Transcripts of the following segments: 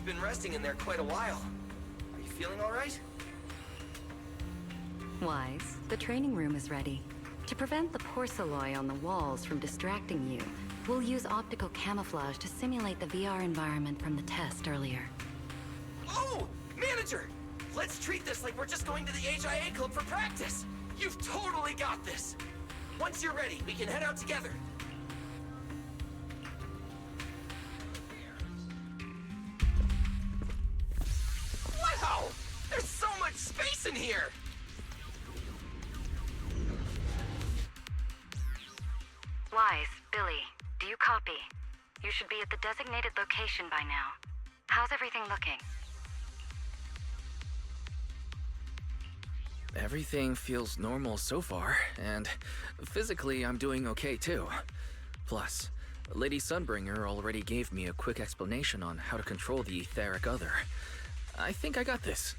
been resting in there quite a while. Are you feeling all right? Wise, the training room is ready. To prevent the porcelain on the walls from distracting you, we'll use optical camouflage to simulate the VR environment from the test earlier. Oh! Manager! Let's treat this like we're just going to the HIA club for practice! You've totally got this! Once you're ready, we can head out together. Wow! There's so much space in here! Wise, Billy, do you copy? You should be at the designated location by now. How's everything looking? Everything feels normal so far, and physically I'm doing okay too. Plus, Lady Sunbringer already gave me a quick explanation on how to control the etheric other. I think I got this.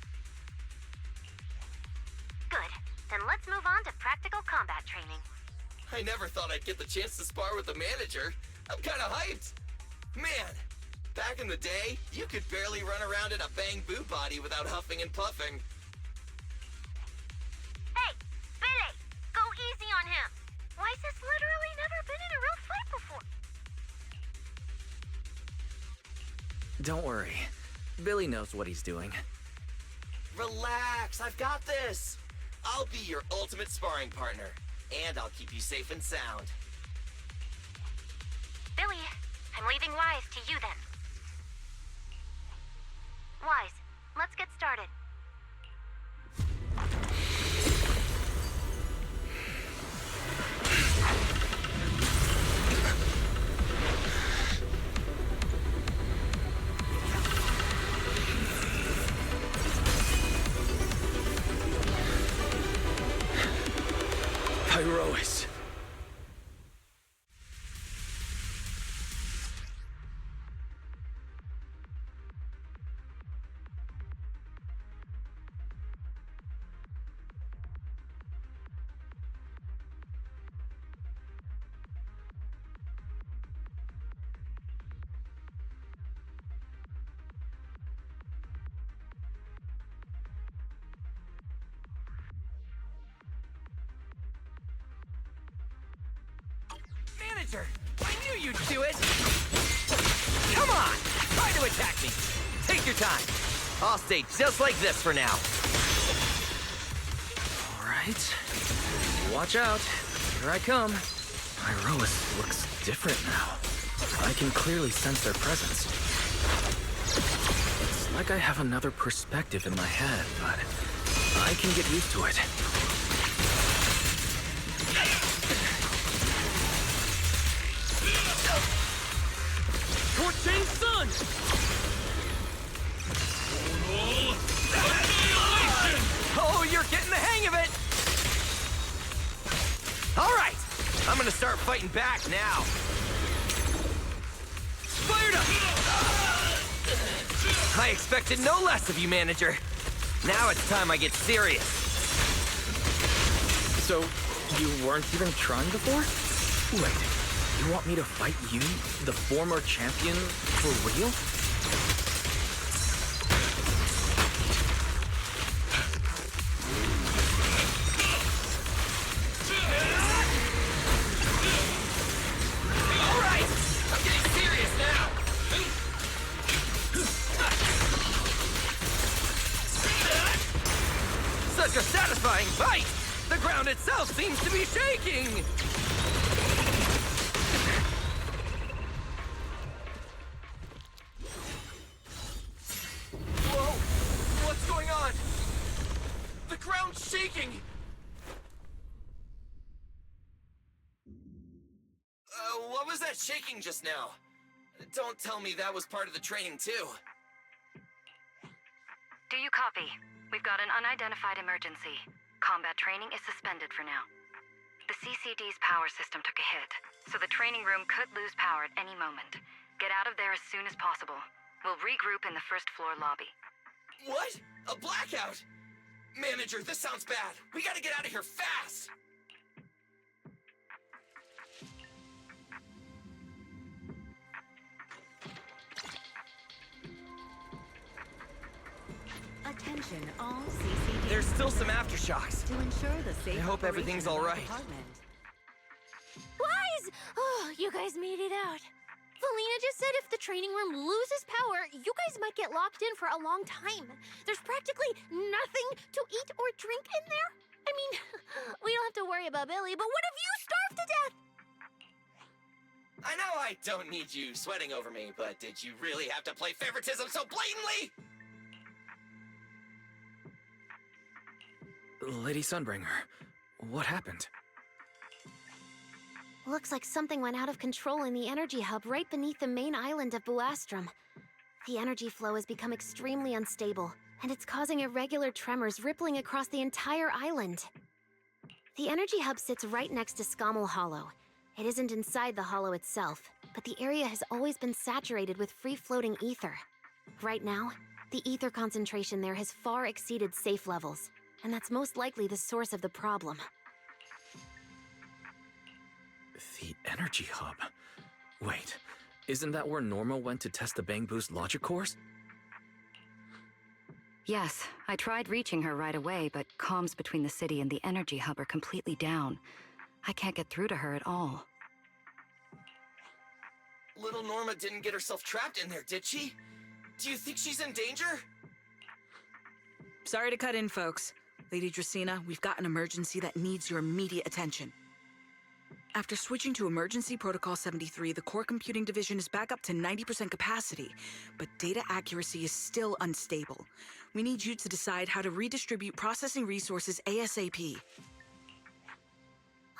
Good. Then let's move on to practical combat training. I never thought I'd get the chance to spar with the manager. I'm kinda hyped. Man, back in the day, you could barely run around in a bang boo body without huffing and puffing. Hey, Billy! Go easy on him! Weiss has literally never been in a real fight before. Don't worry. Billy knows what he's doing. Relax, I've got this. I'll be your ultimate sparring partner, and I'll keep you safe and sound. Billy, I'm leaving Wise to you then. Wise, let's get started. Pyrois. Manager, I knew you'd do it! Come on! Try to attack me! Take your time. I'll stay just like this for now. Alright. Watch out. Here I come. Pyrois looks different now. I can clearly sense their presence. It's like I have another perspective in my head, but I can get used to it. Torching Sun! Oh, you're getting the hang of it! Alright! I'm gonna start fighting back now. Fired up! I expected no less of you, Manager. Now it's time I get serious. So, you weren't even trying before? Wait, you want me to fight you, the former champion, for real? Alright! I'm getting serious now! Such a satisfying fight! The ground itself seems to be shaking! Whoa! What's going on? The ground's shaking! What was that shaking just now? Don't tell me that was part of the training too. Do you copy? We've got an unidentified emergency. Combat training is suspended for now. The CCD's power system took a hit, so the training room could lose power at any moment. Get out of there as soon as possible. We'll regroup in the first floor lobby. What? A blackout? Manager, this sounds bad. We gotta get out of here fast! Attention, all CCD. There's still some aftershocks. To ensure the safe I hope everything's operation of all our right. department. Wise! Oh, you guys made it out. Felina just said if the training room loses power, you guys might get locked in for a long time. There's practically nothing to eat or drink in there. I mean, we don't have to worry about Billy, but what if you starve to death? I know I don't need you sweating over me, but did you really have to play favoritism so blatantly? Lady Sunbringer, what happened? Looks like something went out of control in the energy hub right beneath the main island of Buastrum. The energy flow has become extremely unstable, and it's causing irregular tremors rippling across the entire island. The energy hub sits right next to Scommel Hollow. It isn't inside the hollow itself, but the area has always been saturated with free-floating ether. Right now, the ether concentration there has far exceeded safe levels, and that's most likely the source of the problem. The energy hub? Wait, isn't that where Norma went to test the Bang Boo's logic cores? Yes, I tried reaching her right away, but comms between the city and the energy hub are completely down. I can't get through to her at all. Little Norma didn't get herself trapped in there, did she? Do you think she's in danger? Sorry to cut in, folks. Lady Dracaena, we've got an emergency that needs your immediate attention. After switching to Emergency Protocol 73, the Core Computing Division is back up to 90% capacity, but data accuracy is still unstable. We need you to decide how to redistribute processing resources ASAP.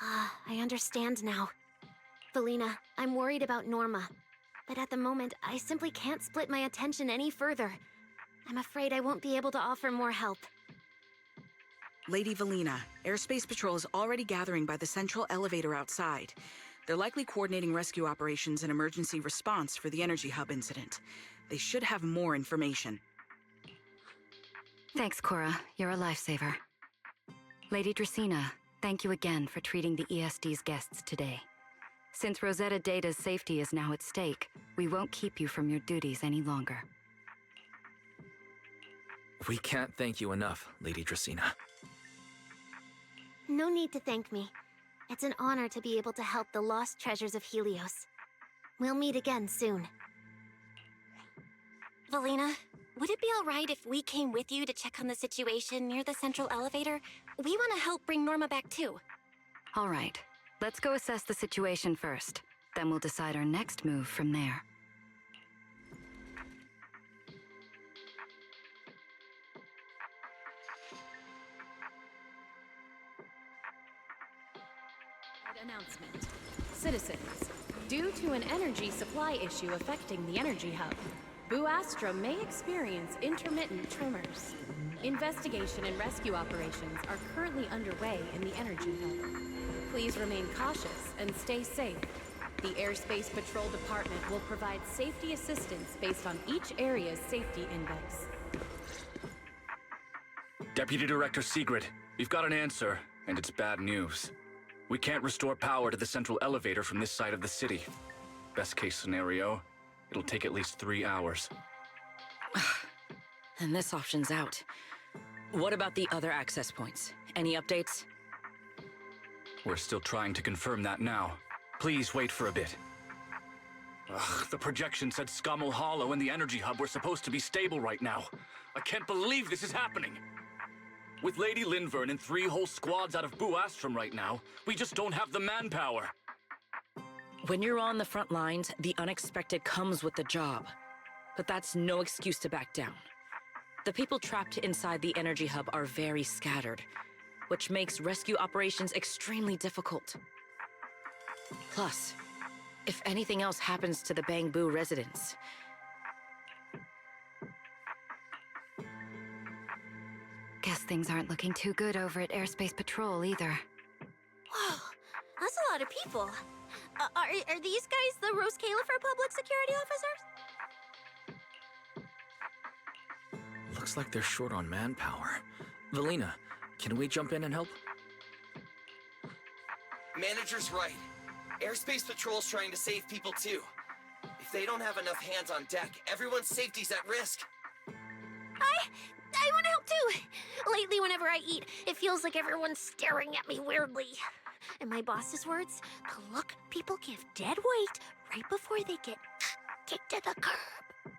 I understand now. Felina, I'm worried about Norma. But at the moment, I simply can't split my attention any further. I'm afraid I won't be able to offer more help. Lady Valina, Airspace Patrol is already gathering by the central elevator outside. They're likely coordinating rescue operations and emergency response for the energy hub incident. They should have more information. Thanks, Cora. You're a lifesaver. Lady Dracaena, thank you again for treating the ESD's guests today. Since Rosetta Data's safety is now at stake, we won't keep you from your duties any longer. We can't thank you enough, Lady Dracaena. No need to thank me. It's an honor to be able to help the lost treasures of Helios. We'll meet again soon. Valina, would it be alright if we came with you to check on the situation near the central elevator? We want to help bring Norma back too. All right, let's go assess the situation first. Then we'll decide our next move from there. Announcement. Citizens, due to an energy supply issue affecting the energy hub, Buastrum may experience intermittent tremors. Investigation and rescue operations are currently underway in the energy hub. Please remain cautious and stay safe. The Airspace Patrol Department will provide safety assistance based on each area's safety index. Deputy Director Sigrid, we've got an answer, and it's bad news. We can't restore power to the central elevator from this side of the city. Best case scenario, it'll take at least 3 hours. And this option's out. What about the other access points? Any updates? We're still trying to confirm that now. Please wait for a bit. Ugh, the projection said Scommel Hollow and the energy hub were supposed to be stable right now. I can't believe this is happening. With Lady Linvern and 3 whole squads out of Buastrum right now, we just don't have the manpower. When you're on the front lines, the unexpected comes with the job. But that's no excuse to back down. The people trapped inside the energy hub are very scattered, which makes rescue operations extremely difficult. Plus, if anything else happens to the Bang Boo residents, Guess things aren't looking too good over at Airspace Patrol either. Whoa, that's a lot of people. Are these guys the Rose Califer public security officers? Looks like they're short on manpower. Valina, can we jump in and help? Manager's right. Airspace Patrol's trying to save people too. If they don't have enough hands on deck, everyone's safety's at risk. I want to help too. Lately, whenever I eat, it feels like everyone's staring at me weirdly. In my boss's words, the look people give dead weight right before they get kicked to the curb.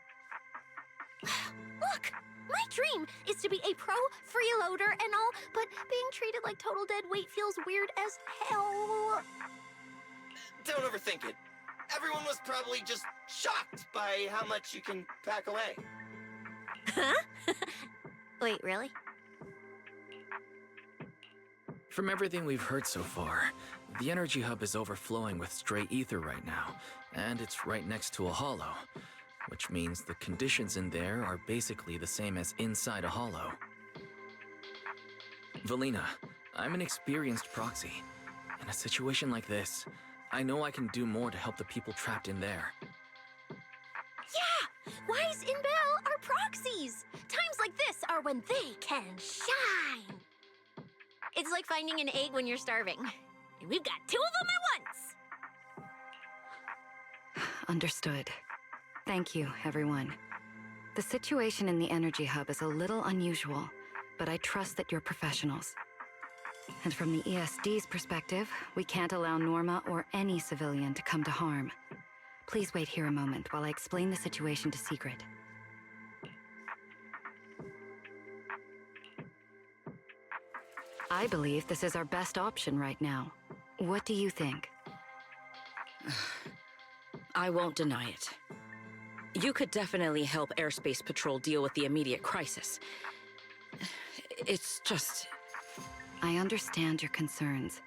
Look, my dream is to be a pro freeloader and all, but being treated like total dead weight feels weird as hell. Don't overthink it. Everyone was probably just shocked by how much you can pack away. Huh? Wait, really? From everything we've heard so far, the energy hub is overflowing with stray ether right now, and it's right next to a hollow, which means the conditions in there are basically the same as inside a hollow. Valina, I'm an experienced proxy. In a situation like this, I know I can do more to help the people trapped in there. Yeah! Wise and Bell are proxies! Times like this are when they can shine! It's like finding an egg when you're starving. And we've got two of them at once! Understood. Thank you, everyone. The situation in the energy hub is a little unusual, but I trust that you're professionals. And from the ESD's perspective, we can't allow Norma or any civilian to come to harm. Please wait here a moment while I explain the situation to Secret. I believe this is our best option right now. What do you think? I won't deny it. You could definitely help Airspace Patrol deal with the immediate crisis. It's just... I understand your concerns.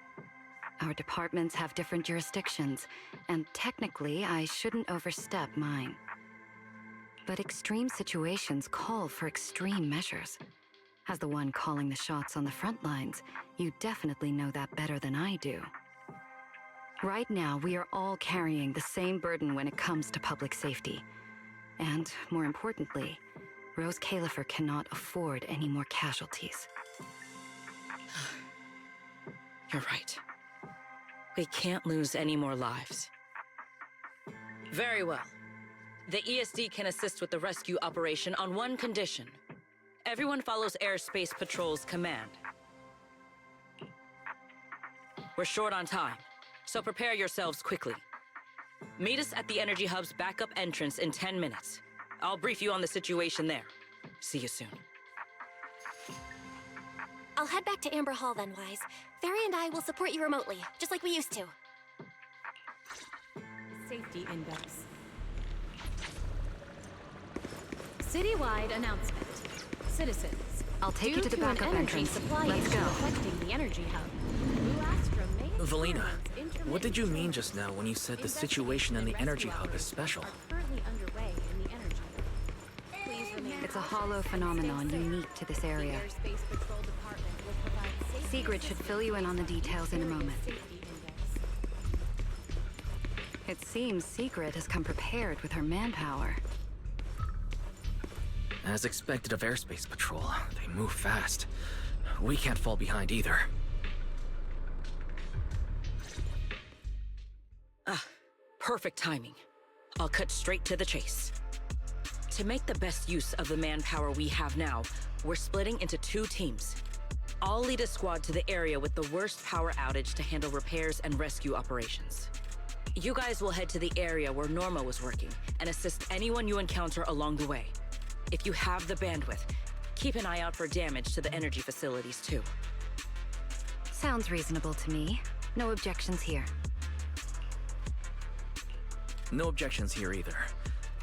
Our departments have different jurisdictions, and technically, I shouldn't overstep mine. But extreme situations call for extreme measures. As the one calling the shots on the front lines, you definitely know that better than I do. Right now, we are all carrying the same burden when it comes to public safety. And, more importantly, Rose Califer cannot afford any more casualties. You're right. We can't lose any more lives. Very well. The ESD can assist with the rescue operation on one condition. Everyone follows Airspace Patrol's command. We're short on time, so prepare yourselves quickly. Meet us at the Energy Hub's backup entrance in 10 minutes. I'll brief you on the situation there. See you soon. I'll head back to Amber Hall then, Wise. Fairy and I will support you remotely, just like we used to. Safety Index. Citywide announcement. Citizens, I'll take due you to the backup an energy entrance. supply Let's issue go. affecting the energy hub, Blue Astra may Valina, experience what did you mean intermittent just now when you said the situation in the energy hub is special? are currently underway in the energy hub. Please remain It's a hollow phenomenon unique to this area. Airspace Patrol Department will provide safety Sigrid should fill you in on the details in a moment. safety index. It seems Sigrid has come prepared with her manpower. As expected of Airspace Patrol, they move fast. We can't fall behind either. Perfect timing. I'll cut straight to the chase. To make the best use of the manpower we have now, we're splitting into 2 teams. I'll lead a squad to the area with the worst power outage to handle repairs and rescue operations. You guys will head to the area where Norma was working and assist anyone you encounter along the way. If you have the bandwidth, keep an eye out for damage to the energy facilities too. Sounds reasonable to me. No objections here. No objections here either.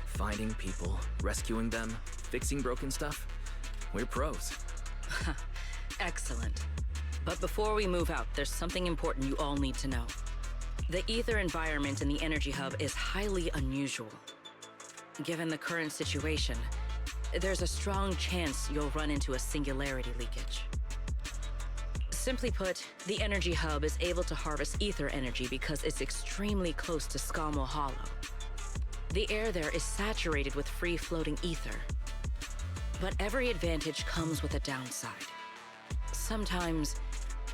Finding people, rescuing them, fixing broken stuff. We're pros. Excellent. But before we move out, there's something important you all need to know. The ether environment in the energy hub is highly unusual. Given the current situation, there's a strong chance you'll run into a singularity leakage. Simply put, the energy hub is able to harvest ether energy because it's extremely close to Skamwell Hollow. The air there is saturated with free-floating ether. But every advantage comes with a downside. Sometimes,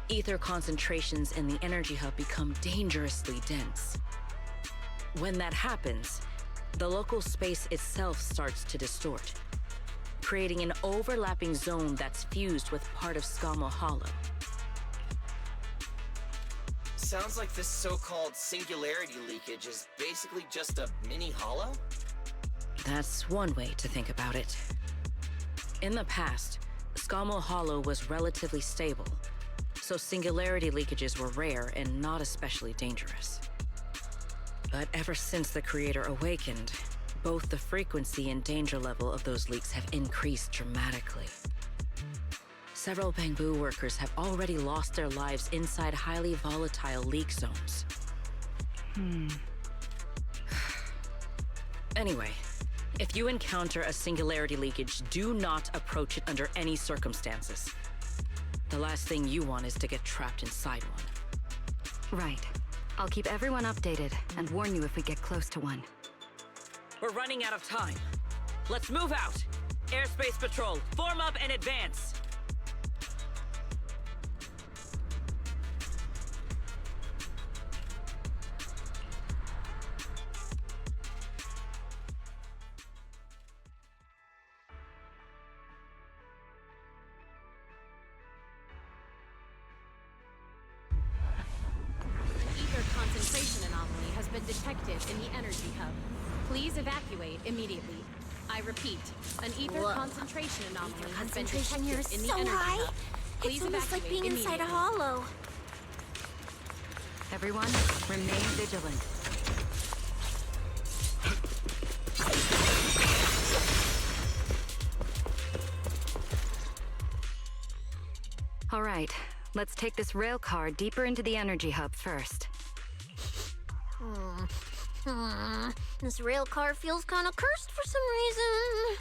ether concentrations in the energy hub become dangerously dense. When that happens, the local space itself starts to distort, creating an overlapping zone that's fused with part of Skamo Hollow. Sounds like this so-called singularity leakage is basically just a mini hollow? That's one way to think about it. In the past, Skamo Hollow was relatively stable, so singularity leakages were rare and not especially dangerous. But ever since the Creator awakened, both the frequency and danger level of those leaks have increased dramatically. Several Bangbu workers have already lost their lives inside highly volatile leak zones. Anyway, if you encounter a singularity leakage, do not approach it under any circumstances. The last thing you want is to get trapped inside one. Right. I'll keep everyone updated and warn you if we get close to one. We're running out of time. Let's move out! Airspace Patrol, form up and advance! Concentration anomaly has been detected in the energy hub. Please evacuate immediately. I repeat, an ether concentration anomaly has been Concentration detected here is in the so energy high. hub. Please It's almost like evacuate being inside a immediately. hollow. Everyone, remain vigilant. All right, let's take this rail car deeper into the energy hub first. This rail car feels kind of cursed for some reason.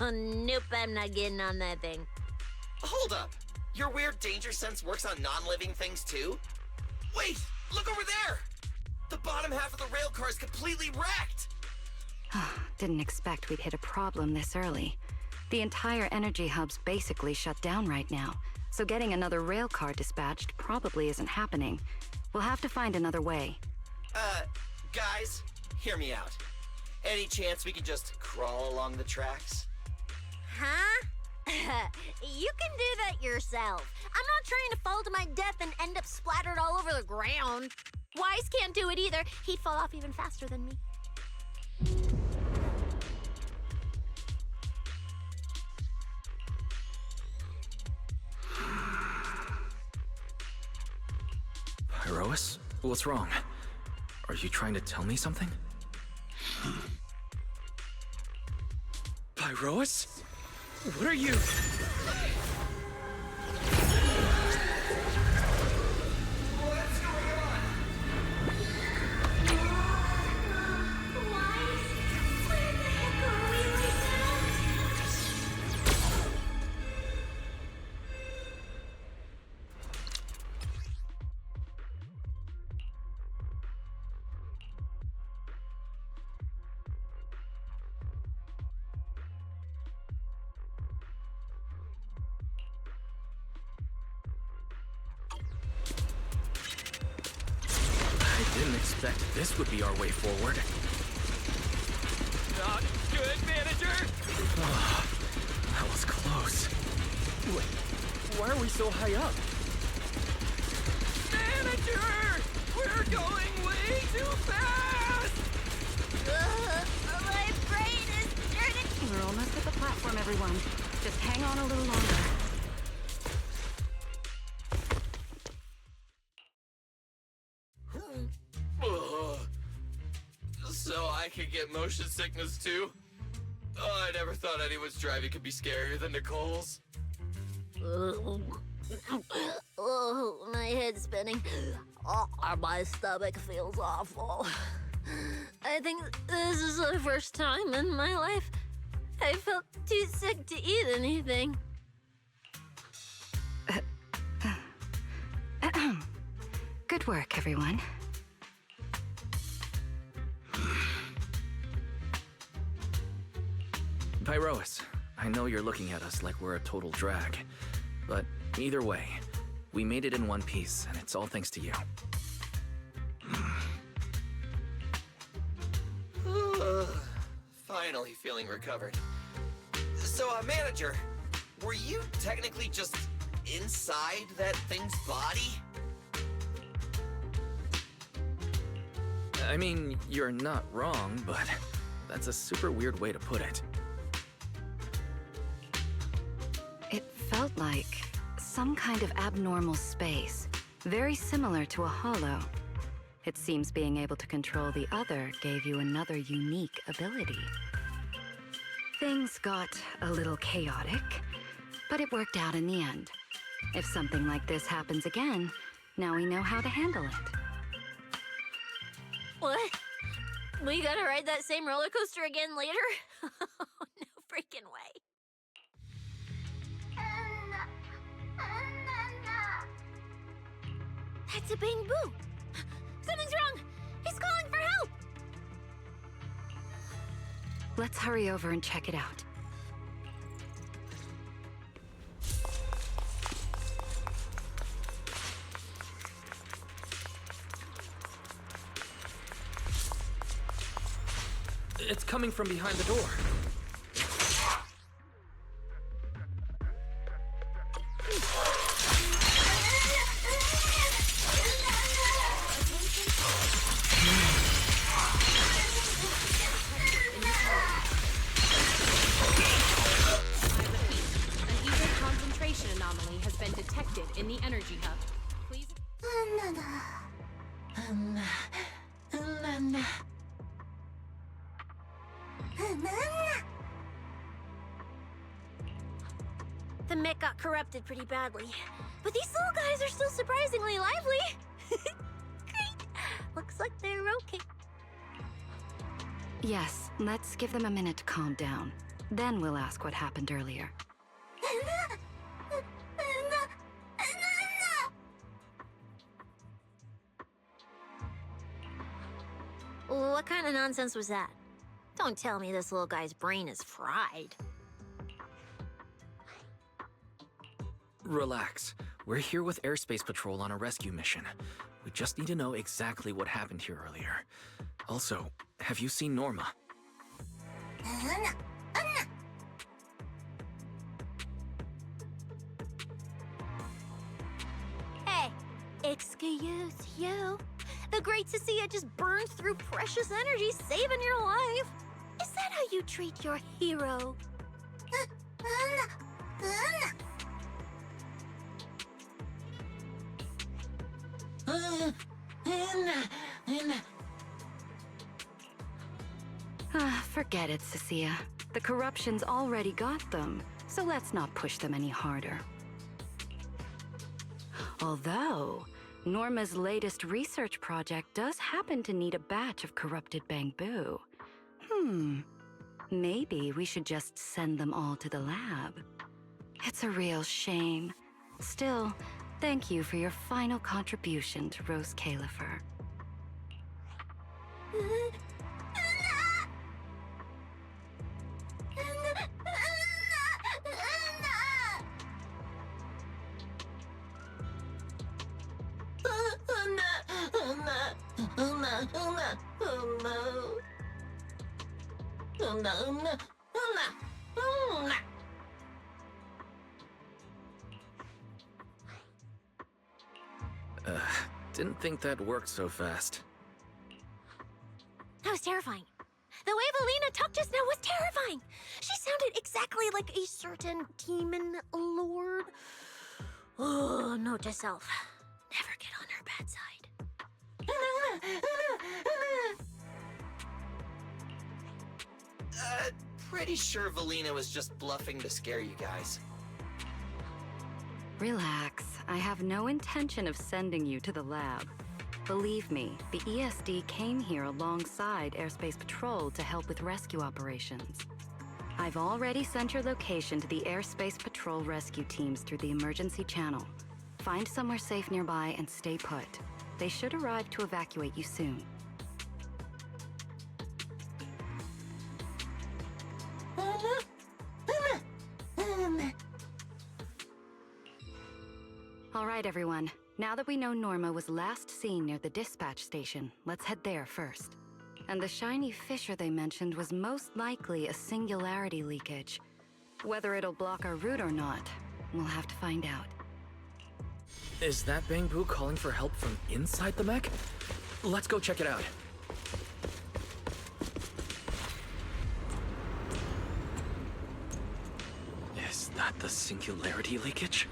Oh, nope, I'm not getting on that thing. Hold up! Your weird danger sense works on non-living things too? Wait! Look over there! The bottom half of the rail car is completely wrecked! Didn't expect we'd hit a problem this early. The entire energy hub's basically shut down right now, so getting another rail car dispatched probably isn't happening. We'll have to find another way. Guys, hear me out. Any chance we can just crawl along the tracks? Huh? You can do that yourself. I'm not trying to fall to my death and end up splattered all over the ground. Wise can't do it either. He'd fall off even faster than me. Pyrois? What's wrong? Are you trying to tell me something? Pyrois? What are you? What's going on? Wise? Where the heck are we right now? I didn't expect this would be our way forward. Not good, manager! That was close. Why are we so high up? Manager! We're going way too fast! My brain is turning. We're almost at the platform, everyone. Just hang on a little longer. Ugh. So I could get motion sickness too? Oh, I never thought anyone's driving could be scarier than Nicole's. Oh, my head's spinning. Oh, my stomach feels awful. I think this is the first time in my life I felt too sick to eat anything. Good work, everyone. Pyrois, I know you're looking at us like we're a total drag, but either way, we made it in one piece, and it's all thanks to you. Finally feeling recovered. So, manager, were you technically just inside that thing's body? I mean, you're not wrong, but that's a super weird way to put it. It felt like some kind of abnormal space, very similar to a hollow. It seems being able to control the other gave you another unique ability. Things got a little chaotic, but it worked out in the end. If something like this happens again, now we know how to handle it. What? We gotta ride that same roller coaster again later? No freaking way. That's a Bang Boo! Something's wrong! He's calling for help! Let's hurry over and check it out. It's coming from behind the door. Anomaly has been detected in the energy hub. Please. The mech got corrupted pretty badly, but these little guys are still surprisingly lively. Great. Looks like they're okay. Yes, let's give them a minute to calm down. Then we'll ask what happened earlier. What kind of nonsense was that? Don't tell me this little guy's brain is fried. Relax. We're here with Airspace Patrol on a rescue mission. We just need to know exactly what happened here earlier. Also, have you seen Norma? Hey, excuse you? The great Cecilia just burns through precious energy, saving your life. Is that how you treat your hero? Forget it, Cecilia. The corruption's already got them, so let's not push them any harder. Although, Norma's latest research project does happen to need a batch of corrupted Bangbu. Maybe we should just send them all to the lab. It's a real shame. Still, thank you for your final contribution to Rose Califer. Didn't think that worked so fast. That was terrifying. The way Valina talked just now was terrifying. She sounded exactly like a certain demon lord. Oh, note to self. Never get on her bad side. Pretty sure Valina was just bluffing to scare you guys. Relax. I have no intention of sending you to the lab. Believe me, the ESD came here alongside Airspace Patrol to help with rescue operations. I've already sent your location to the Airspace Patrol rescue teams through the emergency channel. Find somewhere safe nearby and stay put. They should arrive to evacuate you soon. All right, everyone. Now that we know Norma was last seen near the dispatch station, let's head there first. And the shiny fissure they mentioned was most likely a singularity leakage. Whether it'll block our route or not, we'll have to find out. Is that Bangbu calling for help from inside the mech? Let's go check it out. Is that the singularity leakage?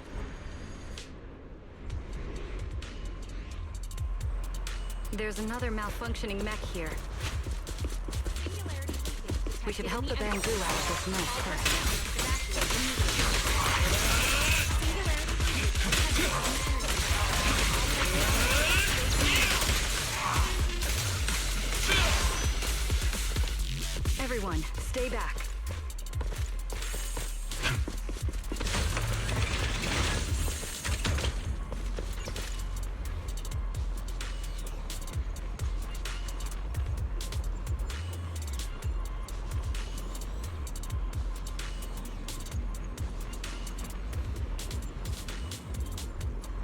There's another malfunctioning mech here. We should help the bamboo out of this mess first. Everyone, stay back.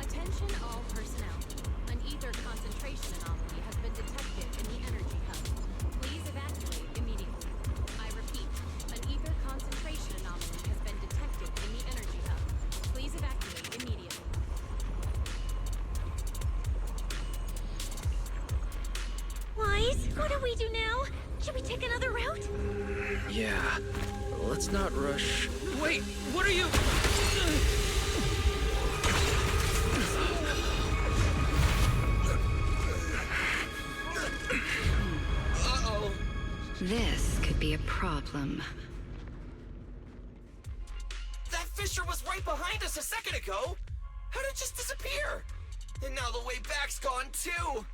Attention all personnel. An ether concentration anomaly has been detected in the energy hub. Please evacuate immediately. I repeat, an ether concentration anomaly has been detected in the energy hub. Please evacuate immediately. Wise, what do we do now? Should we take another route? Yeah. Let's not rush. Wait, what are you? Uh-oh. This could be a problem. That fissure was right behind us a second ago. How did it just disappear? And now the way back's gone too.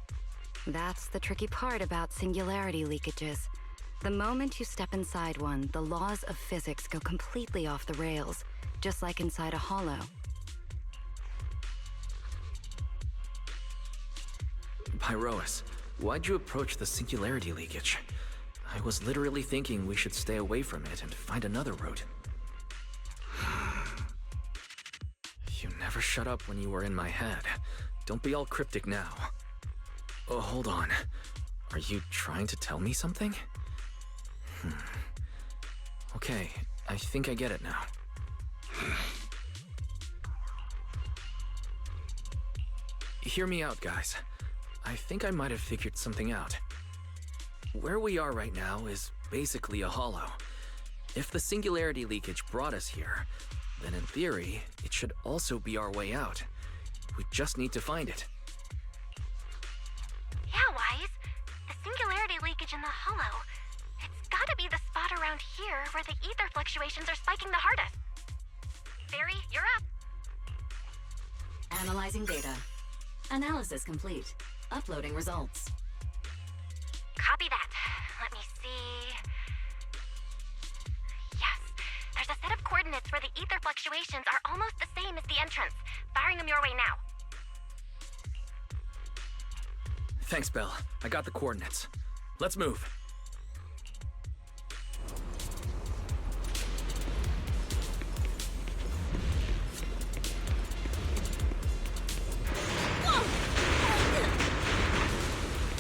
That's the tricky part about singularity leakages. The moment you step inside one, the laws of physics go completely off the rails, just like inside a hollow. Pyrois, why'd you approach the singularity leakage? I was literally thinking we should stay away from it and find another route. You never shut up when you were in my head. Don't be all cryptic now. Oh, hold on. Are you trying to tell me something? Okay, I think I get it now. Hear me out, guys. I think I might have figured something out. Where we are right now is basically a hollow. If the singularity leakage brought us here, then in theory, it should also be our way out. We just need to find it. Yeah, Wise. The singularity leakage in the hollow. It's gotta be the spot around here where the ether fluctuations are spiking the hardest. Barry, you're up. Analyzing data. Analysis complete. Uploading results. Copy that. Let me see. Yes. There's a set of coordinates where the ether fluctuations are almost the same as the entrance. Firing them your way now. Thanks, Belle. I got the coordinates. Let's move.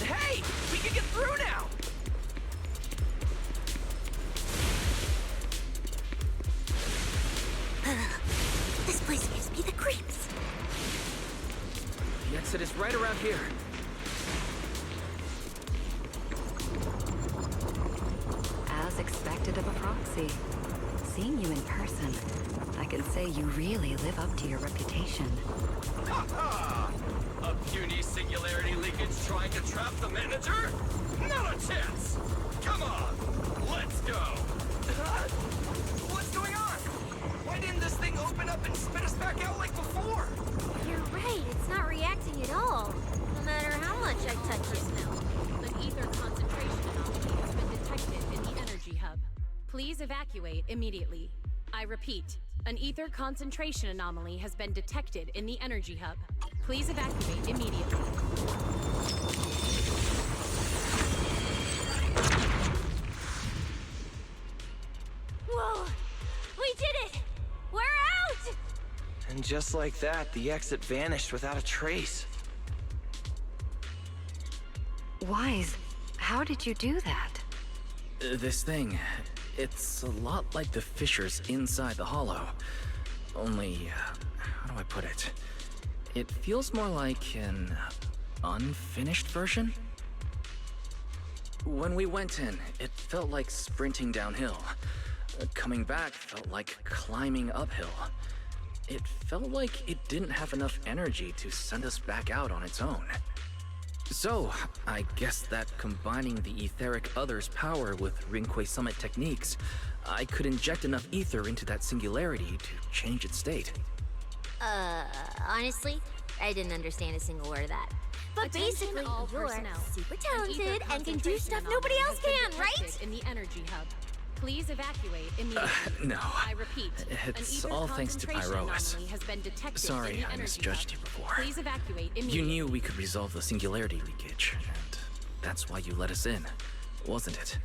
Hey! We can get through now! This place gives me the creeps. The exit is right around here. As expected of a proxy. Seeing you in person, I can say you really live up to your reputation. Ha-ha! A puny singularity leakage trying to trap the manager? Not a chance! Come on, let's go! What's going on? Why didn't this thing open up and spit us back out like before? You're right, it's not reacting at all. No matter how much I touch it now. An ether concentration anomaly has been detected in the energy hub. Please evacuate immediately. I repeat, an ether concentration anomaly has been detected in the energy hub. Please evacuate immediately. Whoa! We did it! We're out! And just like that, the exit vanished without a trace. Wise, how did you do that? This thing, It's a lot like the fissures inside the hollow. Only, how do I put it? It feels more like an unfinished version? When we went in, it felt like sprinting downhill. Coming back felt like climbing uphill. It felt like it didn't have enough energy to send us back out on its own. So, I guess that combining the etheric other's power with Rinque Summit techniques, I could inject enough ether into that singularity to change its state. Honestly, I didn't understand a single word of that. But Attention basically, all you're personnel. super An talented ether and can do concentration stuff anomaly nobody else has been can, right? detected in the energy hub. Please evacuate immediately. No. I repeat, It's an ether all thanks to concentration Pyroas. anomaly has been detected Sorry, in the I energy misjudged hub. you before. Please evacuate immediately. You knew we could resolve the singularity leakage, and that's why you let us in, wasn't it?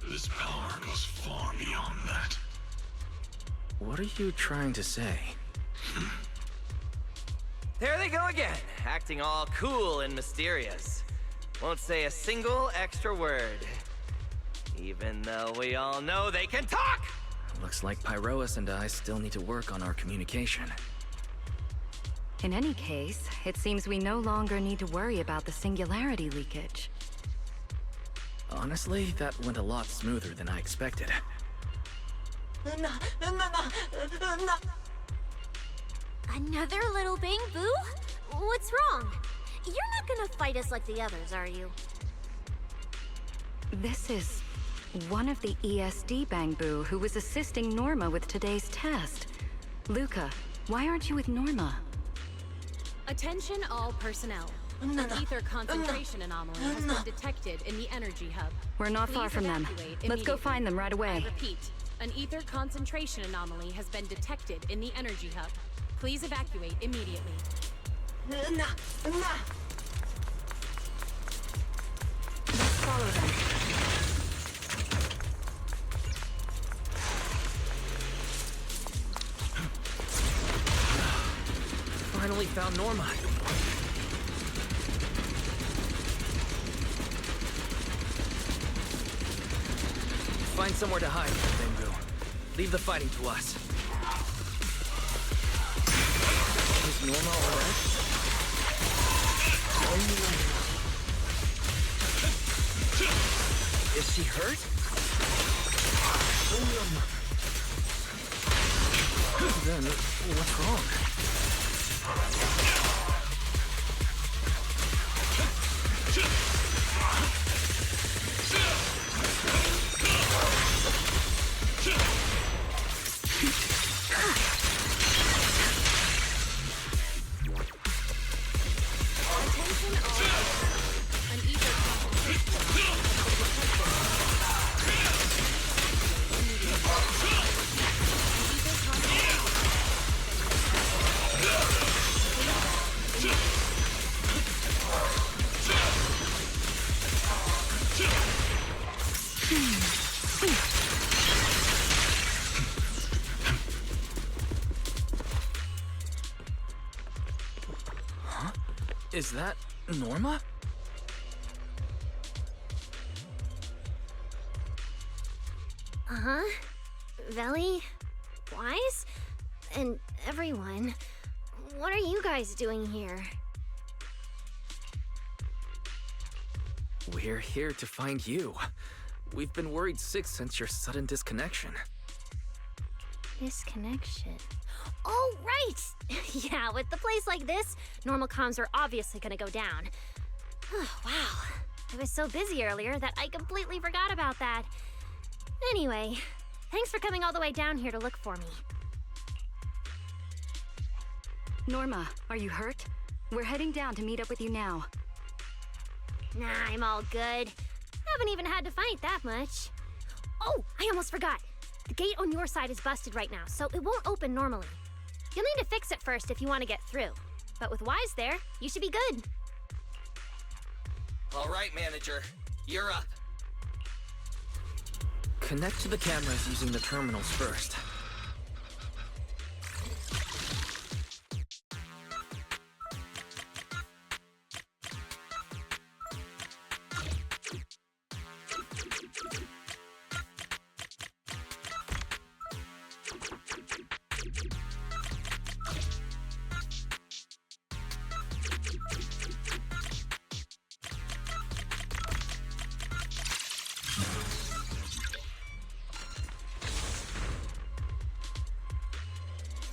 This power goes far beyond that. What are you trying to say? There they go again, acting all cool and mysterious. Won't say a single extra word. Even though we all know they can talk! Looks like Pyroas and I still need to work on our communication. In any case, it seems we no longer need to worry about the singularity leakage. Honestly, that went a lot smoother than I expected. Another little bang boo? What's wrong? You're not gonna fight us like the others, are you? This is one of the ESD Bangbu who was assisting Norma with today's test. Luca, why aren't you with Norma? Attention all personnel. An ether concentration anomaly has been detected in the energy hub. We're not far Please from them. evacuate Let's go immediately. find them right I away. repeat, an ether concentration anomaly has been detected in the energy hub. Please evacuate immediately. Let's follow them. Finally found Norma. Find somewhere to hide, Bangbu. Leave the fighting to us. Is Norma alright? Is she hurt? Then, what's wrong? Attention all. An ether concentration anomaly Is that Norma? Uh-huh. Veli, Wise, and everyone. What are you guys doing here? We're here to find you. We've been worried sick since your sudden disconnection. Disconnection. Oh, right! Yeah, with the place like this, normal comms are obviously gonna go down. Oh, wow. I was so busy earlier that I completely forgot about that. Anyway, thanks for coming all the way down here to look for me. Norma, are you hurt? We're heading down to meet up with you now. Nah, I'm all good. Haven't even had to fight that much. Oh, I almost forgot. The gate on your side is busted right now, so it won't open normally. You'll need to fix it first if you want to get through. But with Wise there, you should be good. All right, manager. You're up. Connect to the cameras using the terminals first.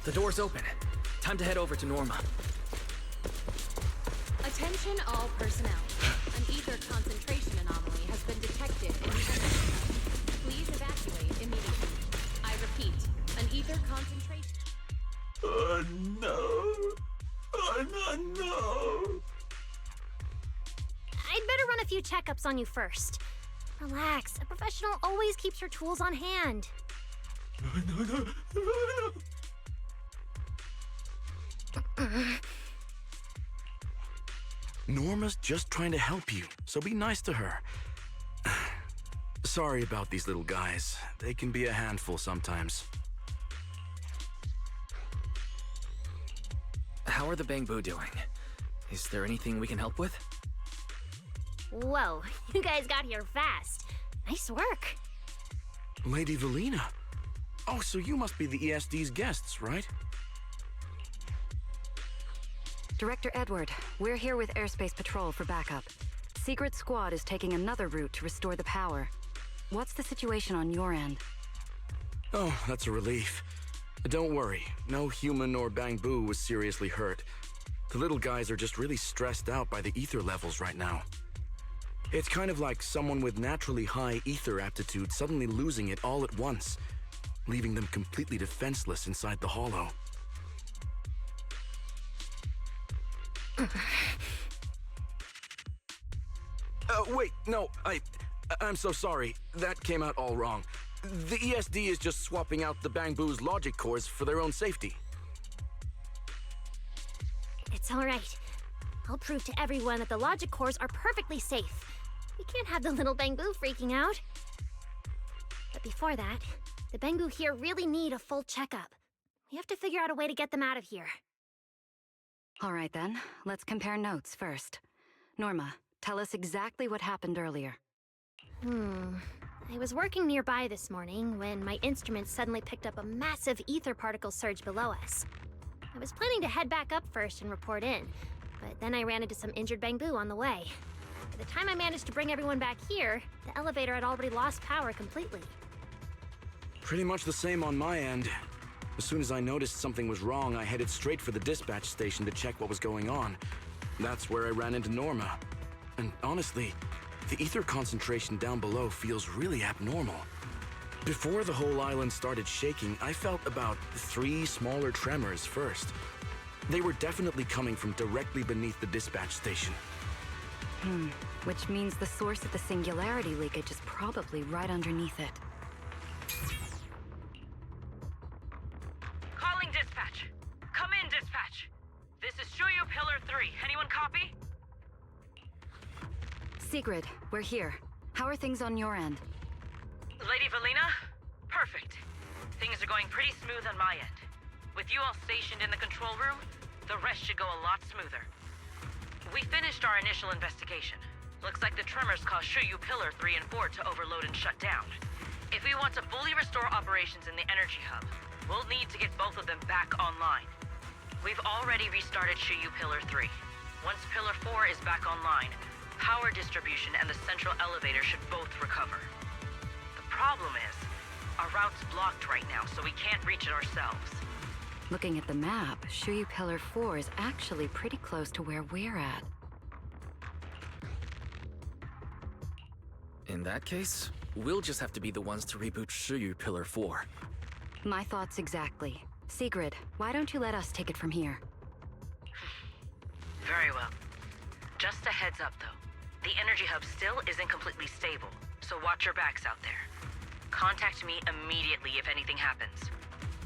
The door's open. Time to head over to Norma. Attention all personnel. An ether concentration anomaly has been detected in the energy hub. Please evacuate immediately. I repeat, an ether concentration... No. No. I'd better run a few checkups on you first. Relax. A professional always keeps her tools on hand. Norma's just trying to help you, so be nice to her. Sorry about these little guys. They can be a handful sometimes. How are the Bangbu doing? Is there anything we can help with? Whoa, you guys got here fast. Nice work. Lady Valina. Oh, so you must be the ESD's guests, right? Director Edward, we're here with Airspace Patrol for backup. Secret Squad is taking another route to restore the power. What's the situation on your end? Oh, that's a relief. Don't worry, no human or Bangbu was seriously hurt. The little guys are just really stressed out by the ether levels right now. It's kind of like someone with naturally high ether aptitude suddenly losing it all at once, leaving them completely defenseless inside the hollow. Wait, no, I'm so sorry. That came out all wrong. The ESD is just swapping out the Bangbu's logic cores for their own safety. It's all right. I'll prove to everyone that the logic cores are perfectly safe. We can't have the little Bangbu freaking out. But before that, the Bangbu here really need a full checkup. We have to figure out a way to get them out of here. All right then, let's compare notes first. Norma, tell us exactly what happened earlier. I was working nearby this morning when my instruments suddenly picked up a massive ether particle surge below us. I was planning to head back up first and report in, but then I ran into some injured Bangbu on the way. By the time I managed to bring everyone back here, the elevator had already lost power completely. Pretty much the same on my end. As soon as I noticed something was wrong, I headed straight for the dispatch station to check what was going on. That's where I ran into Norma. And honestly, the ether concentration down below feels really abnormal. Before the whole island started shaking, I felt about 3 smaller tremors first. They were definitely coming from directly beneath the dispatch station. Which means the source of the singularity leakage is probably right underneath it. Calling dispatch. Come in, dispatch. This is Shuyu Pillar 3. Anyone copy? Sigrid, we're here. How are things on your end? Lady Valina? Perfect. Things are going pretty smooth on my end. With you all stationed in the control room, the rest should go a lot smoother. We finished our initial investigation. Looks like the tremors caused Shuyu Pillar 3 and 4 to overload and shut down. If we want to fully restore operations in the energy hub, we'll need to get both of them back online. We've already restarted Shuyu Pillar 3. Once Pillar 4 is back online, power distribution and the central elevator should both recover. The problem is, our route's blocked right now, so we can't reach it ourselves. Looking at the map, Shuyu Pillar 4 is actually pretty close to where we're at. In that case, we'll just have to be the ones to reboot Shuyu Pillar 4. My thoughts exactly. Sigrid, why don't you let us take it from here? Very well. Just a heads up, though. The energy hub still isn't completely stable, so watch your backs out there. Contact me immediately if anything happens.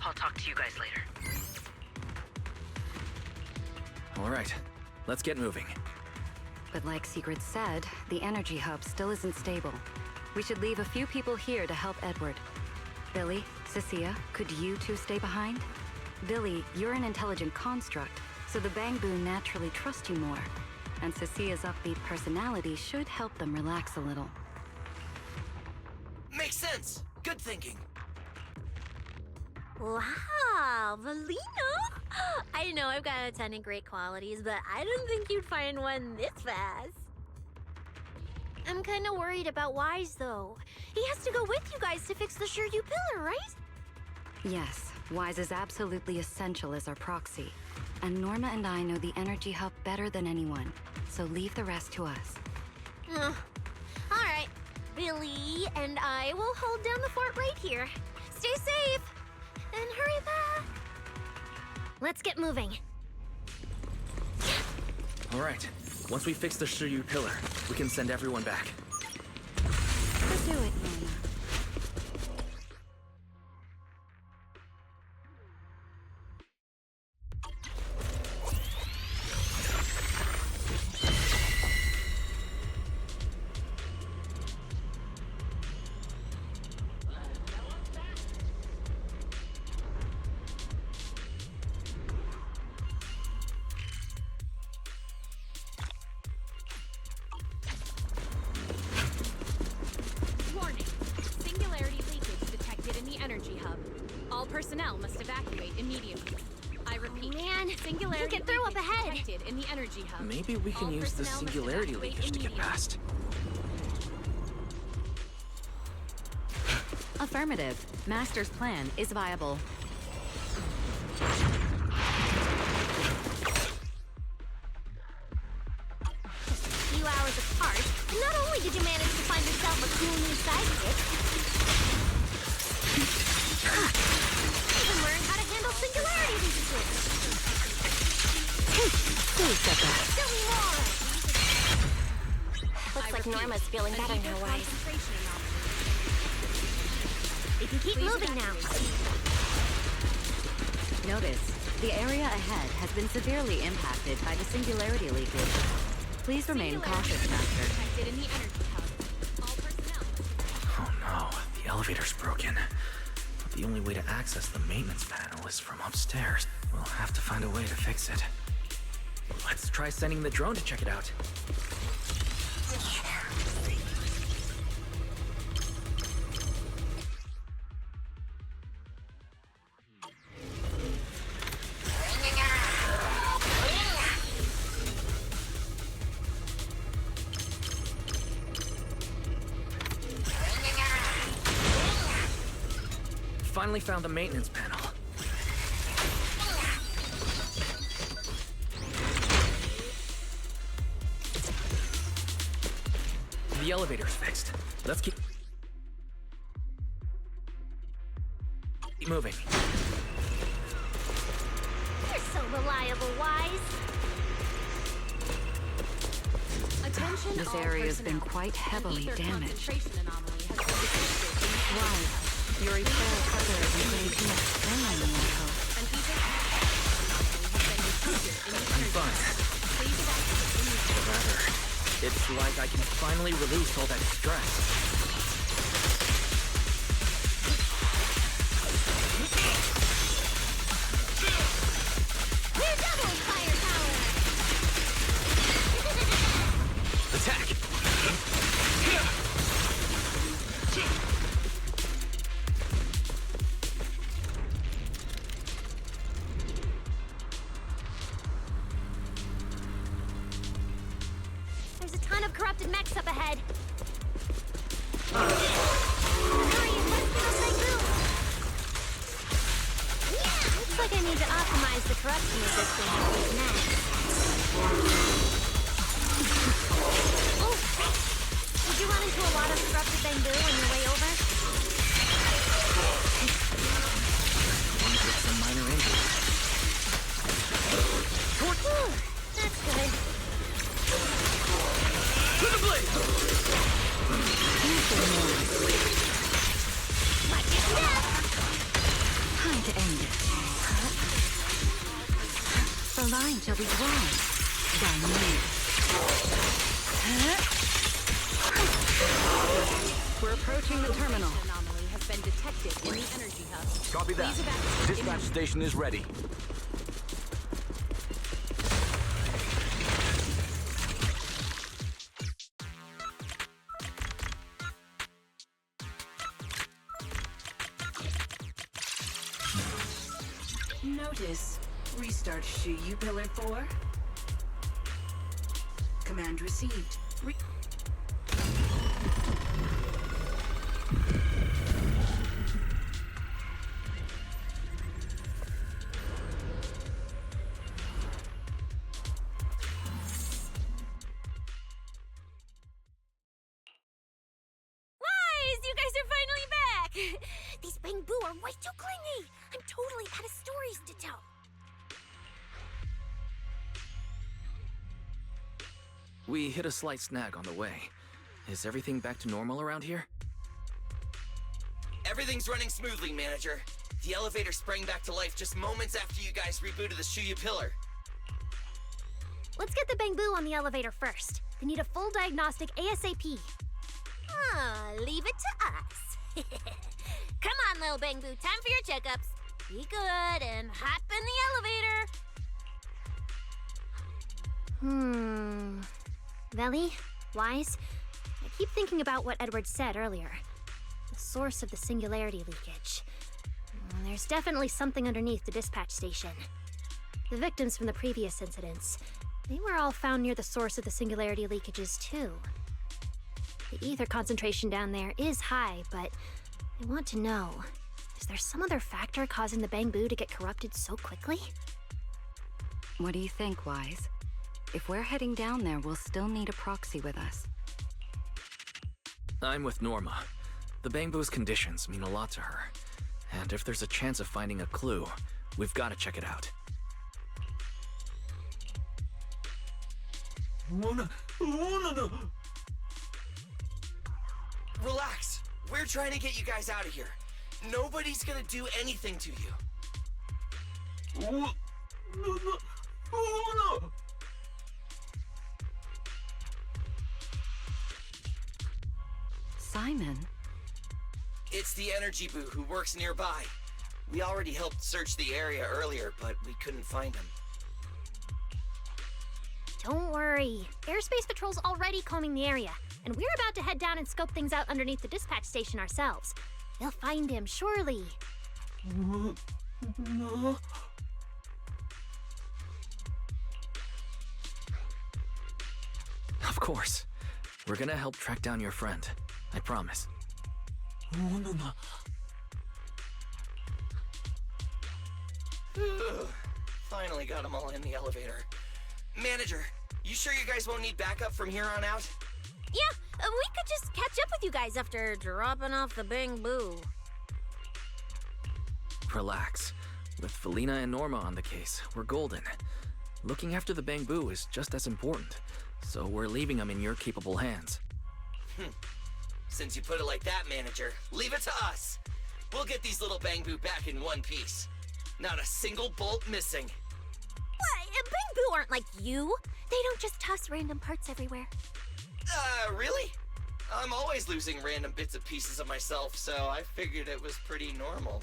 I'll talk to you guys later. All right, let's get moving. But like Sigrid said, the energy hub still isn't stable. We should leave a few people here to help Edward. Billy, Cecilia, could you two stay behind? Billy, you're an intelligent construct, so the Bangbu naturally trust you more. And Cecilia's upbeat personality should help them relax a little. Makes sense. Good thinking. Wow, Valina! I know I've got a ton of great qualities, but I didn't think you'd find one this fast. I'm kind of worried about Wise, though. He has to go with you guys to fix the Shuyu Pillar, right? Yes, Wise is absolutely essential as our proxy. And Norma and I know the energy hub better than anyone, so leave the rest to us. All right. Billy and I will hold down the fort right here. Stay safe! And hurry back! Let's get moving. All right. Once we fix the Shiyu pillar, we can send everyone back. Let's do it, Norma. Warning. Singularity leakage detected in the energy hub. All personnel must evacuate immediately. I repeat, Man, singularity you get through up leakage ahead. detected in the energy hub. Maybe we can All use the personnel must singularity evacuate leakage to get immediately. past. Affirmative. Master's plan is viable. Few hours apart, and not only did you manage to find yourself a cool new sidekick, you even learned how to handle singularity leakages. Who said that? Tell me more! Looks like Norma's feeling better now, Wise. We can keep moving now. Notice, the area ahead has been severely impacted by the singularity leakage. Please remain cautious, Master. Detected in the energy hub. All personnel must Oh no, the elevator's broken. But the only way to access the maintenance panel is from upstairs. We'll have to find a way to fix it. Let's try sending the drone to check it out. Finally found the maintenance panel. The elevator's fixed. Let's keep moving. You're so reliable, Wise. Attention This all area's been personnel. quite heavily An ether damaged. concentration anomaly has been detected in the Why? energy hub. Your eternal color is going to explain, I hope. An ether concentration anomaly has been detected in the I'm energy fine. hub. Please evacuate immediately. Rather, it's like I can finally release all that stress. We're doubling firepower! Attack! There's a ton of corrupted mechs up ahead. How are you testing on Zenless? Yeah, looks like I need to optimize the corruption resistance of these mechs. Oh! Did you run into a lot of corrupted bamboo on your way over? With some minor injuries. Whew, that's good. To the blade! Watch your step! Time to end it. The line shall be drawn by me. We're approaching the terminal. Anomaly has been detected in the energy hub. Copy that. Please evacuate Dispatch station is ready. Notice. Restart Shiyu Pillar 4. Command received. you guys are finally back! These Bangbu are way too clingy! I'm totally out of stories to tell. We hit a slight snag on the way. Is everything back to normal around here? Everything's running smoothly, Manager. The elevator sprang back to life just moments after you guys rebooted the Shuyu pillar. Let's get the Bangbu on the elevator first. They need a full diagnostic ASAP. Leave it to us. Come on, little Bangbu, time for your checkups. Be good and hop in the elevator. Veli, Wise, I keep thinking about what Edward said earlier. The source of the singularity leakage. There's definitely something underneath the dispatch station. The victims from the previous incidents, they were all found near the source of the singularity leakages too. The ether concentration down there is high, but I want to know, is there some other factor causing the Bangbu to get corrupted so quickly? What do you think, Wise? If we're heading down there, we'll still need a proxy with us. I'm with Norma. The Bangbu's conditions mean a lot to her. And if there's a chance of finding a clue, we've got to check it out. Relax. We're trying to get you guys out of here. Nobody's gonna do anything to you. Simon? It's the Energy Boo who works nearby. We already helped search the area earlier, but we couldn't find him. Don't worry. Airspace Patrol's already combing the area, and we're about to head down and scope things out underneath the dispatch station ourselves. They'll find him, surely. Of course. We're gonna help track down your friend. I promise. Finally got them all in the elevator. Manager, you sure you guys won't need backup from here on out? Yeah, we could just catch up with you guys after dropping off the Bangbu. Relax. With Felina and Norma on the case, we're golden. Looking after the Bangbu is just as important, so we're leaving them in your capable hands. Since you put it like that, Manager, leave it to us. We'll get these little Bangbu back in one piece. Not a single bolt missing. What? Bangbu aren't like you. They don't just toss random parts everywhere. Really? I'm always losing random bits and pieces of myself, so I figured it was pretty normal.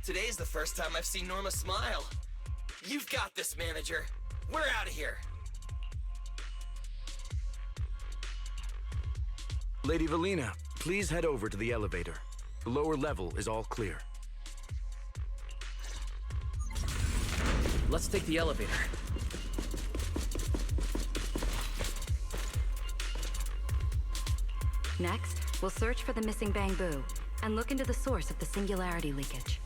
Today's the first time I've seen Norma smile. You've got this, Manager. We're out of here. Lady Velina, please head over to the elevator. The lower level is all clear. Let's take the elevator. Next, we'll search for the missing Bangbu and look into the source of the singularity leakage.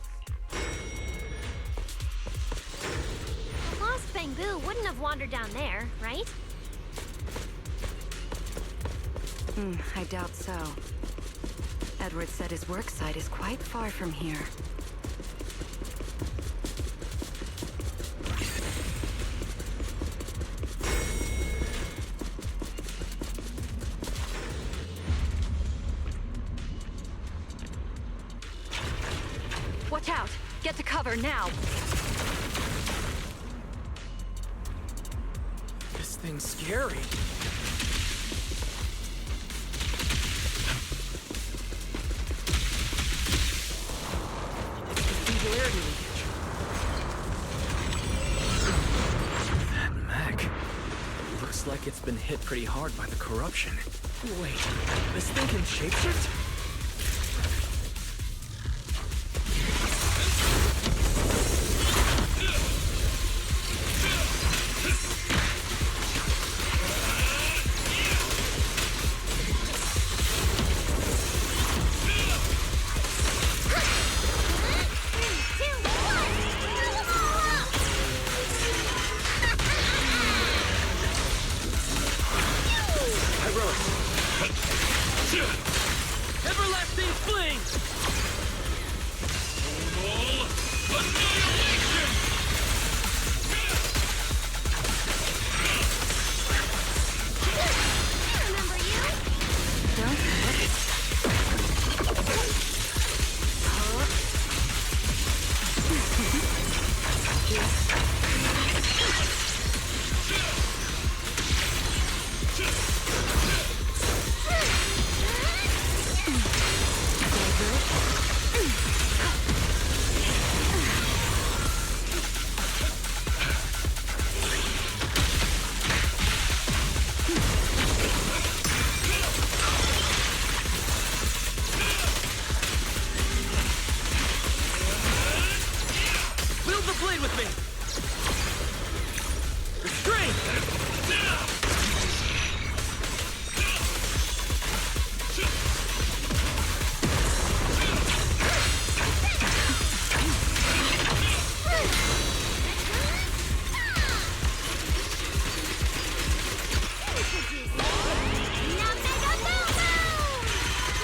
The lost Bangbu wouldn't have wandered down there, right? I doubt so. Edward said his work site is quite far from here. Watch out! Get to cover now! This thing's scary. Singularity leakage. That mech. Looks like it's been hit pretty hard by the corruption. Wait, this thing can shapeshift? fling! Total annihilation! Remember you? Don't worry. Wield the blade with me! Restrain!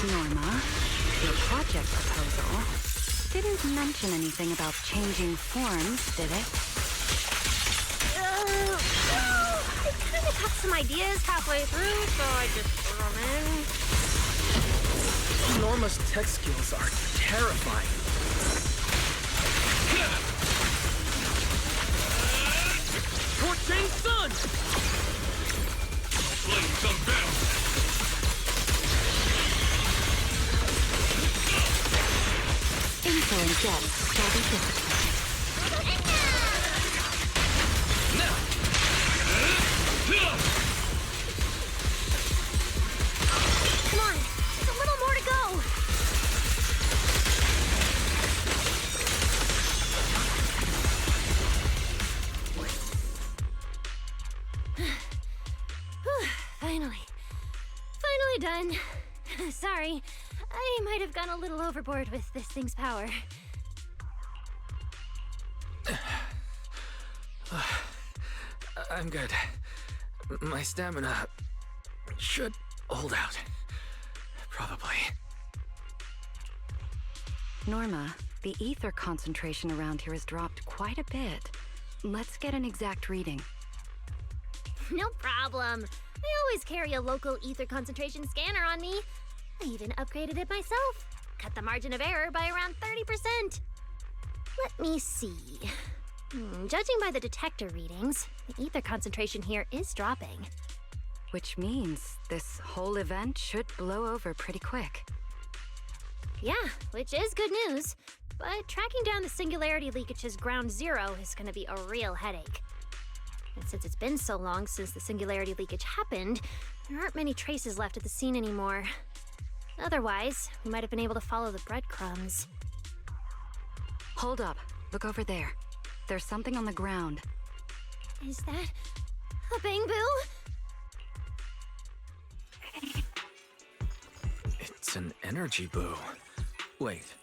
Norma, your project proposal didn't mention anything about changing forms, did it? I kind of got some ideas halfway through, so I just threw them in. Norma's tech skills are terrifying. Torching Sun! Flames unbound! Insolent guests shall be disciplined. Come on, there's a little more to go. Finally. Finally done. Sorry, I might have gone a little overboard with this thing's power. I'm good. My stamina should hold out. Probably. Norma, the ether concentration around here has dropped quite a bit. Let's get an exact reading. No problem. I always carry a local ether concentration scanner on me. I even upgraded it myself. Cut the margin of error by around 30%. Let me see. Judging by the detector readings, the ether concentration here is dropping. Which means this whole event should blow over pretty quick. Yeah, which is good news. But tracking down the singularity leakage's ground zero is going to be a real headache. And since it's been so long since the singularity leakage happened, there aren't many traces left at the scene anymore. Otherwise, we might have been able to follow the breadcrumbs. Hold up. Look over there. There's something on the ground. Is that a bamboo? It's an energy boo. Wait,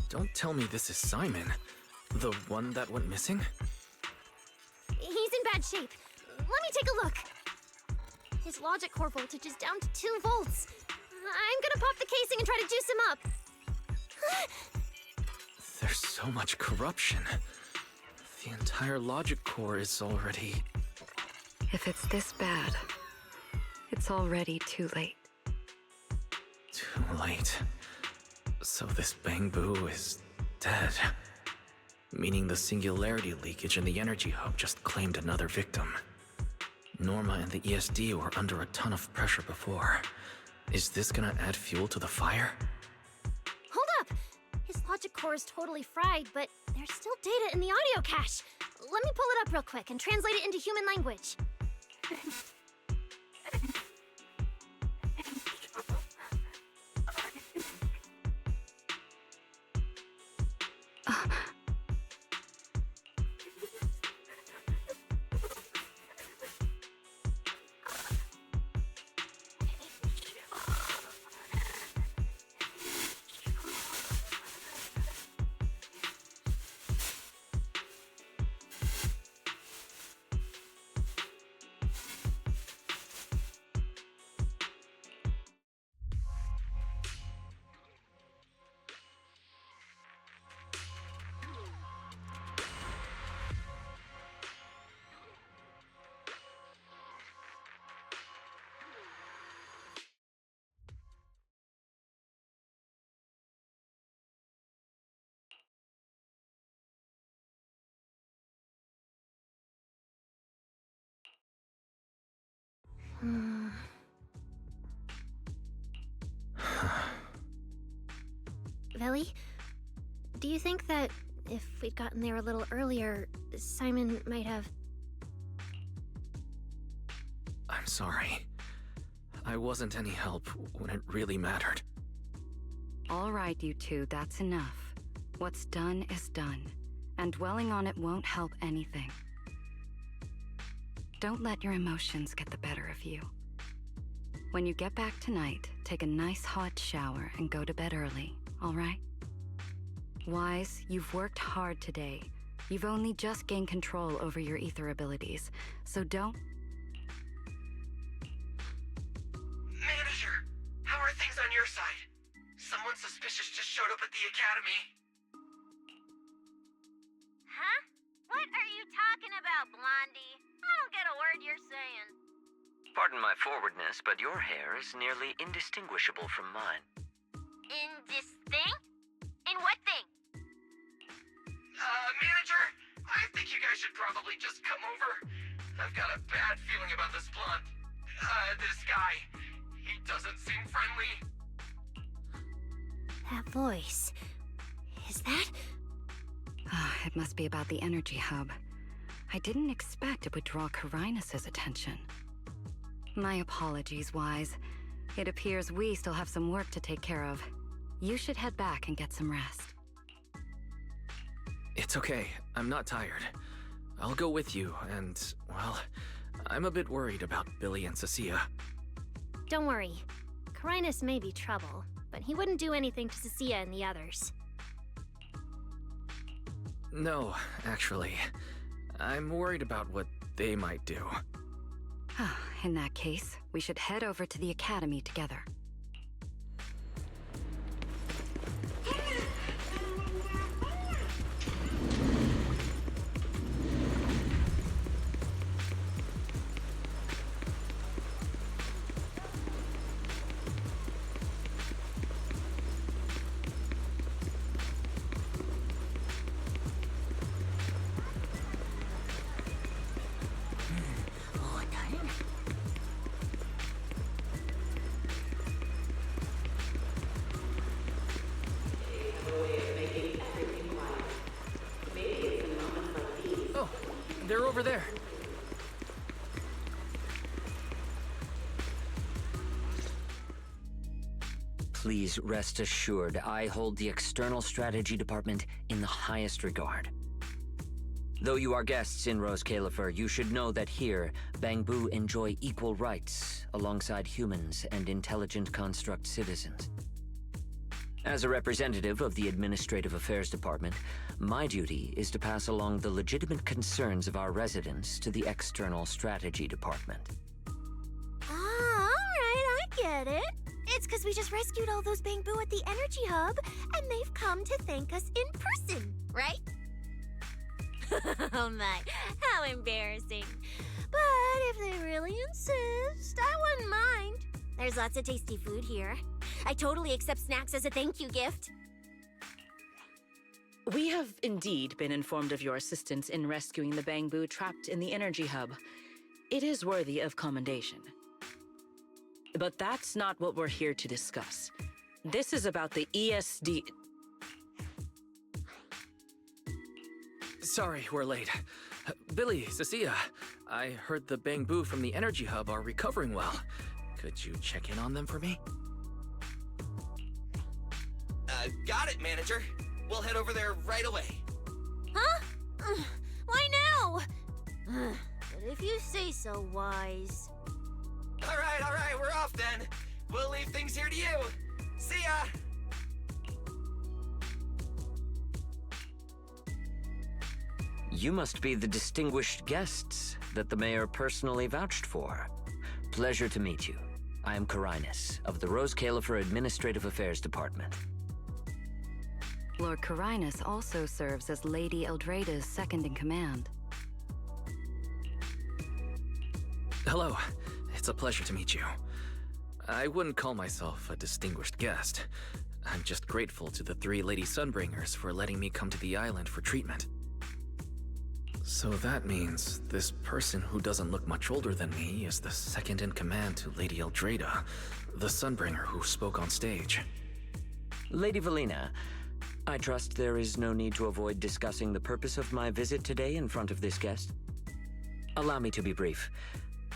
don't tell me this is Simon, the one that went missing? He's in bad shape. Let me take a look. His logic core voltage is down to 2 volts. I'm gonna pop the casing and try to juice him up. There's so much corruption. The entire logic core is already... If it's this bad, it's already too late. Too late. So this bamboo is dead. Meaning the singularity leakage in the energy hub just claimed another victim. Norma and the ESD were under a ton of pressure before. Is this gonna add fuel to the fire? Hold up! His logic core is totally fried, but there's still data in the audio cache. Let me pull it up real quick and translate it into human language. Villy, do you think that if we'd gotten there a little earlier, Simon might have... I'm sorry. I wasn't any help when it really mattered. All right, you two, that's enough. What's done is done, and dwelling on it won't help anything. Don't let your emotions get the better of you. When you get back tonight, take a nice hot shower and go to bed early, all right? Wise, you've worked hard today. You've only just gained control over your ether abilities, so don't... Manager, how are things on your side? Someone suspicious just showed up at the academy. Huh? What are you talking about, Blondie? I don't get a word you're saying. Pardon my forwardness, but your hair is nearly indistinguishable from mine. In this thing? In what thing? Manager, I think you guys should probably just come over. I've got a bad feeling about this blonde. This guy. He doesn't seem friendly. That voice... is that... It must be about the energy hub. I didn't expect it would draw Carinus' attention. My apologies, Wise. It appears we still have some work to take care of. You should head back and get some rest. It's okay. I'm not tired. I'll go with you, and, well, I'm a bit worried about Billy and Cecilia. Don't worry. Carinus may be trouble, but he wouldn't do anything to Cecilia and the others. No, actually. I'm worried about what they might do. In that case, we should head over to the academy together. They're over there. Please rest assured, I hold the External Strategy Department in the highest regard. Though you are guests in Rose Califer, you should know that here, Bangbu enjoy equal rights alongside humans and intelligent construct citizens. As a representative of the Administrative Affairs Department, my duty is to pass along the legitimate concerns of our residents to the External Strategy Department. Ah, alright, I get it. It's because we just rescued all those Bangbu at the Energy Hub, and they've come to thank us in person, right? Oh my, how embarrassing. But if they really insist, I wouldn't mind. There's lots of tasty food here. I totally accept snacks as a thank you gift. We have indeed been informed of your assistance in rescuing the Bangbu trapped in the energy hub. It is worthy of commendation. But that's not what we're here to discuss. This is about the ESD... Sorry, we're late. Billy, Cecilia, I heard the Bangbu from the energy hub are recovering well. Could you check in on them for me? Got it, Manager. We'll head over there right away. Huh? Why now? But if you say so, Wise. All right, we're off then. We'll leave things here to you. See ya! You must be the distinguished guests that the mayor personally vouched for. Pleasure to meet you. I am Carinus, of the Rose Califer Administrative Affairs Department. Lord Carinus also serves as Lady Eldrada's second-in-command. Hello. It's a pleasure to meet you. I wouldn't call myself a distinguished guest. I'm just grateful to the 3 Lady Sunbringers for letting me come to the island for treatment. So that means this person who doesn't look much older than me is the second in command to Lady Eldrada, the Sunbringer who spoke on stage. Lady Valina, I trust there is no need to avoid discussing the purpose of my visit today in front of this guest. Allow me to be brief.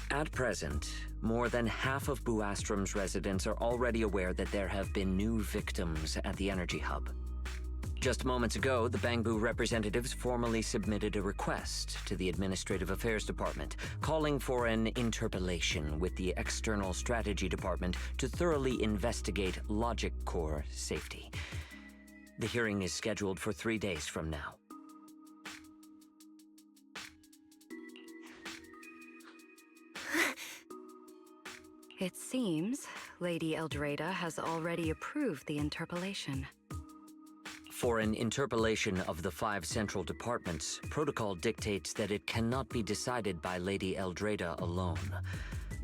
At present, more than half of Buastrom's residents are already aware that there have been new victims at the Energy Hub. Just moments ago, the Bangbu representatives formally submitted a request to the Administrative Affairs Department, calling for an interpellation with the External Strategy Department to thoroughly investigate Logic Core safety. The hearing is scheduled for 3 days from now. It seems Lady Eldrada has already approved the interpellation. For an interpellation of the 5 central departments, protocol dictates that it cannot be decided by Lady Eldrada alone.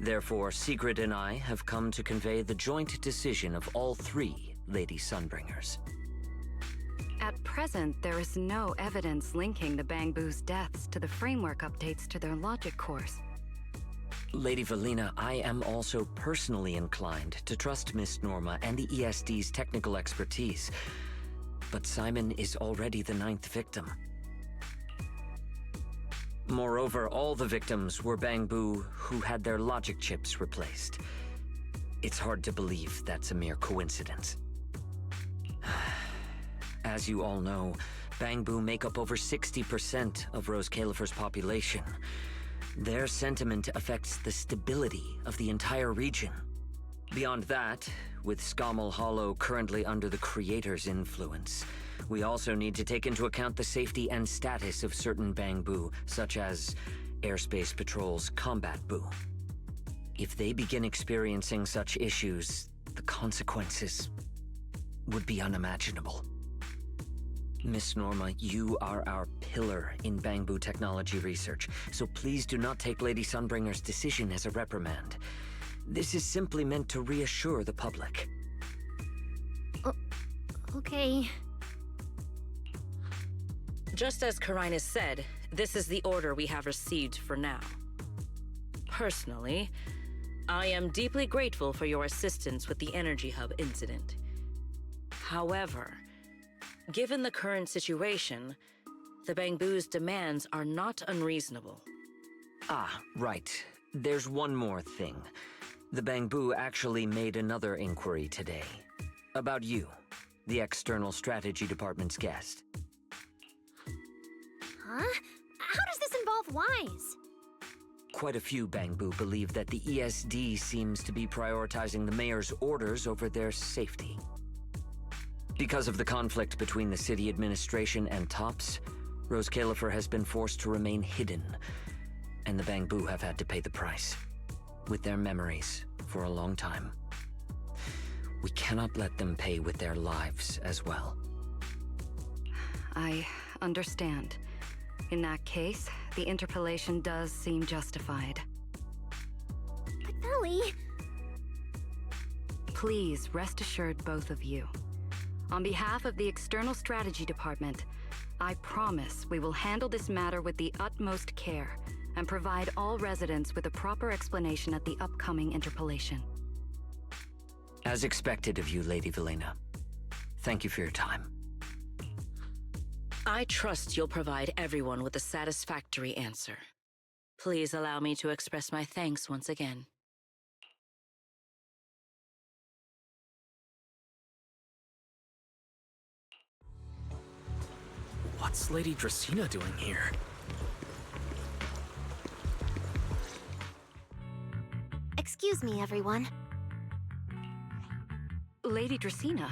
Therefore, Sigrid and I have come to convey the joint decision of all 3 Lady Sunbringers. At present, there is no evidence linking the Bangbu's deaths to the framework updates to their logic cores. Lady Valina, I am also personally inclined to trust Miss Norma and the ESD's technical expertise. But Simon is already the 9th victim. Moreover, all the victims were Bangbu who had their logic chips replaced. It's hard to believe that's a mere coincidence. As you all know, Bangbu make up over 60% of Rose Califer's population. Their sentiment affects the stability of the entire region. Beyond that, with Scommel Hollow currently under the Creator's influence, we also need to take into account the safety and status of certain Bangbu, such as Airspace Patrol's Combat Bu. If they begin experiencing such issues, the consequences would be unimaginable. Miss Norma, you are our pillar in Bangbu technology research, so please do not take Lady Sunbringer's decision as a reprimand. This is simply meant to reassure the public. Okay. Just as Carinus said, this is the order we have received for now. Personally, I am deeply grateful for your assistance with the Energy Hub incident. However, given the current situation, the Bangbu's demands are not unreasonable. Ah, right. There's one more thing. The Bangbu actually made another inquiry today. About you, the External Strategy Department's guest. Huh? How does this involve Wise? Quite a few Bangbu believe that the ESD seems to be prioritizing the mayor's orders over their safety. Because of the conflict between the city administration and TOPS, Rose Califer has been forced to remain hidden, and the Bangbu have had to pay the price, with their memories, for a long time. We cannot let them pay with their lives as well. I understand. In that case, the interpellation does seem justified. But Ellie... Please rest assured, both of you. On behalf of the External Strategy Department, I promise we will handle this matter with the utmost care and provide all residents with a proper explanation at the upcoming interpellation. As expected of you, Lady Valina. Thank you for your time. I trust you'll provide everyone with a satisfactory answer. Please allow me to express my thanks once again. What's Lady Dracaena doing here? Excuse me, everyone. Lady Dracaena,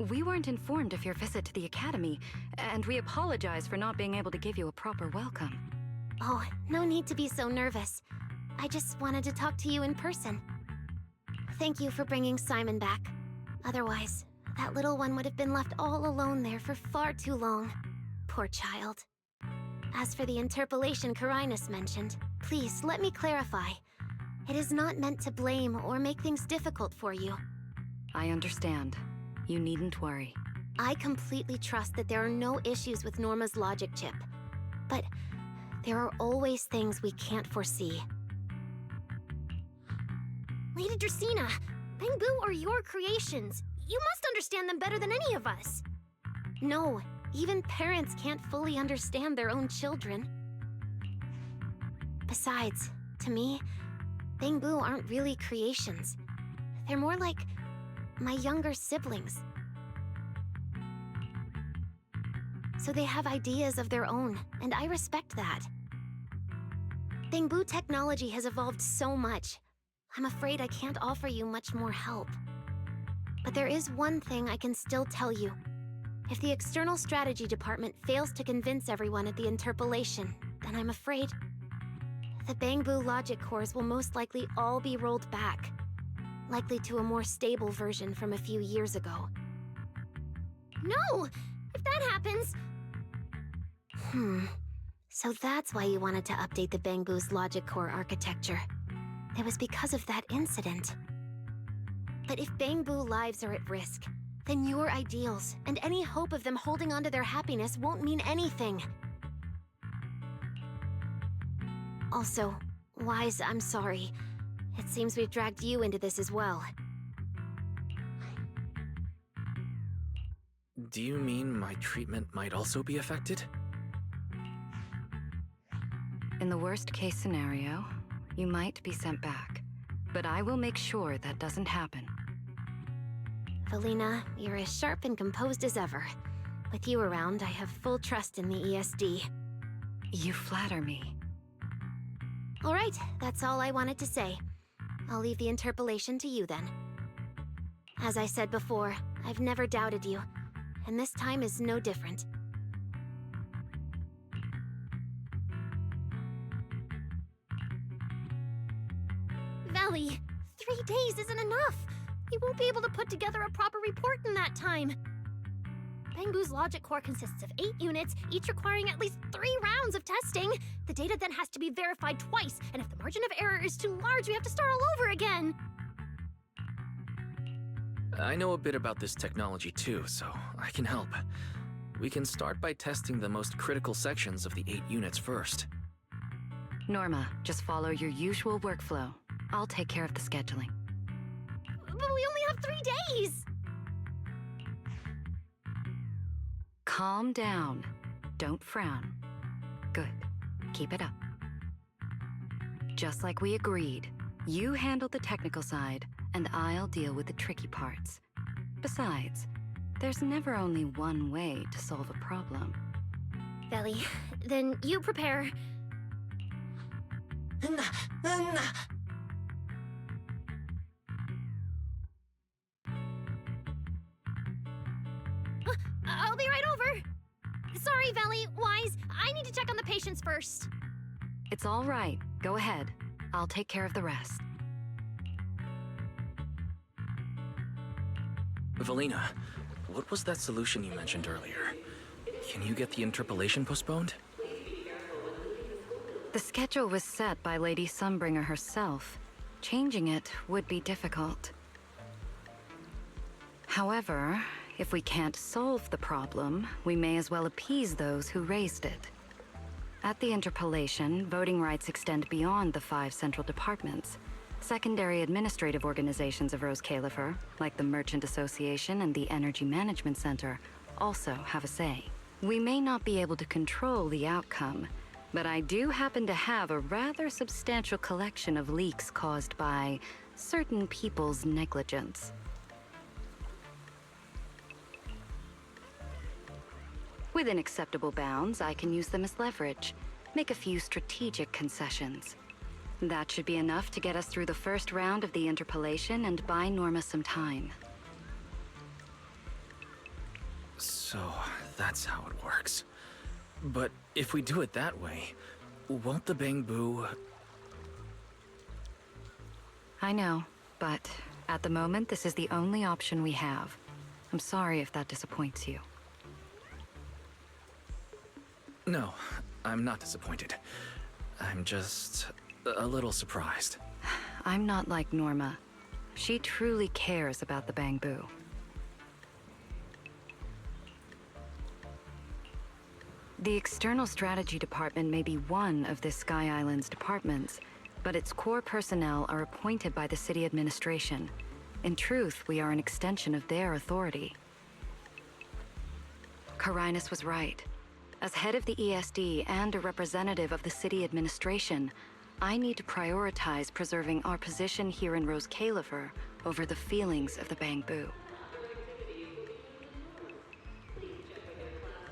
we weren't informed of your visit to the Academy, and we apologize for not being able to give you a proper welcome. Oh, no need to be so nervous. I just wanted to talk to you in person. Thank you for bringing Simon back. Otherwise, that little one would have been left all alone there for far too long. Poor child. As for the interpellation Carinus mentioned, please let me clarify. It is not meant to blame or make things difficult for you. I understand. You needn't worry. I completely trust that there are no issues with Norma's logic chip. But There are always things we can't foresee. Lady Dracaena, Bangboo are your creations. You must understand them better than any of us. No, even parents can't fully understand their own children. Besides, to me, Bangboo aren't really creations. They're more like my younger siblings. So they have ideas of their own, and I respect that. Bangboo technology has evolved so much. I'm afraid I can't offer you much more help. But there is one thing I can still tell you. If the External Strategy Department fails to convince everyone at the interpolation, then I'm afraid the Bangboo logic cores will most likely all be rolled back, likely to a more stable version from a few years ago. No! If that happens... So that's why you wanted to update the Bangboo's logic core architecture. It was because of that incident. But if Bangboo lives are at risk, then your ideals and any hope of them holding on to their happiness won't mean anything. Also, Wise, I'm sorry. It seems we've dragged you into this as well. Do you mean my treatment might also be affected? In the worst-case scenario, you might be sent back. But I will make sure that doesn't happen. Valina, you're as sharp and composed as ever. With you around, I have full trust in the ESD. You flatter me. All right, that's all I wanted to say. I'll leave the interpolation to you then. As I said before, I've never doubted you, and this time is no different. Valley, 3 days isn't enough. We won't be able to put together a proper report in that time. Bangboo's logic core consists of 8 units, each requiring at least 3 rounds of testing. The data then has to be verified twice, and if the margin of error is too large, we have to start all over again. I know a bit about this technology too, so I can help. We can start by testing the most critical sections of the 8 units first. Norma, just follow your usual workflow. I'll take care of the scheduling. But we only have 3 days! Calm down. Don't frown. Good. Keep it up. Just like we agreed, you handle the technical side, and I'll deal with the tricky parts. Besides, there's never only one way to solve a problem. Valley, then you prepare... I'll be right over. Sorry, Valley, Wise. I need to check on the patients first. It's all right. Go ahead. I'll take care of the rest. Valina, what was that solution you mentioned earlier? Can you get the interpolation postponed? The schedule was set by Lady Sunbringer herself. Changing it would be difficult. However, if we can't solve the problem, we may as well appease those who raised it. At the interpolation, voting rights extend beyond the 5 central departments. Secondary administrative organizations of Rose Califer, like the Merchant Association and the Energy Management Center, also have a say. We may not be able to control the outcome, but I do happen to have a rather substantial collection of leaks caused by certain people's negligence. Within acceptable bounds, I can use them as leverage, make a few strategic concessions. That should be enough to get us through the first round of the interpolation and buy Norma some time. So, that's how it works. But if we do it that way, won't the Bangboo... I know, but at the moment, this is the only option we have. I'm sorry if that disappoints you. No, I'm not disappointed. I'm just a little surprised. I'm not like Norma. She truly cares about the Bangboo. The External Strategy Department may be one of this Sky Island's departments, but its core personnel are appointed by the city administration. In truth, we are an extension of their authority. Carinus was right. As head of the ESD and a representative of the city administration, I need to prioritize preserving our position here in Rose Califer over the feelings of the Bangbu.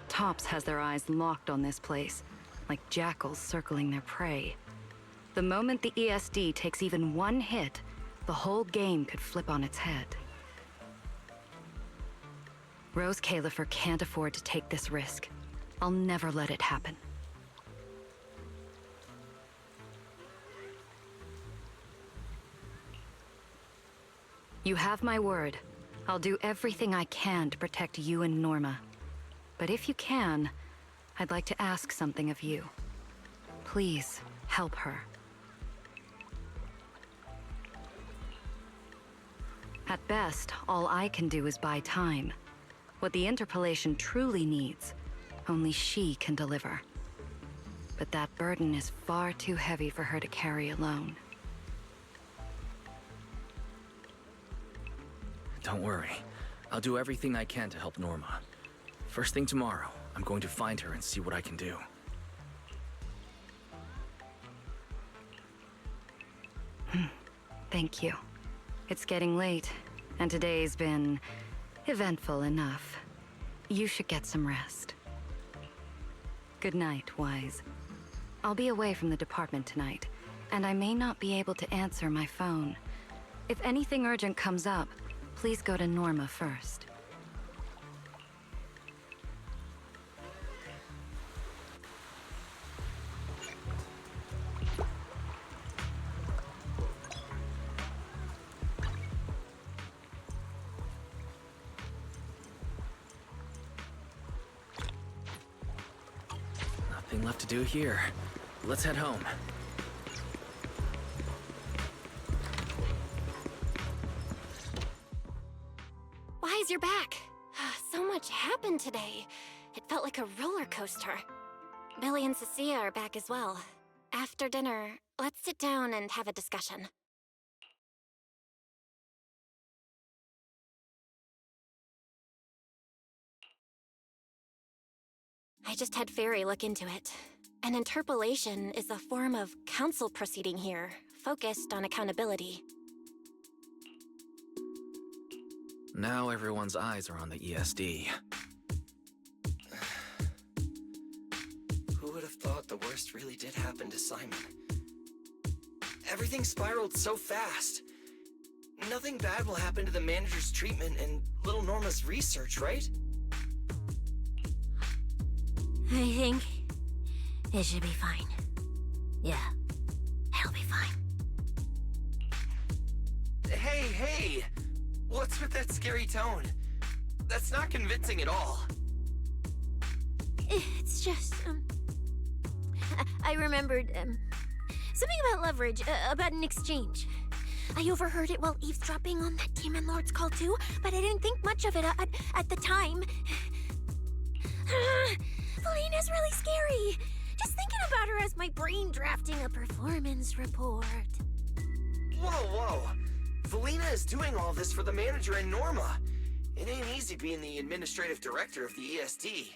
Tops has their eyes locked on this place, like jackals circling their prey. The moment the ESD takes even one hit, the whole game could flip on its head. Rose Califer can't afford to take this risk. I'll never let it happen. You have my word. I'll do everything I can to protect you and Norma. But if you can, I'd like to ask something of you. Please, help her. At best, all I can do is buy time. What the interpolation truly needs, only she can deliver. But that burden is far too heavy for her to carry alone. Don't worry. I'll do everything I can to help Norma. First thing tomorrow, I'm going to find her and see what I can do. Thank you. It's getting late, and today's been eventful enough. You should get some rest. Good night, Wise. I'll be away from the department tonight, and I may not be able to answer my phone. If anything urgent comes up, please go to Norma first. Nothing left to do here. Let's head home. Wise, you're back. So much happened today. It felt like a roller coaster. Billy and Cecilia are back as well. After dinner, let's sit down and have a discussion. I just had Fairy look into it. An interpolation is a form of council proceeding here, focused on accountability. Now everyone's eyes are on the ESD. Who would have thought the worst really did happen to Simon? Everything spiraled so fast. Nothing bad will happen to the manager's treatment and little Norma's research, right? I think it should be fine. Yeah, it'll be fine. Hey! What's with that scary tone? That's not convincing at all. It's just, I remembered, something about leverage, about an exchange. I overheard it while eavesdropping on that Demon Lord's call too, but I didn't think much of it at the time. Felina's really scary. Just thinking about her as my brain drafting a performance report. Whoa. Felina is doing all this for the manager and Norma. It ain't easy being the administrative director of the ESD.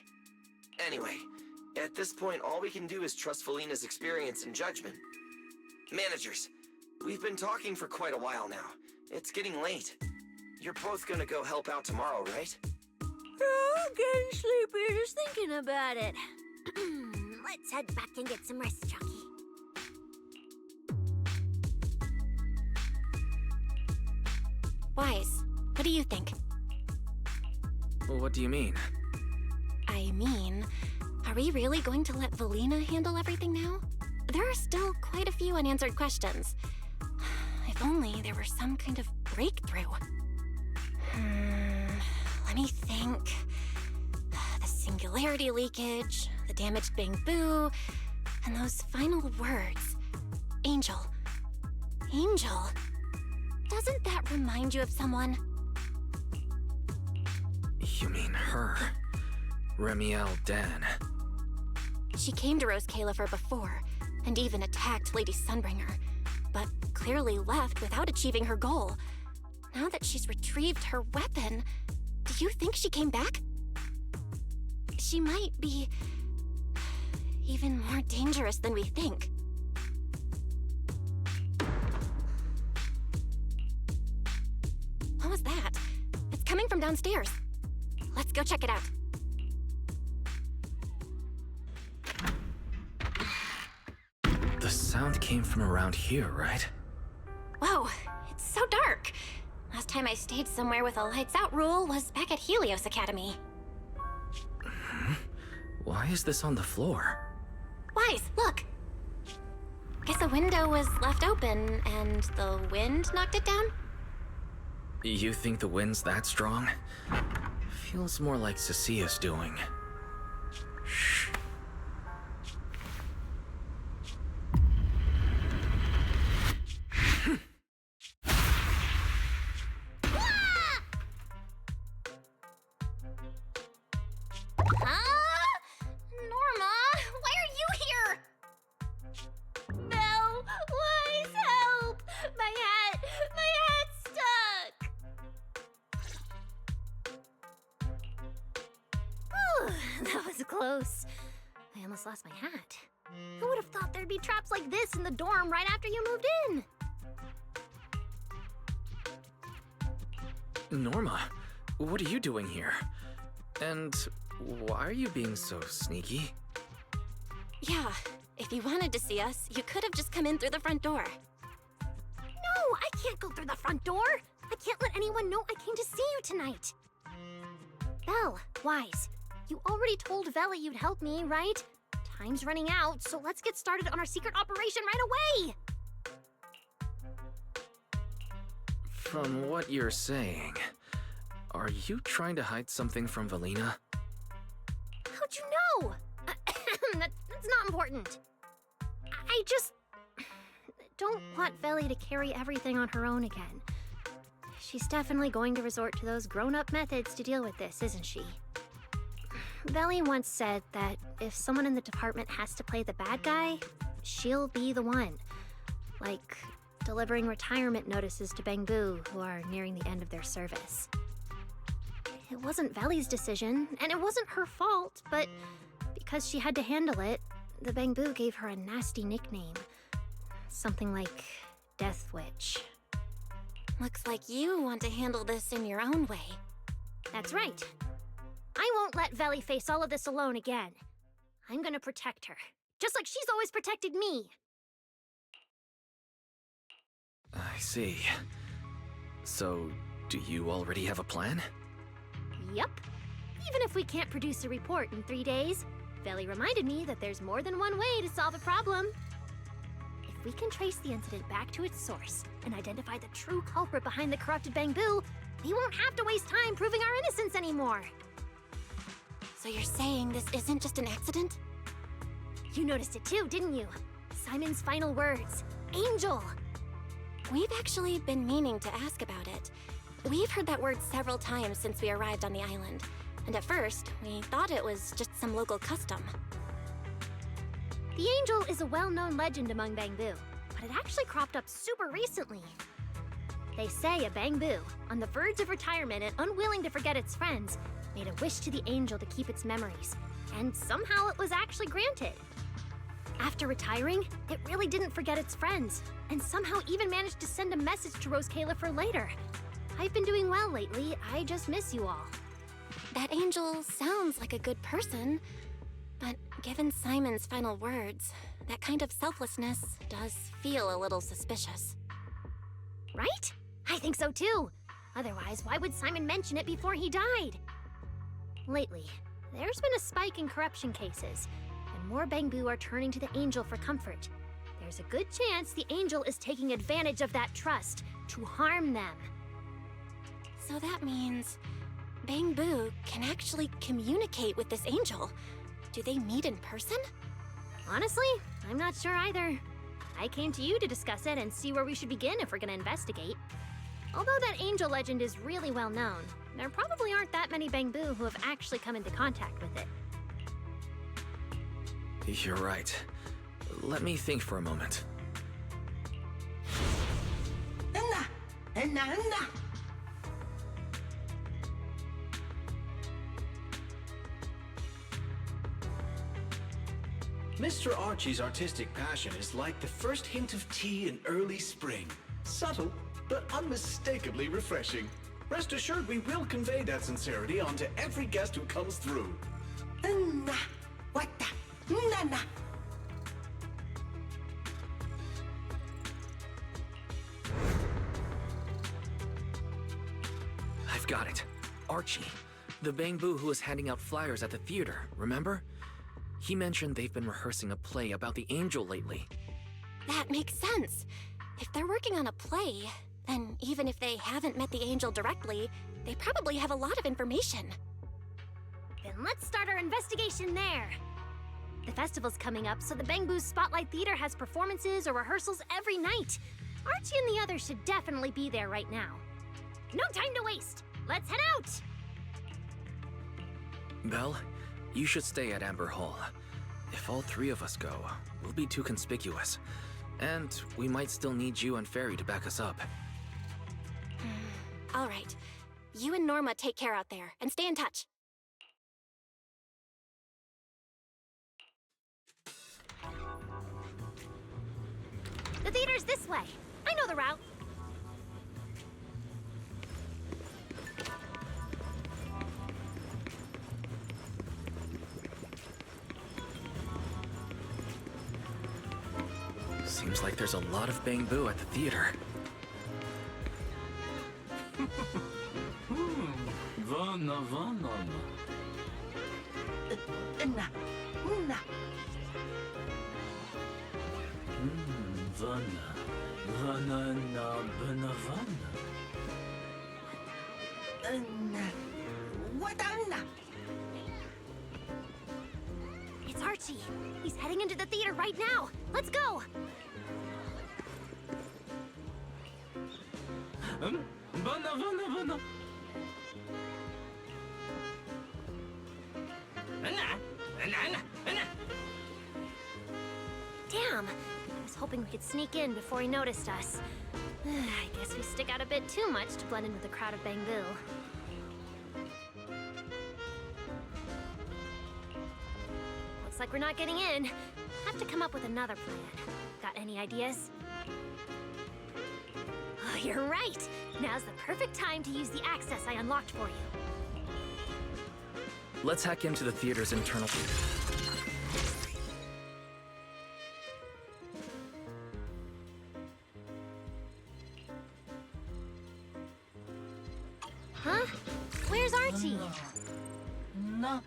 Anyway, at this point, all we can do is trust Felina's experience and judgment. Managers, we've been talking for quite a while now. It's getting late. You're both gonna go help out tomorrow, right? Oh, getting sleepy just thinking about it. Let's head back and get some rest, Chucky. Wise, what do you think? Well, what do you mean? I mean, are we really going to let Felina handle everything now? There are still quite a few unanswered questions. If only there were some kind of breakthrough. Let me think. The singularity leakage, the damaged Bangbu, and those final words. Angel. Doesn't that remind you of someone? You mean her? Remiel Dan. She came to Rose Califer before, and even attacked Lady Sunbringer, but clearly left without achieving her goal. Now that she's retrieved her weapon, do you think she came back? She might be even more dangerous than we think. What was that? It's coming from downstairs. Let's go check it out. The sound came from around here, right? Whoa, it's so dark. Last time I stayed somewhere with a lights out rule was back at Helios Academy. Why is this on the floor? Wise, look. Guess a window was left open and the wind knocked it down? You think the wind's that strong? Feels more like Cecia's doing. Shh. Norma, why are you here? Belle, Wise, help! My hat's stuck! Whew, that was close. I almost lost my hat. Who would have thought there'd be traps like this in the dorm right after you moved in? Norma, what are you doing here? And why are you being so sneaky? Yeah, if you wanted to see us, you could have just come in through the front door. No, I can't go through the front door. I can't let anyone know I came to see you tonight. Belle, Wise, you already told Veli you'd help me, right? Time's running out, so let's get started on our secret operation right away! From what you're saying, are you trying to hide something from Valina? How'd you know? That's not important. I just don't want Veli to carry everything on her own again. She's definitely going to resort to those grown-up methods to deal with this, isn't she? Veli once said that if someone in the department has to play the bad guy, she'll be the one. Like delivering retirement notices to Bangbu, who are nearing the end of their service. It wasn't Veli's decision, and it wasn't her fault, but because she had to handle it, the Bangbu gave her a nasty nickname. Something like Death Witch. Looks like you want to handle this in your own way. That's right. I won't let Veli face all of this alone again. I'm gonna protect her, just like she's always protected me. I see. So, do you already have a plan? Yup. Even if we can't produce a report in 3 days, Veli reminded me that there's more than one way to solve a problem. If we can trace the incident back to its source and identify the true culprit behind the corrupted Bangbu, we won't have to waste time proving our innocence anymore. So you're saying this isn't just an accident? You noticed it too, didn't you? Simon's final words. Angel! We've actually been meaning to ask about it. We've heard that word several times since we arrived on the island, and at first, we thought it was just some local custom. The Angel is a well-known legend among Bangbu, but it actually cropped up super recently. They say a Bangbu, on the verge of retirement and unwilling to forget its friends, made a wish to the Angel to keep its memories, and somehow it was actually granted. After retiring, it really didn't forget its friends, and somehow even managed to send a message to Rose Califer later. I've been doing well lately, I just miss you all. That Angel sounds like a good person, but given Simon's final words, that kind of selflessness does feel a little suspicious. Right? I think so too. Otherwise, why would Simon mention it before he died? Lately, there's been a spike in corruption cases, and more Bangbu are turning to the Angel for comfort. There's a good chance the Angel is taking advantage of that trust to harm them. So that means Bangbu can actually communicate with this Angel. Do they meet in person? Honestly, I'm not sure either. I came to you to discuss it and see where we should begin if we're gonna investigate. Although that Angel legend is really well known, there probably aren't that many Bangbu who have actually come into contact with it. You're right. Let me think for a moment. Mr. Archie's artistic passion is like the first hint of tea in early spring. Subtle, but unmistakably refreshing. Rest assured we will convey that sincerity onto every guest who comes through. I've got it. Archie. The Bangbu who was handing out flyers at the theater, remember? He mentioned they've been rehearsing a play about the angel lately. That makes sense. If they're working on a play, then even if they haven't met the angel directly, they probably have a lot of information. Then let's start our investigation there. The festival's coming up, so the Bangbu's Spotlight Theater has performances or rehearsals every night. Archie and the others should definitely be there right now. No time to waste. Let's head out! Belle, you should stay at Amber Hall. If all three of us go, we'll be too conspicuous. And we might still need you and Fairy to back us up. All right. You and Norma take care out there, and stay in touch. The theater's this way. I know the route. Seems like there's a lot of Bangbu at the theater. Vana, vana. Vana. Vana na bana vana. It's Archie. He's heading into the theater right now. Let's go. Vana, vana, vana. Damn. I was hoping we could sneak in before he noticed us. I guess we stick out a bit too much to blend in with the crowd of Bangbu. Looks like we're not getting in. Have to come up with another plan. Got any ideas? Oh, you're right. Now's the perfect time to use the access I unlocked for you. Let's hack into the theater's internal... Huh? Where's Archie? No.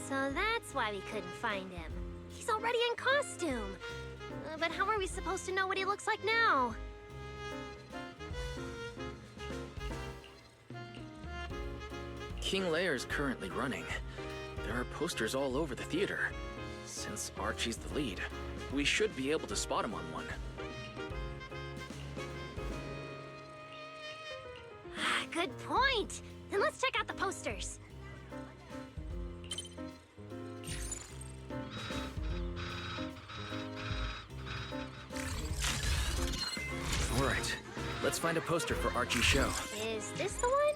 So that's why we couldn't find him. He's already in costume. But how are we supposed to know what he looks like now? King Lear is currently running. There are posters all over the theater. Since Archie's the lead, we should be able to spot him on one. Good point. Then let's check out the posters. All right, let's find a poster for Archie's show. Is this the one?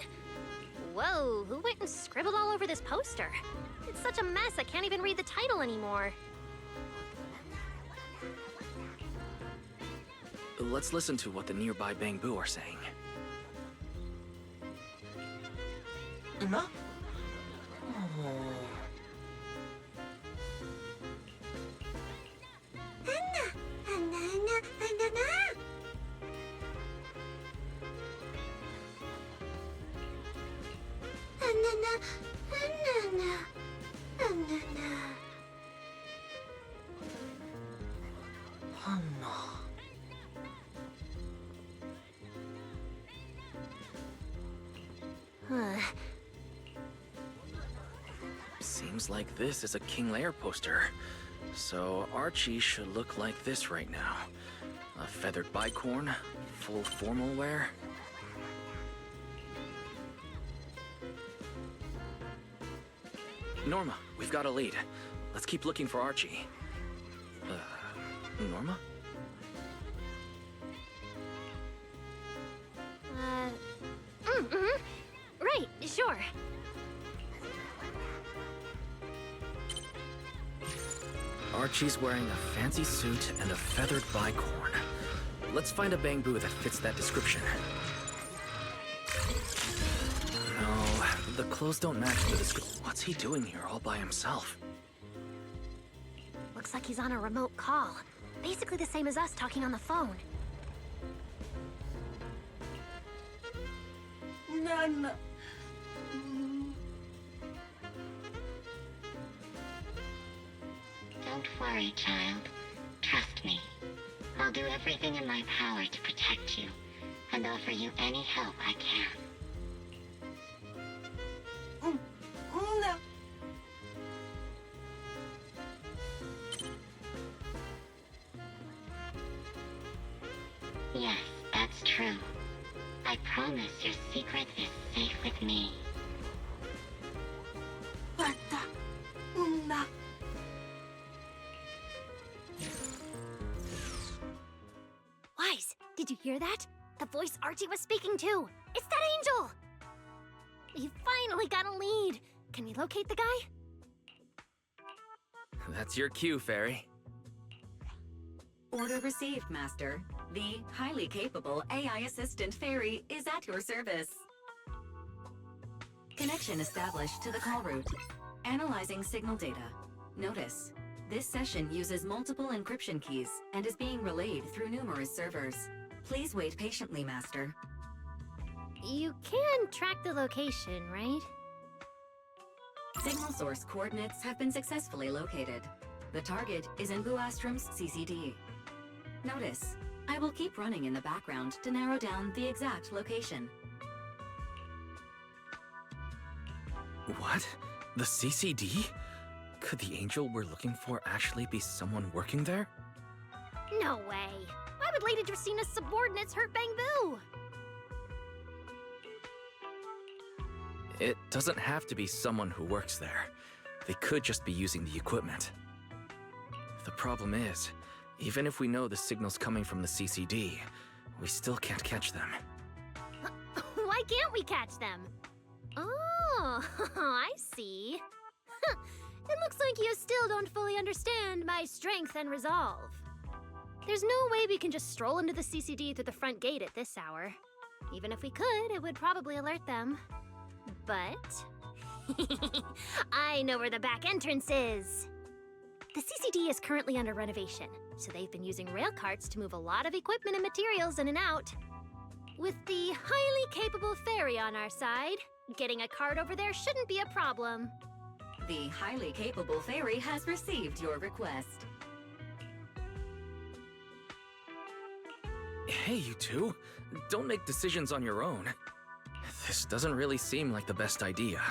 Whoa, who went and scribbled all over this poster? It's such a mess, I can't even read the title anymore. Let's listen to what the nearby Bangbu are saying. No? Seems like this is a King Lear poster. So Archie should look like this right now. A feathered bicorn, full formal wear. Norma, we've got a lead. Let's keep looking for Archie. Norma? Right, sure. Archie's wearing a fancy suit and a feathered bicorn. Let's find a Bangbu that fits that description. No, the clothes don't match the description. What's he doing here all by himself? Looks like he's on a remote call. Basically the same as us talking on the phone. None. Don't worry, child. Trust me. I'll do everything in my power to protect you, and offer you any help I can. No. Yes, that's true. I promise your secret is safe with me. But, no. Wise, did you hear that? The voice Archie was speaking to. It's that angel! We finally got a lead. Can we locate the guy? That's your cue, Fairy. Order received, Master. The highly capable AI assistant Fairy is at your service. Connection established to the call route. Analyzing signal data. Notice, this session uses multiple encryption keys and is being relayed through numerous servers. Please wait patiently, Master. You can track the location, right? Signal source coordinates have been successfully located. The target is in Buastrom's CCD. Notice, I will keep running in the background to narrow down the exact location. What? The CCD? Could the angel we're looking for actually be someone working there? No way. Why would Lady Dracina's subordinates hurt Bangbu? It doesn't have to be someone who works there. They could just be using the equipment. The problem is, even if we know the signal's coming from the CCD, we still can't catch them. Why can't we catch them? Oh, I see. It looks like you still don't fully understand my strength and resolve. There's no way we can just stroll into the CCD through the front gate at this hour. Even if we could, it would probably alert them. But I know where the back entrance is. The CCD is currently under renovation, so they've been using rail carts to move a lot of equipment and materials in and out. With the highly capable Fairy on our side, getting a cart over there shouldn't be a problem. The highly capable Fairy has received your request. Hey, you two. Don't make decisions on your own. This doesn't really seem like the best idea.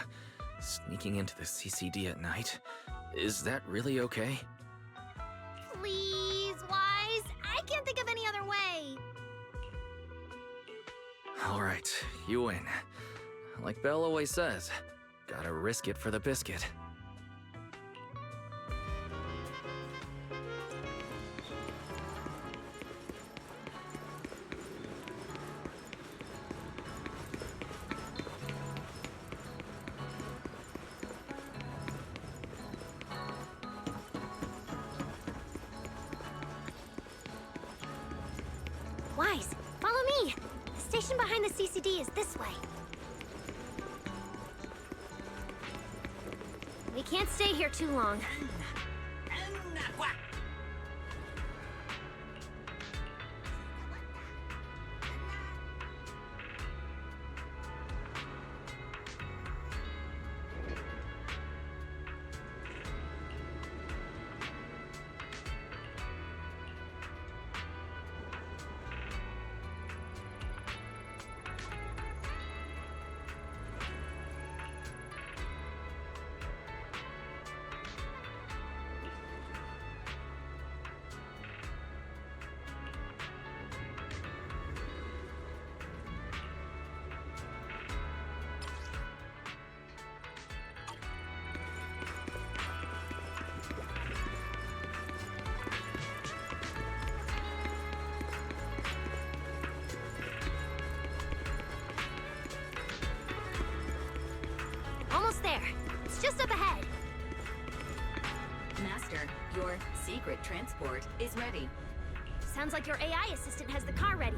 Sneaking into the CCD at night. Is that really okay? Please, Wise. I can't think of any other way. Alright, you win. Like Belle always says, gotta risk it for the biscuit. Wise, follow me. The station behind the CCD is this way. We can't stay here too long. almost there. It's just up ahead. Master, your secret transport is ready. Sounds like your AI assistant has the car ready.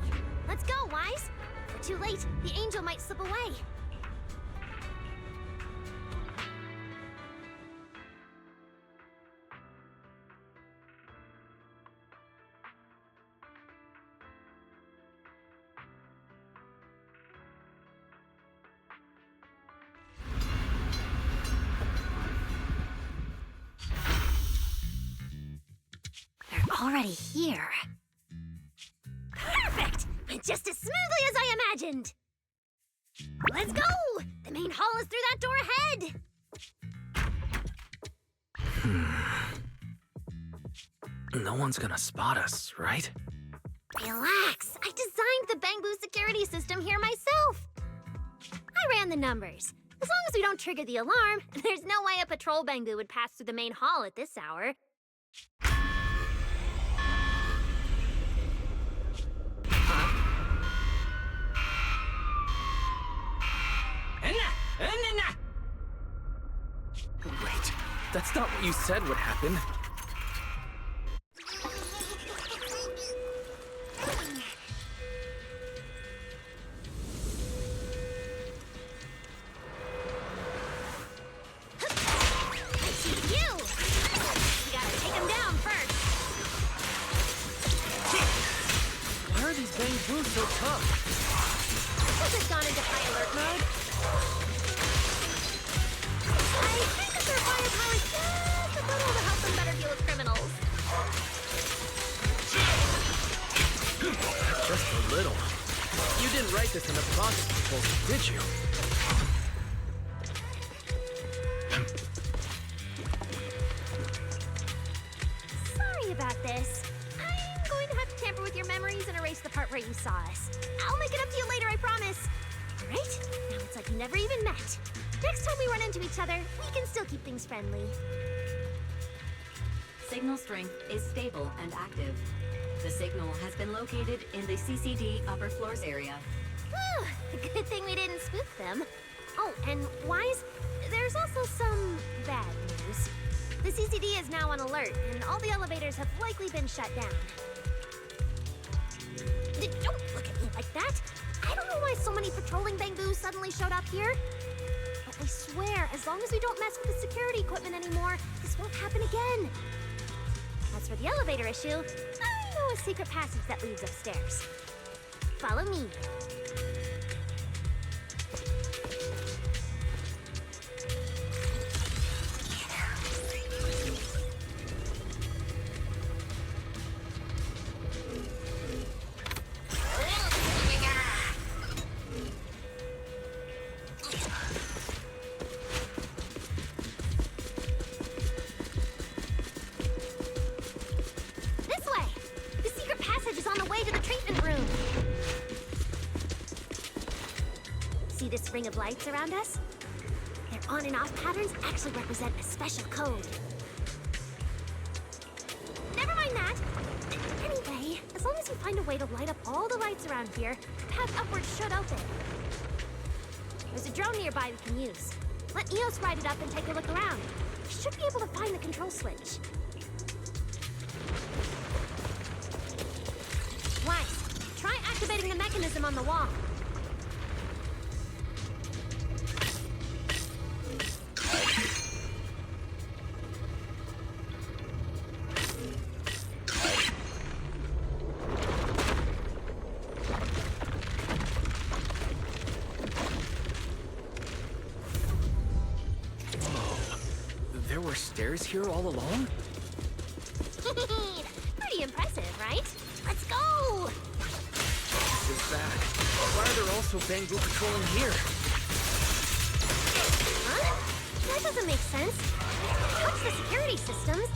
Let's go, Wise. If we're too late, the angel might slip away. They're already here. Perfect! Went just as smoothly as I imagined! Let's go! The main hall is through that door ahead! No one's gonna spot us, right? Relax! I designed the Bangbu security system here myself! I ran the numbers. As long as we don't trigger the alarm, there's no way a patrol Bangbu would pass through the main hall at this hour. Wait, that's not what you said would happen. Bangbu's so tough. Has it gone into high alert mode? I think that their firepower is just a little to help them better deal with criminals. Just a little. You didn't write this in the project proposal, did you? Sorry about this. I'm going to have to tamper with your memories and erase the part where you saw us. I'll make it up to you later, I promise. Alright? Now it's like we never even met. Next time we run into each other, we can still keep things friendly. Signal strength is stable and active. The signal has been located in the CCD upper floors area. Good thing we didn't spook them. Oh, and Wise, there's also some bad news. The CCD is now on alert, and all the elevators have likely been shut down. Don't look at me like that! I don't know why so many patrolling Bangboos suddenly showed up here. But I swear, as long as we don't mess with the security equipment anymore, this won't happen again. As for the elevator issue, I know a secret passage that leads upstairs. Follow me. Ring of lights around us? Their on and off patterns actually represent a special code. Never mind that. Anyway, as long as we find a way to light up all the lights around here, the path upwards should open. There's a drone nearby we can use. Let Eos ride it up and take a look around. We should be able to find the control switch. Wise, try activating the mechanism on the wall. Stairs here all along? Pretty impressive, right? Let's go! This is bad. Why are there also Bangbu patrolling here? Huh? That doesn't make sense. What's the security systems?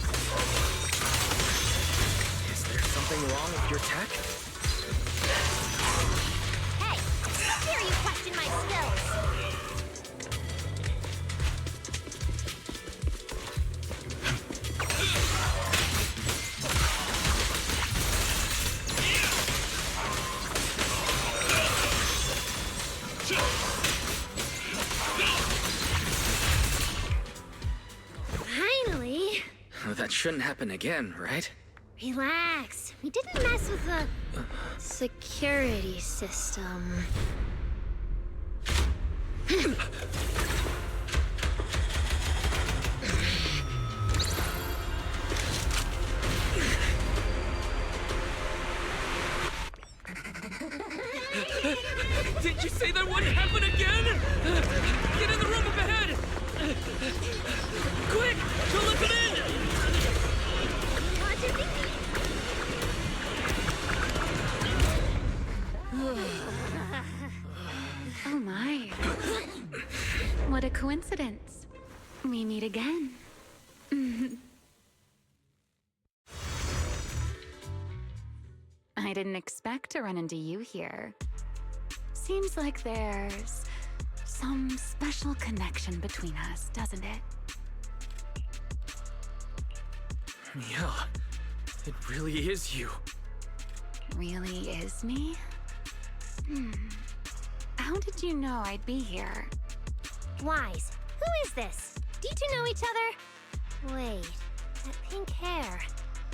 Is there something wrong with your tech? Hey, how dare you question my skills? That shouldn't happen again, right? Relax. We didn't mess with the security system. Did you say that wouldn't happen again? Get in the room up ahead! Quick! Don't let them in! Watch your thinking. Oh my. What a coincidence. We meet again. I didn't expect to run into you here. Seems like there's some special connection between us, doesn't it? Yeah, it really is you. Really is me? How did you know I'd be here? Wise, who is this? Do you two know each other? Wait, that pink hair.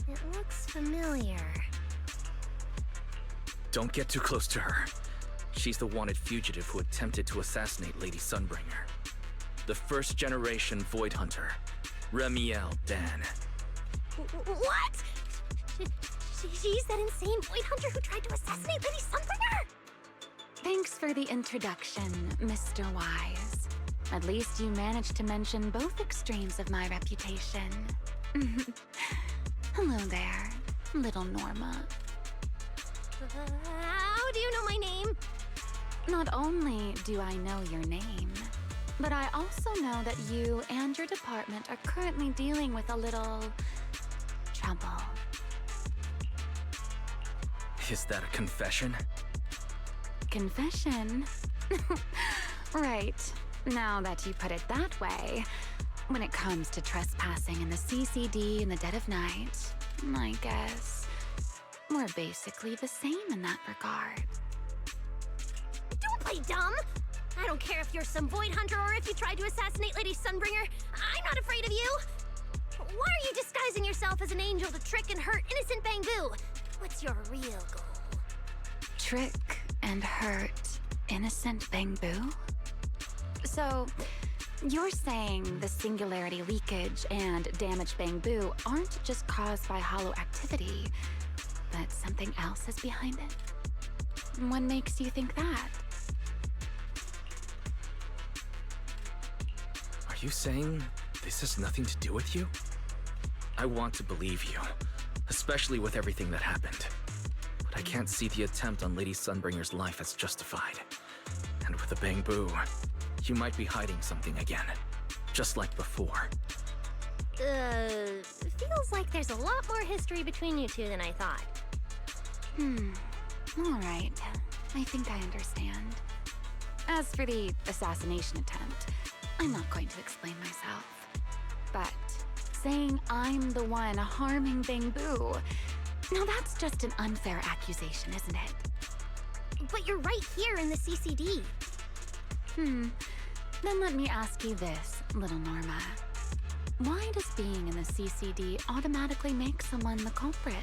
It looks familiar. Don't get too close to her. She's the wanted fugitive who attempted to assassinate Lady Sunbringer. The first generation Void Hunter, Remiel Dan. What? She's that insane Void Hunter who tried to assassinate Lady Sunbringer? Thanks for the introduction, Mr. Wise. At least you managed to mention both extremes of my reputation. Hello there, little Norma. How do you know my name? Not only do I know your name, but I also know that you and your department are currently dealing with a little trouble. Is that a confession? Confession? Right. Now that you put it that way, when it comes to trespassing in the CCD in the dead of night, I guess we're basically the same in that regard. Don't play dumb! I don't care if you're some Void Hunter or if you tried to assassinate Lady Sunbringer. I'm not afraid of you! Why are you disguising yourself as an angel to trick and hurt innocent Bangboo? What's your real goal? Trick and hurt innocent Bangboo? So, you're saying the singularity leakage and damaged Bangboo aren't just caused by hollow activity, but something else is behind it? What makes you think that? Are you saying this has nothing to do with you? I want to believe you, especially with everything that happened. But I can't see the attempt on Lady Sunbringer's life as justified. And with the Bangboo, you might be hiding something again, just like before. Feels like there's a lot more history between you two than I thought. All right. I think I understand. As for the assassination attempt, I'm not going to explain myself. But saying I'm the one harming Bangboo, now that's just an unfair accusation, isn't it? But you're right here in the CCD. Then let me ask you this, little Norma. Why does being in the CCD automatically make someone the culprit?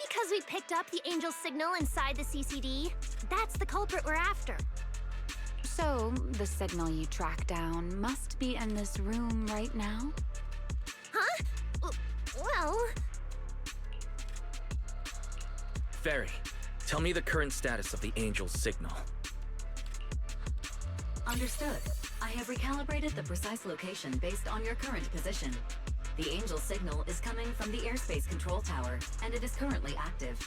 Because we picked up the angel signal inside the CCD. That's the culprit we're after. So, the signal you track down must be in this room right now? Huh? Well... Fairy, tell me the current status of the Angel's signal. Understood. I have recalibrated the precise location based on your current position. The Angel signal is coming from the airspace control tower, and it is currently active.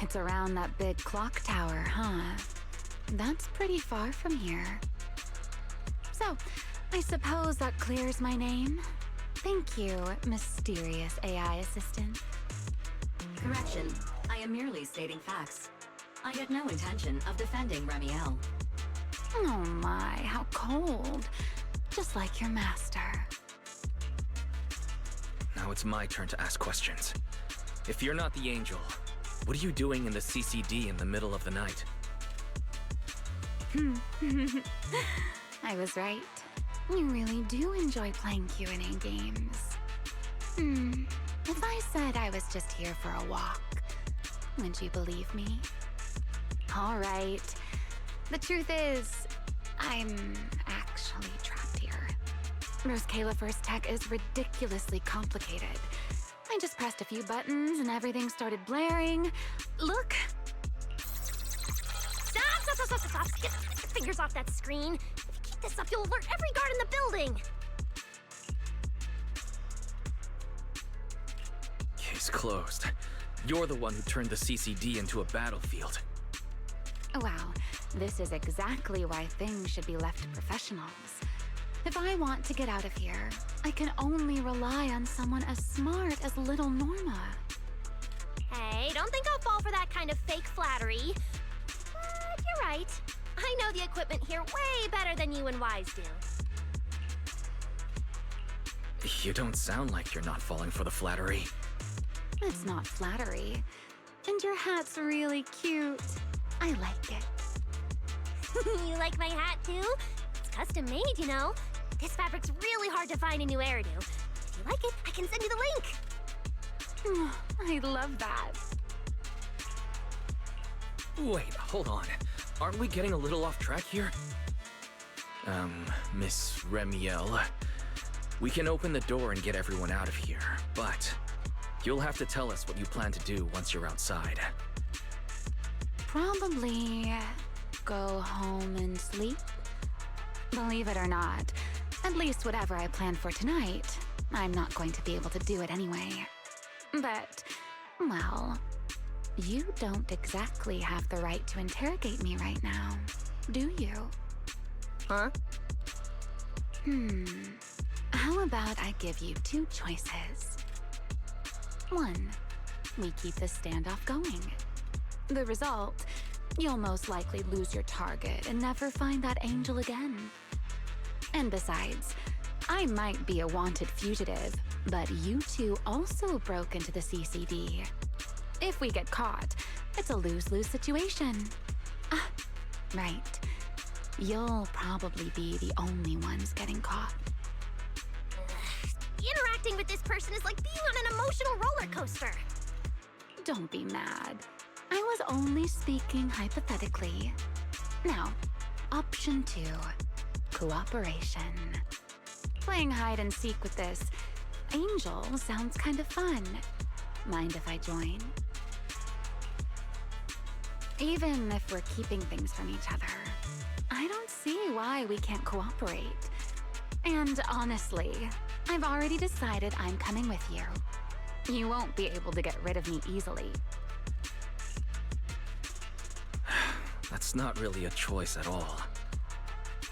It's around that big clock tower, huh? That's pretty far from here. So, I suppose that clears my name? Thank you, mysterious AI assistant. Correction. I am merely stating facts. I had no intention of defending Remiel. Oh my, how cold. Just like your master. Now it's my turn to ask questions. If you're not the Angel, what are you doing in the CCD in the middle of the night? I was right. You really do enjoy playing Q&A games. If I said I was just here for a walk, would you believe me? All right. The truth is, I'm actually trapped here. Rose Califer's tech is ridiculously complicated. I just pressed a few buttons and everything started blaring. Look! Stop! Get your fingers off that screen. If you keep this up, you'll alert every guard in the building. Case closed. You're the one who turned the CCD into a battlefield. Wow, this is exactly why things should be left to professionals. If I want to get out of here, I can only rely on someone as smart as little Norma. Hey, don't think I'll fall for that kind of fake flattery. But you're right. I know the equipment here way better than you and Wise do. You don't sound like you're not falling for the flattery. It's not flattery. And your hat's really cute. I like it. You like my hat, too? It's custom made, you know. This fabric's really hard to find a new hairdo. If you like it, I can send you the link. I love that. Wait, hold on. Aren't we getting a little off track here? Miss Remiel. We can open the door and get everyone out of here, but you'll have to tell us what you plan to do once you're outside. Probably go home and sleep. Believe it or not, at least whatever I planned for tonight, I'm not going to be able to do it anyway. But, well, you don't exactly have the right to interrogate me right now, do you? Huh? How about I give you two choices? One, we keep the standoff going. The result, you'll most likely lose your target and never find that angel again. And besides, I might be a wanted fugitive, but you two also broke into the CCD. If we get caught, it's a lose-lose situation. Ah, right. You'll probably be the only ones getting caught. Interacting with this person is like being on an emotional roller coaster. Don't be mad. I was only speaking hypothetically. Now, option 2. Cooperation. Playing hide and seek with this angel sounds kind of fun. Mind if I join? Even if we're keeping things from each other, I don't see why we can't cooperate. And honestly, I've already decided I'm coming with you. You won't be able to get rid of me easily. That's not really a choice at all.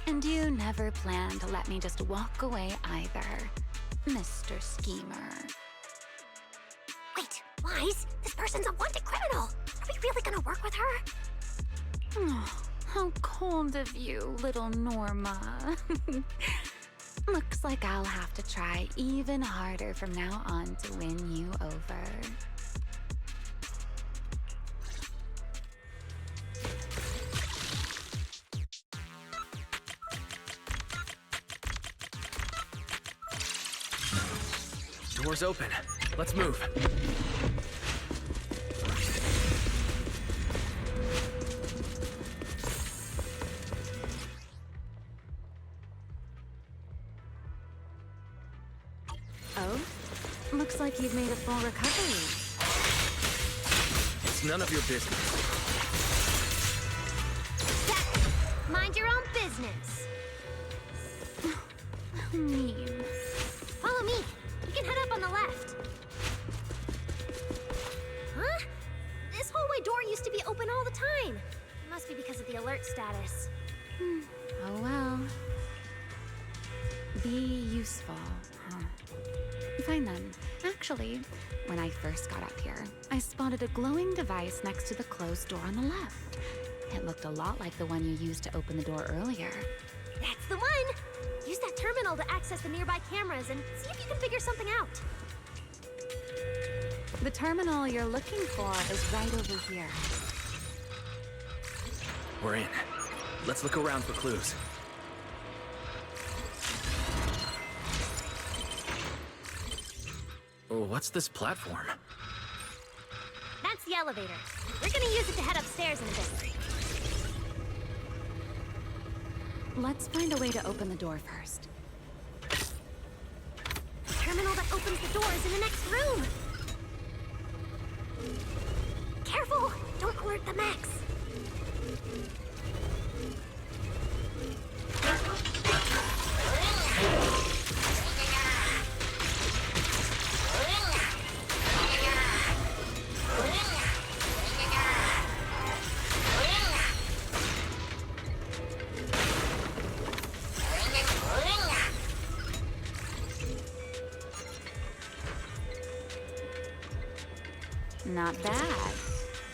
And you never planned to let me just walk away either, Mr. Schemer. Wait, Wise, this person's a wanted criminal. Are we really gonna work with her? Oh, how cold of you, little Norma. Looks like I'll have to try even harder from now on to win you over. Door's open. Let's move. Oh? Looks like you've made a full recovery. It's none of your business. Mind your own business. Mean. Follow me. We can head up on the left. Huh? This hallway door used to be open all the time. It must be because of the alert status. Oh well. Be useful, huh? Fine then. Actually, when I first got up here, I spotted a glowing device next to the closed door on the left. It looked a lot like the one you used to open the door earlier. That's the one! Use that terminal to access the nearby cameras and see if you can figure something out. The terminal you're looking for is right over here. We're in. Let's look around for clues. What's this platform? That's the elevator. We're gonna use it to head upstairs in a bit. Let's find a way to open the door first. The terminal that opens the door is in the next room. Careful! Don't alert the mechs. Not bad.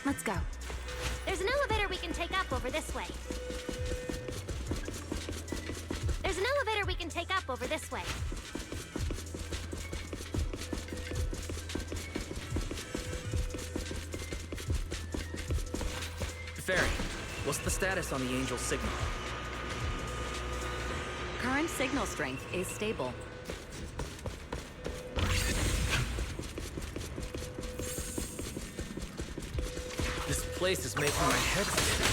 Let's go. There's an elevator we can take up over this way. There's an elevator we can take up over this way. Fairy, what's the status on the Angel signal? Current signal strength is stable. This place is making my head spin.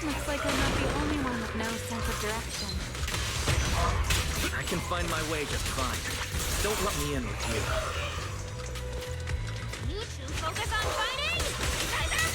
Looks like I'm not the only one with no sense of direction. I can find my way just fine. Don't let me in with you. You two focus on fighting! You guys are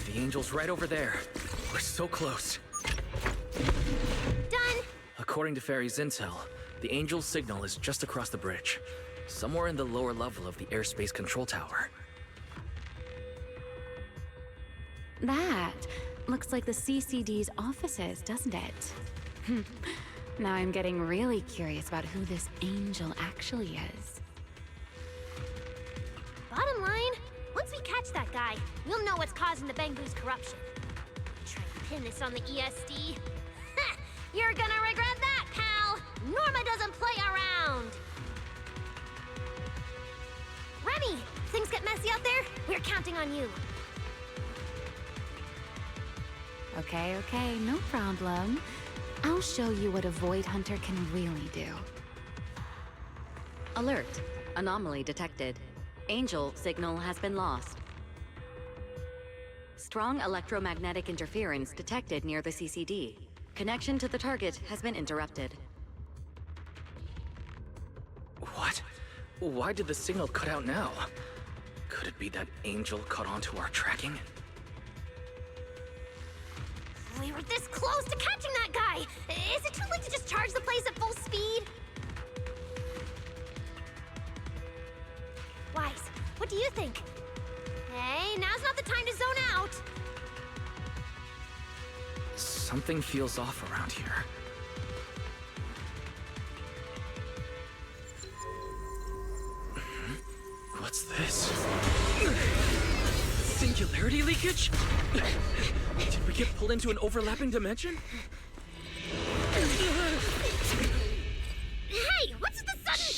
The Angel's right over there. We're so close. done! According to Fairy's intel, the Angel's signal is just across the bridge, somewhere in the lower level of the airspace control tower. That looks like the CCD's offices, doesn't it? Now I'm getting really curious about who this Angel actually is. Bottom line, once we catch that guy, we'll know what's causing the Bangbu's corruption. Try to pin this on the ESD. Ha! You're gonna regret that, pal! Norma doesn't play around! Remy, things get messy out there? We're counting on you. Okay, no problem. I'll show you what a Void Hunter can really do. Alert. Anomaly detected. Angel signal has been lost. Strong electromagnetic interference detected near the CCD. Connection to the target has been interrupted. What? Why did the signal cut out now? Could it be that Angel caught onto our tracking? We were this close to catching that guy! Is it too late to just charge the place at full speed? Wise, what do you think? Hey, now's not the time to zone out! Something feels off around here. What's this? Singularity leakage? Did we get pulled into an overlapping dimension? Hey, what's with the sudden...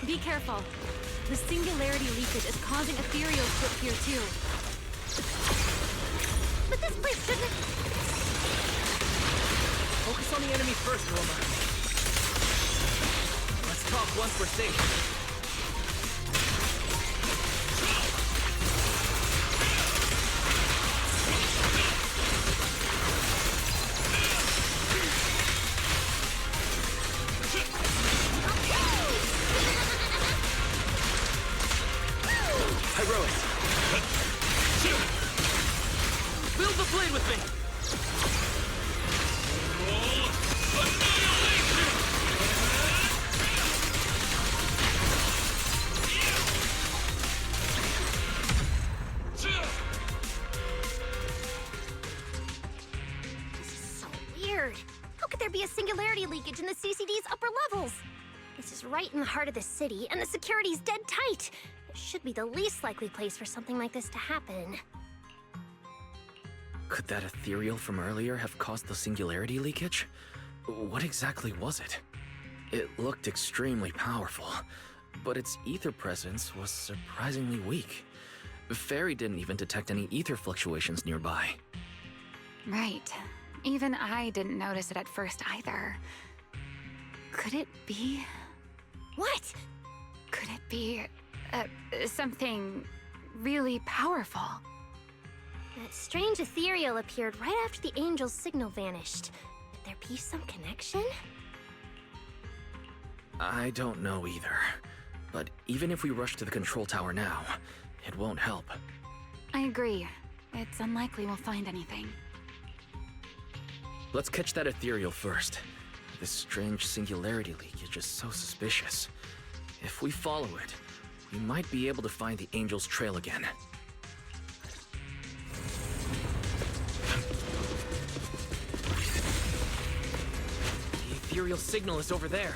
Be careful. The singularity leakage is causing ethereals to appear too. But this place shouldn't... Focus on the enemy first, Norma. Let's talk once we're safe. Heroics. Build the blade with me! This is right in the heart of the city, and the security's dead tight. It should be the least likely place for something like this to happen. Could that ethereal from earlier have caused the singularity leakage? What exactly was it? It looked extremely powerful, but its ether presence was surprisingly weak. Fairy didn't even detect any ether fluctuations nearby. Right. Even I didn't notice it at first either. Could it be... What? Could it be... something really powerful? That strange ethereal appeared right after the angel's signal vanished. Could there be some connection? I don't know either. But even if we rush to the control tower now, it won't help. I agree. It's unlikely we'll find anything. Let's catch that ethereal first. This strange singularity leakage is so suspicious. If we follow it, we might be able to find the angel's trail again. The ethereal signal is over there.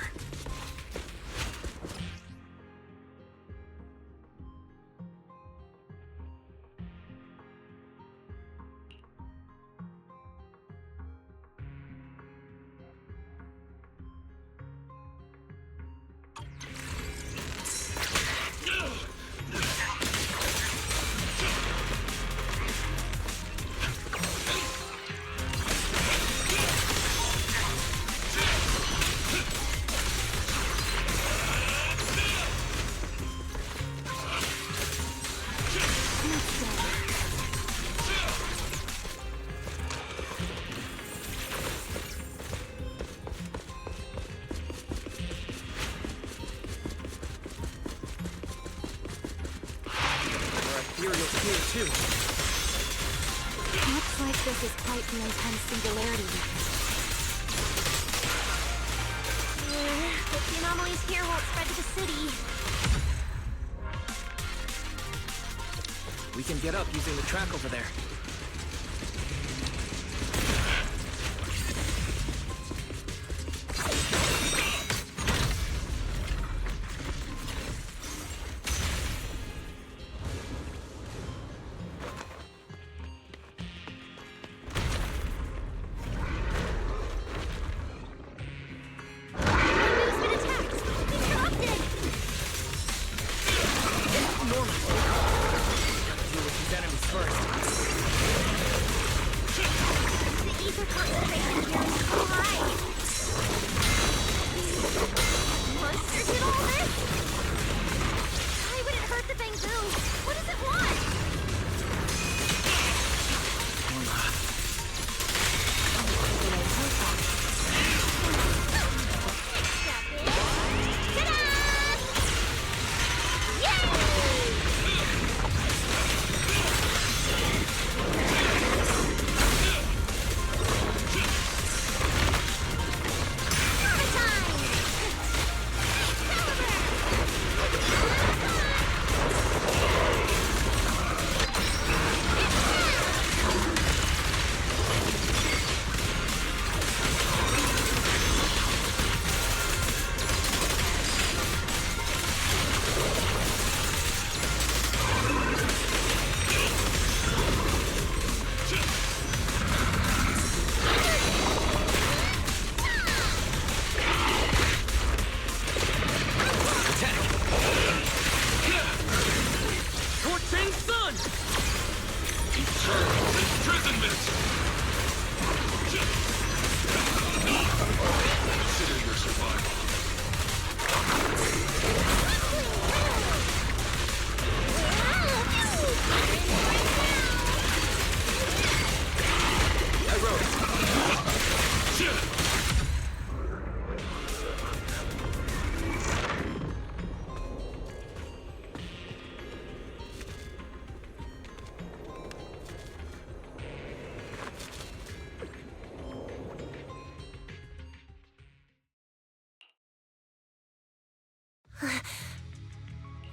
Too. Looks like this is quite the intense singularity leakage. Hope the anomalies here won't spread to the city. We can get up using the track over there.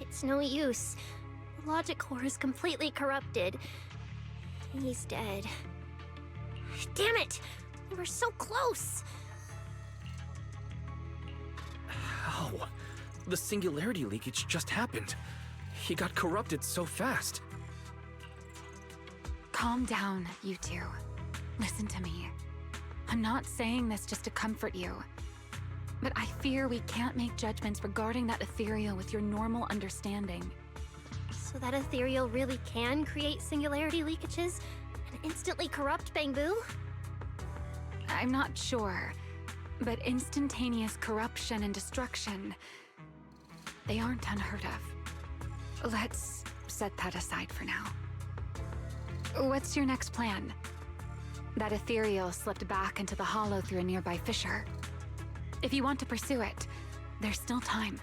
It's no use. The logic core is completely corrupted. He's dead. Damn it! We were so close! How? The singularity leakage just happened. He got corrupted so fast. Calm down, you two. Listen to me. I'm not saying this just to comfort you. But I fear we can't make judgments regarding that ethereal with your normal understanding. So that ethereal really can create singularity leakages and instantly corrupt Bangbu? I'm not sure, but instantaneous corruption and destruction, they aren't unheard of. Let's set that aside for now. What's your next plan? That ethereal slipped back into the hollow through a nearby fissure. If you want to pursue it, there's still time.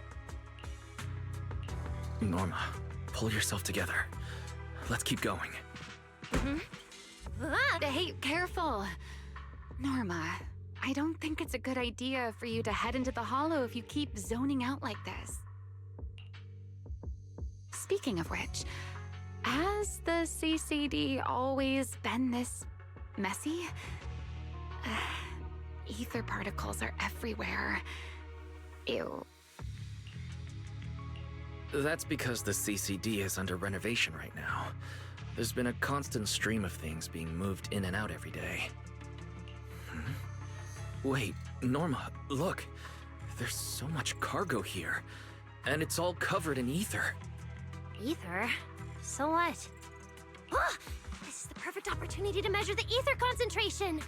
Norma, pull yourself together. Let's keep going. Hey, careful! Norma, I don't think it's a good idea for you to head into the hollow if you keep zoning out like this. Speaking of which, has the CCD always been this messy? Ether particles are everywhere. Ew. That's because the CCD is under renovation right now. There's been a constant stream of things being moved in and out every day. Wait, Norma, look. There's so much cargo here, and it's all covered in ether. Ether? So what? Ah! This is the perfect opportunity to measure the ether concentration!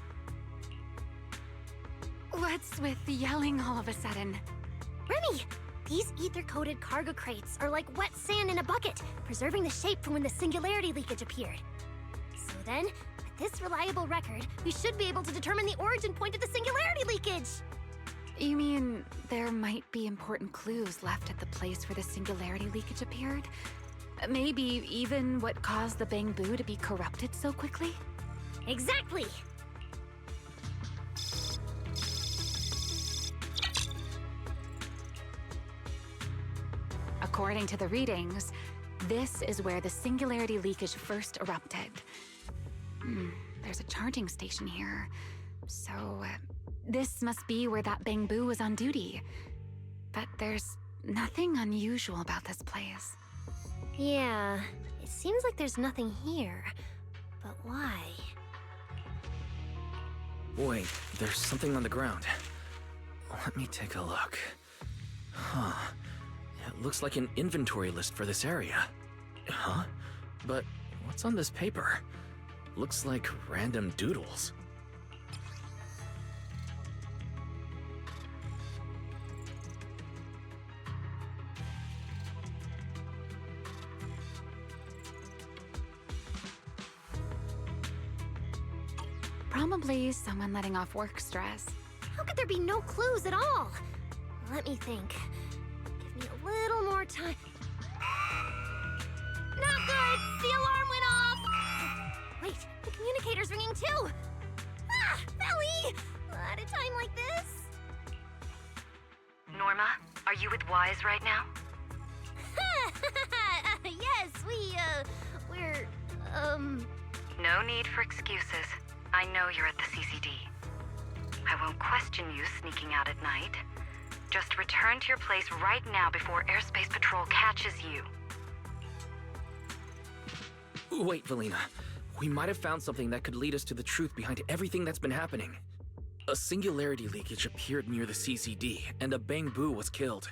What's with yelling all of a sudden? Remy! These ether-coated cargo crates are like wet sand in a bucket, preserving the shape from when the singularity leakage appeared. So then, with this reliable record, we should be able to determine the origin point of the singularity leakage! You mean there might be important clues left at the place where the singularity leakage appeared? Maybe even what caused the Bangbu to be corrupted so quickly? Exactly! According to the readings, this is where the singularity leakage first erupted. There's a charging station here. So, this must be where that Bangbu was on duty. But there's nothing unusual about this place. Yeah, it seems like there's nothing here. But why? Wait, there's something on the ground. Let me take a look. Huh. It looks like an inventory list for this area. Huh? But what's on this paper? Looks like random doodles. Probably someone letting off work stress. How could there be no clues at all? Let me think. Give me a little more time. Not good! The alarm went off! Wait, the communicator's ringing too! Ah! Belly! At a time like this? Norma, are you with Wise right now? Yes, we're, No need for excuses. I know you're at the CCD. I won't question you sneaking out at night. Just return to your place right now before Airspace Patrol catches you. Wait, Valina. We might have found something that could lead us to the truth behind everything that's been happening. A singularity leakage appeared near the CCD, and a Bangbu was killed.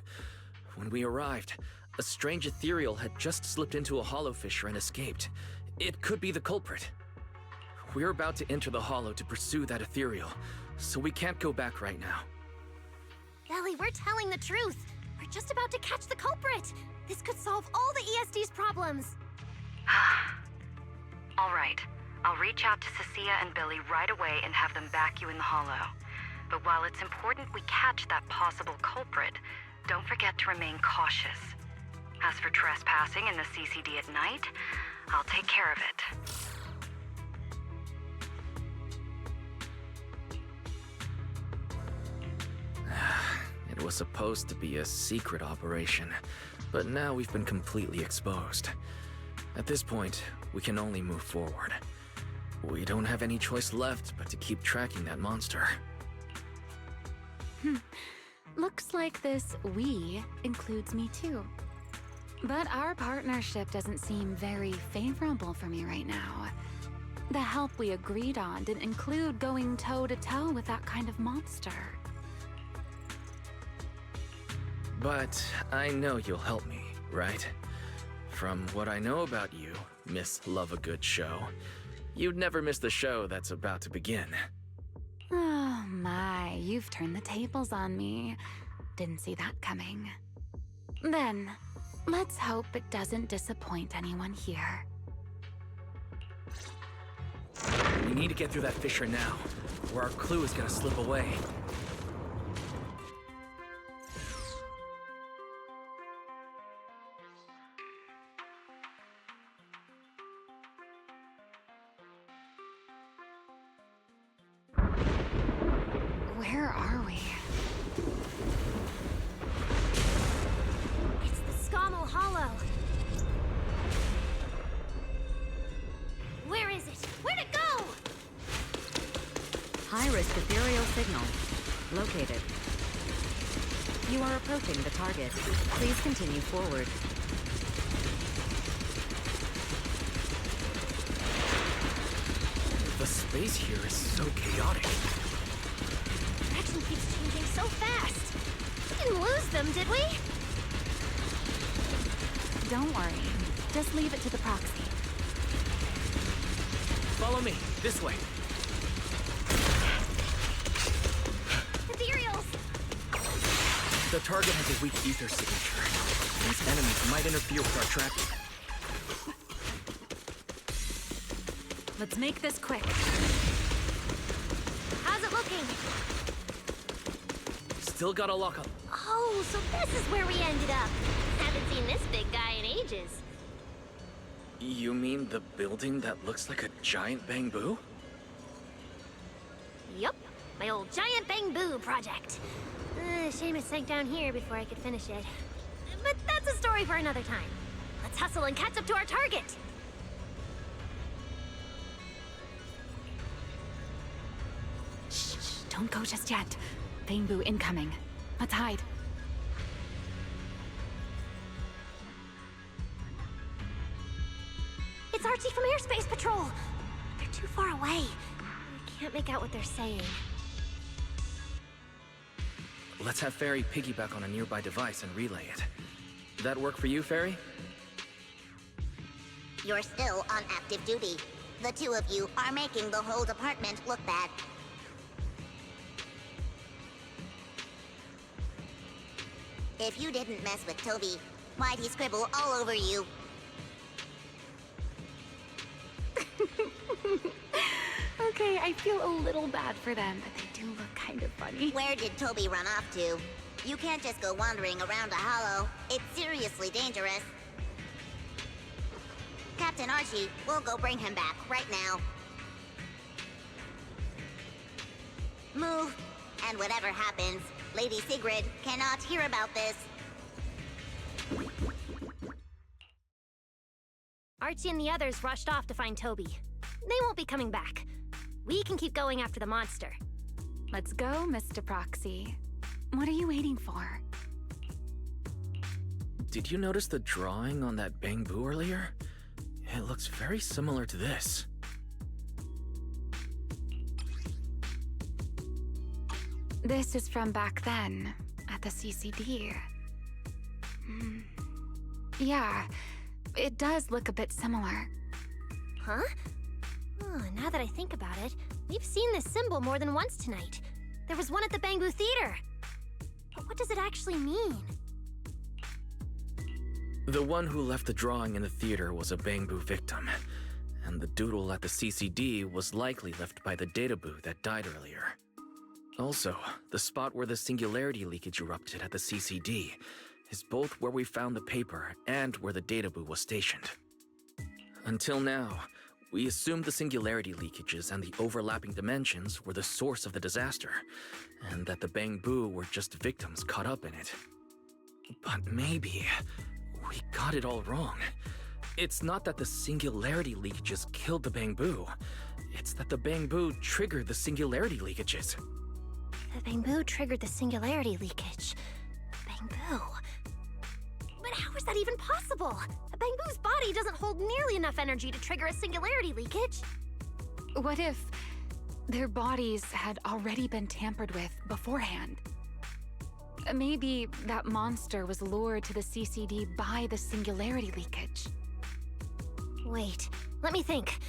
When we arrived, a strange ethereal had just slipped into a hollow fissure and escaped. It could be the culprit. We're about to enter the hollow to pursue that ethereal, so we can't go back right now. Belly, we're telling the truth. We're just about to catch the culprit. This could solve all the ESD's problems. All right. I'll reach out to Cecilia and Billy right away and have them back you in the hollow. But while it's important we catch that possible culprit, don't forget to remain cautious. As for trespassing in the CCD at night, I'll take care of it. It was supposed to be a secret operation, but now we've been completely exposed. At this point, we can only move forward. We don't have any choice left but to keep tracking that monster. Looks like this "we" includes me too. But our partnership doesn't seem very favorable for me right now. The help we agreed on didn't include going toe-to-toe with that kind of monster. But I know you'll help me, right? From what I know about you, Miss Love a Good Show, you'd never miss the show that's about to begin. Oh my, you've turned the tables on me. Didn't see that coming. Then, let's hope it doesn't disappoint anyone here. We need to get through that fissure now, or our clue is gonna slip away. Where are we? It's the Scommel Hollow. Where is it? Where'd it go? High-risk ethereal signal. Located. You are approaching the target. Please continue forward. The space here is so chaotic. Direction keeps changing so fast. We didn't lose them, did we? Don't worry. Just leave it to the proxy. Follow me, this way. Ethereals! The target has a weak ether signature. These enemies might interfere with our tracking. Let's make this quick. How's it looking? Still gotta lock up. Oh, so this is where we ended up. Haven't seen this big guy in ages. You mean the building that looks like a giant bamboo? Yup, my old giant bamboo project. Shame it sank down here before I could finish it. But that's a story for another time. Let's hustle and catch up to our target. Shh, don't go just yet. Bamboo incoming. Let's hide. It's Archie from Airspace Patrol. They're too far away. I can't make out what they're saying. Let's have Fairy piggyback on a nearby device and relay it. That work for you, Fairy? You're still on active duty. The two of you are making the whole department look bad. If you didn't mess with Toby, why'd he scribble all over you? Okay, I feel a little bad for them, but they do look kind of funny. Where did Toby run off to? You can't just go wandering around a hollow. It's seriously dangerous. Captain Archie, we'll go bring him back right now. Move, and whatever happens, Lady Sigrid cannot hear about this. Archie and the others rushed off to find Toby. They won't be coming back. We can keep going after the monster. Let's go, Mr. Proxy. What are you waiting for? Did you notice the drawing on that bamboo earlier? It looks very similar to this. This is from back then, at the CCD. Yeah, it does look a bit similar. Huh? Oh, now that I think about it, we've seen this symbol more than once tonight. There was one at the Bamboo Theater. But what does it actually mean? The one who left the drawing in the theater was a bamboo victim, and the doodle at the CCD was likely left by the databoo that died earlier. Also, the spot where the singularity leakage erupted at the CCD is both where we found the paper and where the databoo was stationed. Until now, we assumed the singularity leakages and the overlapping dimensions were the source of the disaster, and that the bamboo were just victims caught up in it. But maybe we got it all wrong. It's not that the singularity leakages killed the bamboo. It's that the bamboo triggered the singularity leakages. The Bamboo triggered the singularity leakage. Bamboo? But how is that even possible? A Bamboo's body doesn't hold nearly enough energy to trigger a singularity leakage. What if their bodies had already been tampered with beforehand? Maybe that monster was lured to the CCD by the singularity leakage. Wait, let me think.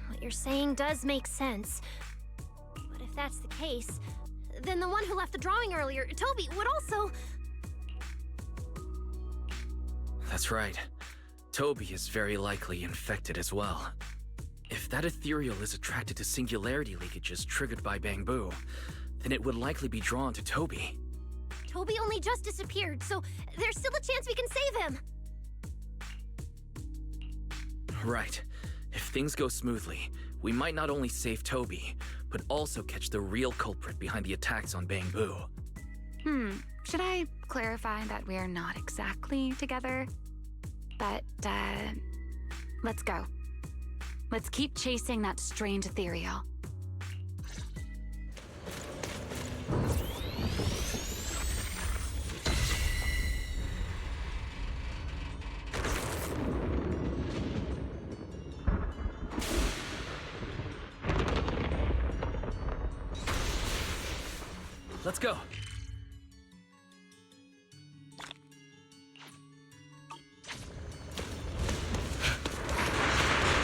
What you're saying does make sense. But if that's the case, then the one who left the drawing earlier, Toby, would also... That's right. Toby is very likely infected as well. If that ethereal is attracted to singularity leakages triggered by Bamboo, then it would likely be drawn to Toby. Toby only just disappeared, so there's still a chance we can save him. Right. If things go smoothly, we might not only save Toby, but also catch the real culprit behind the attacks on Bamboo. Should I clarify that we're not exactly together? But, let's go. Let's keep chasing that strange ethereal. Let's go.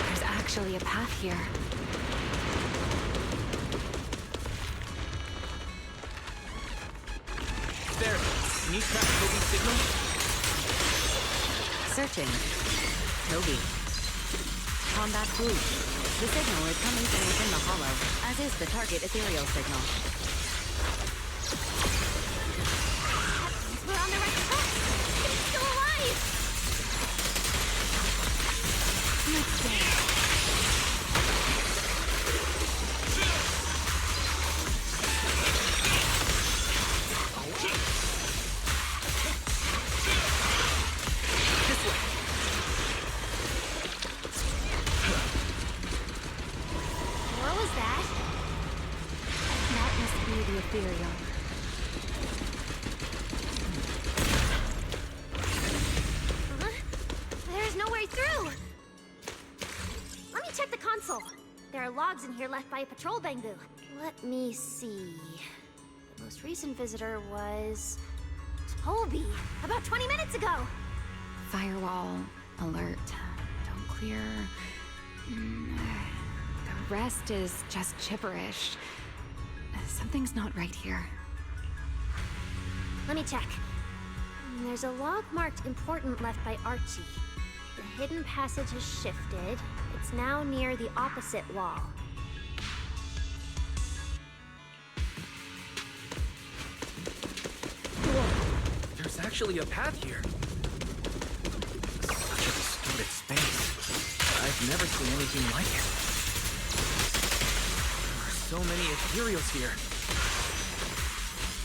There's actually a path here. There. Can you track Toby's signal? Searching. Toby. Combat blue. The signal is coming from within the hollow, as is the target ethereal signal. We're on the right track! It's still alive! Let's go. What was that? That must be the ethereal. There's no way through! Let me check the console. There are logs in here left by a patrol Bamboo. Let me see. The most recent visitor was... Toby! About 20 minutes ago! Firewall. Alert. Don't clear. The rest is just gibberish. Something's not right here. Let me check. There's a log marked important left by Archie. The hidden passage has shifted. It's now near the opposite wall. Whoa! There's actually a path here. Such a distorted space. I've never seen anything like it. There are so many ethereals here.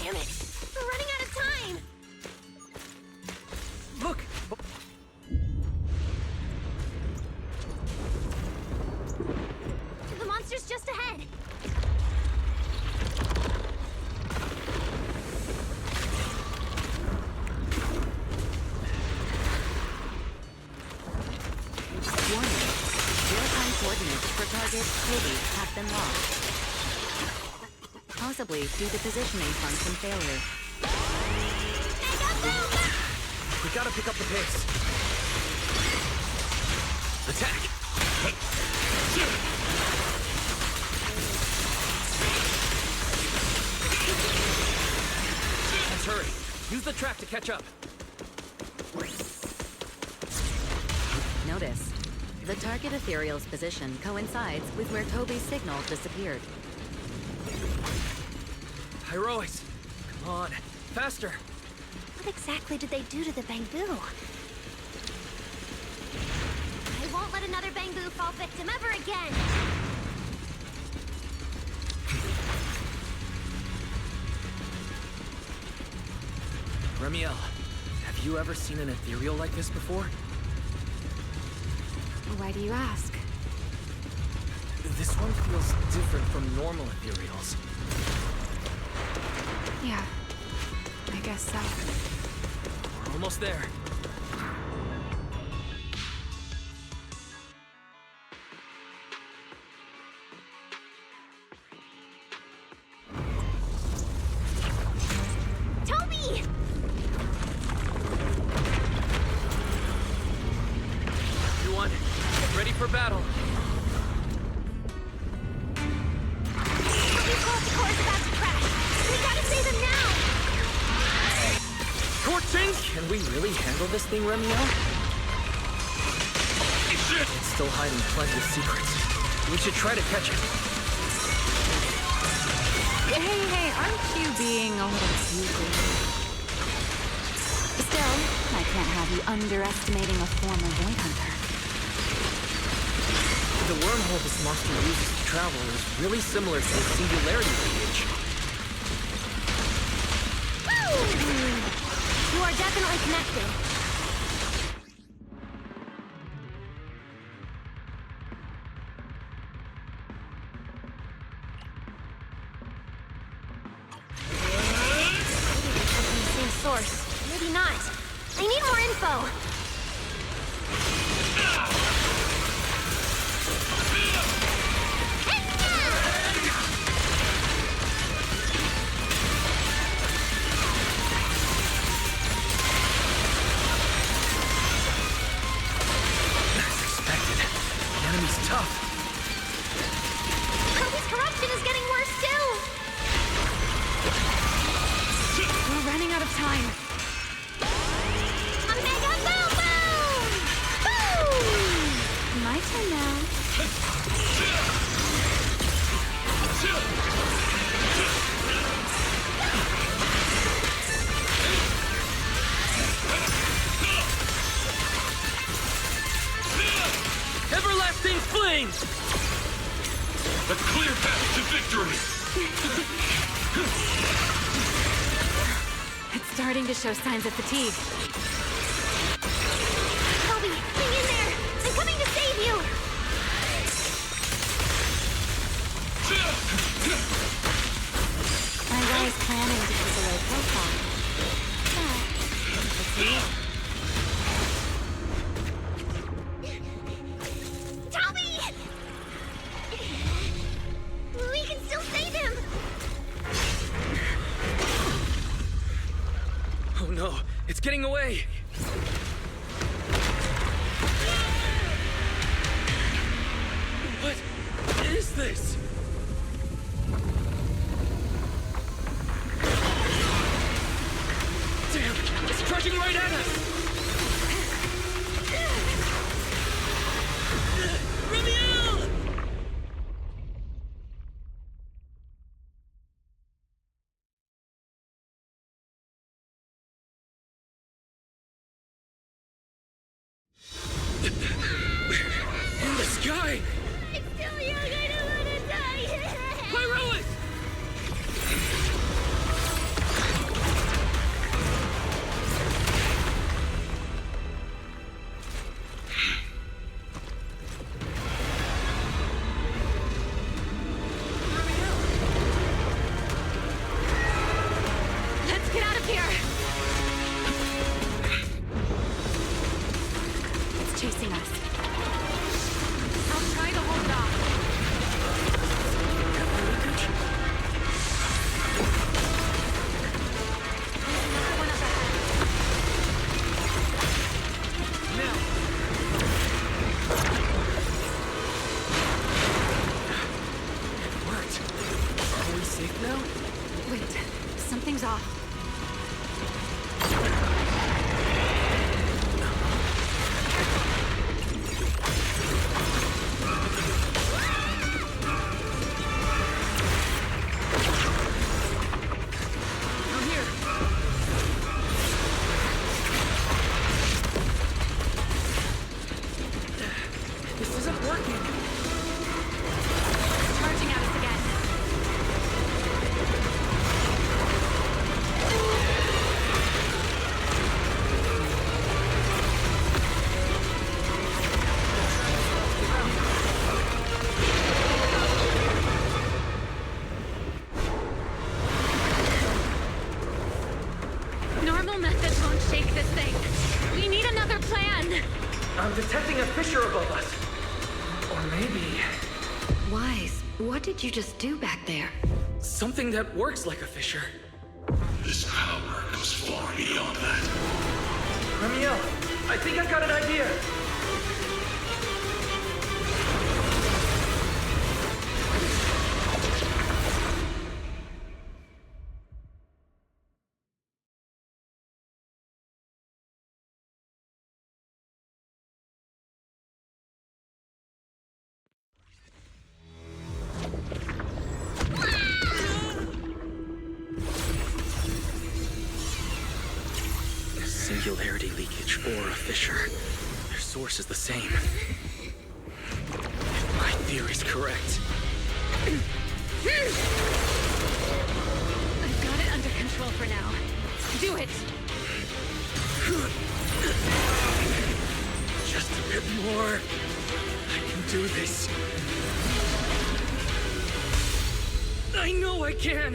Damn it! We're running out of time! Look! The monster's just ahead! Warning. Real-time coordinates for target Toby have been lost. Possibly due to positioning function failure. We gotta pick up the pace. Attack! Let's hurry. Use the track to catch up. Notice. The target ethereal's position coincides with where Toby's signal disappeared. Heroics! Come on, faster! What exactly did they do to the Bamboo? I won't let another Bamboo fall victim ever again! Remiel, have you ever seen an ethereal like this before? Why do you ask? This one feels different from normal ethereals. Yeah, I guess so. We're almost there. Toby! Everyone, get ready for battle. Toby's core is about to crash. We gotta save him now! Torching! Can we really handle this thing, Remio? It's still hiding plenty of secrets. We should try to catch it. Hey, aren't you being a little too greedy? Still, I can't have you underestimating a former Void Hunter. The wormhole this monster uses to travel is really similar to the singularity lineage. You are definitely connected. Same source. Maybe not. I need more info. Tough. Kobe's corruption is getting worse too! We're running out of time. A mega boom boom! Boom! My turn now. Everlasting flames! A clear path to victory! It's starting to show signs of fatigue. Kobe, hang in there! I'm coming to save you! I was planning to keep a low profile. But, let's see. Toby! We can still save him! Oh no, it's getting away! What is this? Damn, it's charging right at us! Ramiel! In the sky! It's still young, I don't wanna die! Pyrolis! Let's get out of here! It's chasing us. I'll try to normal methods won't shake this thing. We need another plan. I'm detecting a fissure above us. Or maybe... Wise, what did you just do back there? something that works like a fissure. This power goes far beyond that. Ramiel, I think I got an idea. Singularity leakage or a fissure. Their source is the same. If my theory's correct. I've got it under control for now. Do it! Just a bit more. I can do this. I know I can!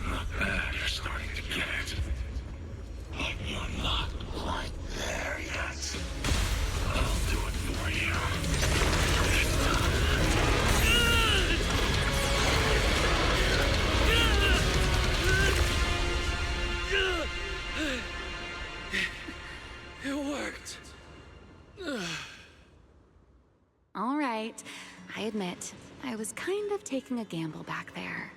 Not bad, you're starting to get it. But you're not quite there yet. I'll do it for you. It worked. All right. I admit, I was kind of taking a gamble back there.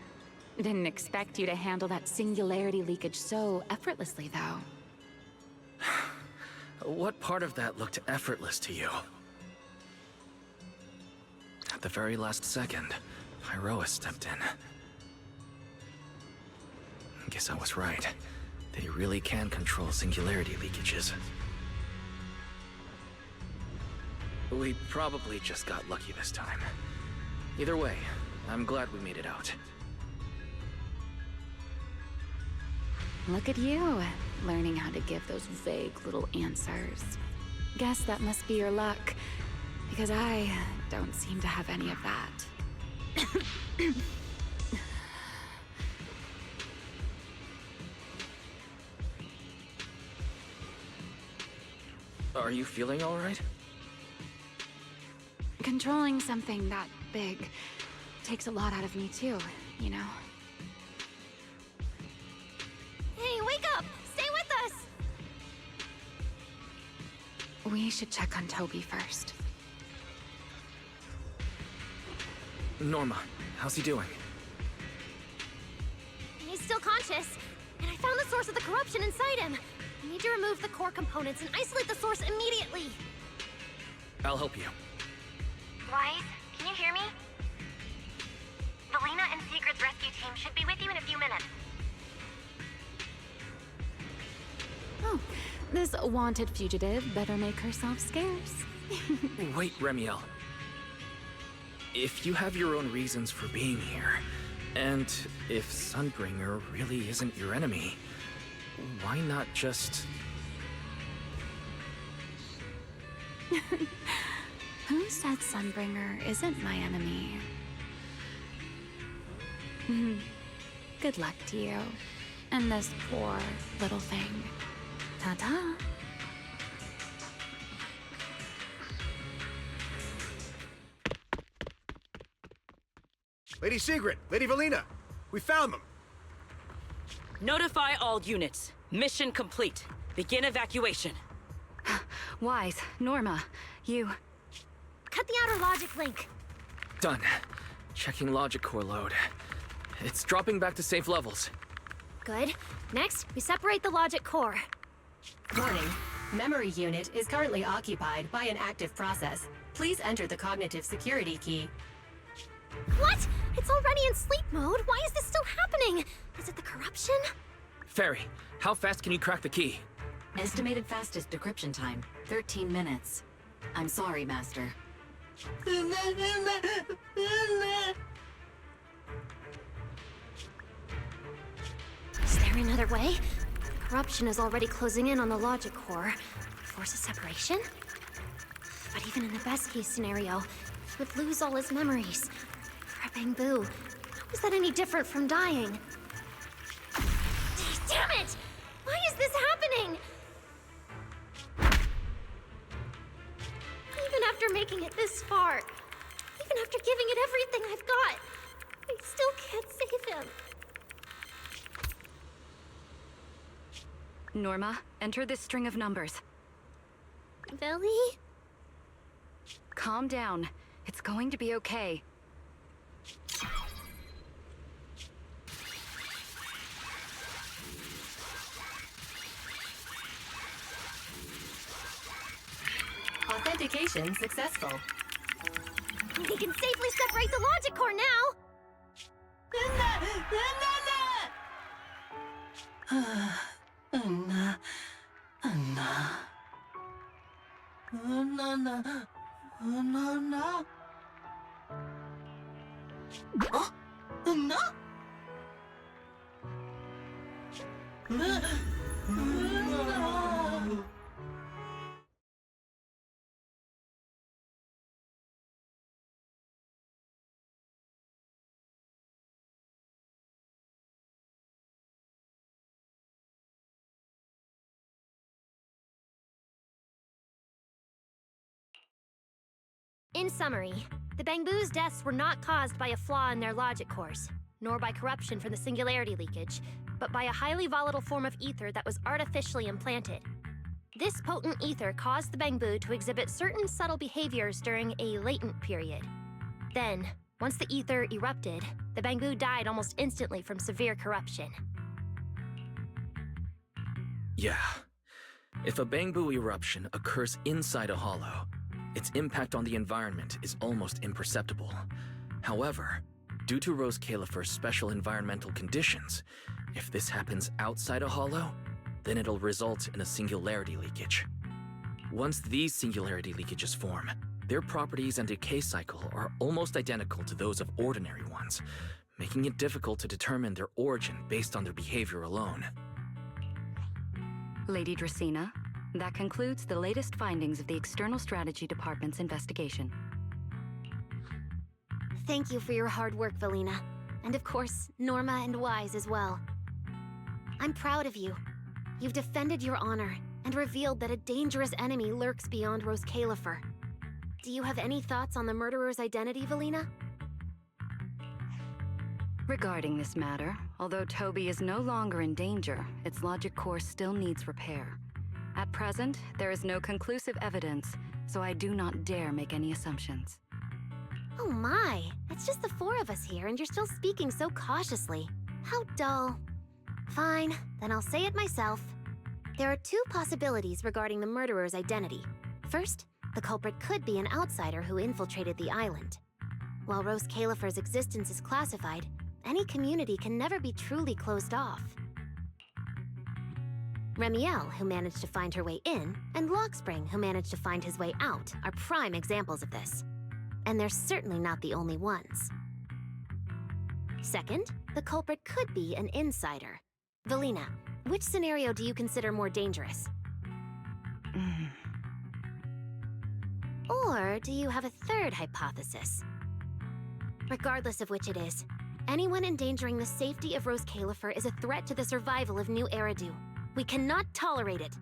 Didn't expect you to handle that singularity leakage so effortlessly, though. What part of that looked effortless to you? At the very last second, Pyroa stepped in. Guess I was right. They really can control singularity leakages. We probably just got lucky this time. Either way, I'm glad we made it out. Look at you, learning how to give those vague little answers. Guess that must be your luck, because I don't seem to have any of that. Are you feeling all right? Controlling something that big takes a lot out of me too, you know? Hey, wake up! Stay with us! We should check on Toby first. Norma, how's he doing? He's still conscious, and I found the source of the corruption inside him. We need to remove the core components and isolate the source immediately. I'll help you. Wise, can you hear me? Valina and Sigrid's rescue team should be with you in a few minutes. Oh, this wanted fugitive better make herself scarce. Wait, Remiel. If you have your own reasons for being here, and if Sunbringer really isn't your enemy, why not just... Who said Sunbringer isn't my enemy? Good luck to you. And this poor little thing. Ta-ta. Lady Sigrid, Lady Valina, we found them. Notify all units. Mission complete. Begin evacuation. Wise, Norma, you... Cut the outer logic link. Done. Checking logic core load. It's dropping back to safe levels. Good. Next, we separate the logic core. Warning. Memory unit is currently occupied by an active process. Please enter the cognitive security key. What? It's already in sleep mode. Why is this still happening? Is it the corruption? Ferry, how fast can you crack the key? Estimated fastest decryption time, 13 minutes. I'm sorry, Master. Is there another way? The corruption is already closing in on the logic core. Force a separation? But even in the best case scenario, he would lose all his memories. For a Bangbu, Is that any different from dying? Damn it! Why is this happening? Even after making it this far, even after giving it everything I've got, I still can't save him. Norma, enter this string of numbers. Billy? Calm down. It's going to be okay. Authentication successful. We can safely separate the logic core now! In summary, the Bangbu's deaths were not caused by a flaw in their logic cores, nor by corruption from the singularity leakage, but by a highly volatile form of ether that was artificially implanted. This potent ether caused the Bangbu to exhibit certain subtle behaviors during a latent period. Then, once the ether erupted, the Bangbu died almost instantly from severe corruption. Yeah. If a Bangbu eruption occurs inside a hollow, its impact on the environment is almost imperceptible. However, due to Rose Califer's special environmental conditions, if this happens outside a hollow, then it'll result in a singularity leakage. Once these singularity leakages form, their properties and decay cycle are almost identical to those of ordinary ones, making it difficult to determine their origin based on their behavior alone. Lady Dracena, that concludes the latest findings of the External Strategy Department's investigation. Thank you for your hard work, Valina. And of course, Norma and Wise as well. I'm proud of you. You've defended your honor and revealed that a dangerous enemy lurks beyond Rose Califer. Do you have any thoughts on the murderer's identity, Valina? Regarding this matter, although Toby is no longer in danger, its logic core still needs repair. At present, there is no conclusive evidence, so I do not dare make any assumptions. Oh my, it's just the four of us here and you're still speaking so cautiously. How dull. Fine, then I'll say it myself. There are two possibilities regarding the murderer's identity. First, the culprit could be an outsider who infiltrated the island. While Rose Califer's existence is classified, any community can never be truly closed off. Remiel, who managed to find her way in, and Lockspring, who managed to find his way out, are prime examples of this. And they're certainly not the only ones. Second, the culprit could be an insider. Valina, which scenario do you consider more dangerous? Or do you have a third hypothesis? Regardless of which it is, anyone endangering the safety of Rose Califer is a threat to the survival of New Eridu. We cannot tolerate it.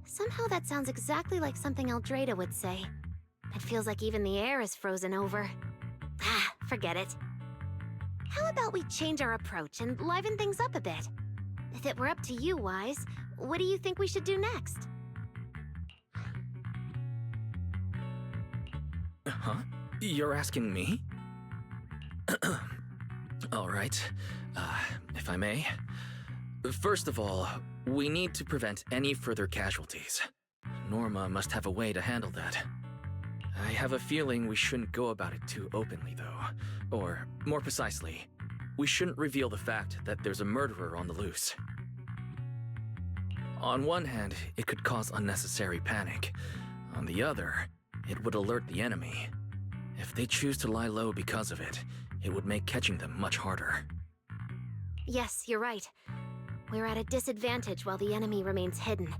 Somehow that sounds exactly like something Eldrada would say. It feels like even the air is frozen over. Forget it. How about we change our approach and liven things up a bit? If it were up to you, Wise, what do you think we should do next? Huh? You're asking me? All right. If I may. First of all, we need to prevent any further casualties. Norma must have a way to handle that. I have a feeling we shouldn't go about it too openly, though. Or, more precisely, we shouldn't reveal the fact that there's a murderer on the loose. On one hand, it could cause unnecessary panic. On the other, it would alert the enemy. If they choose to lie low because of it, it would make catching them much harder. Yes, you're right. We're at a disadvantage while the enemy remains hidden.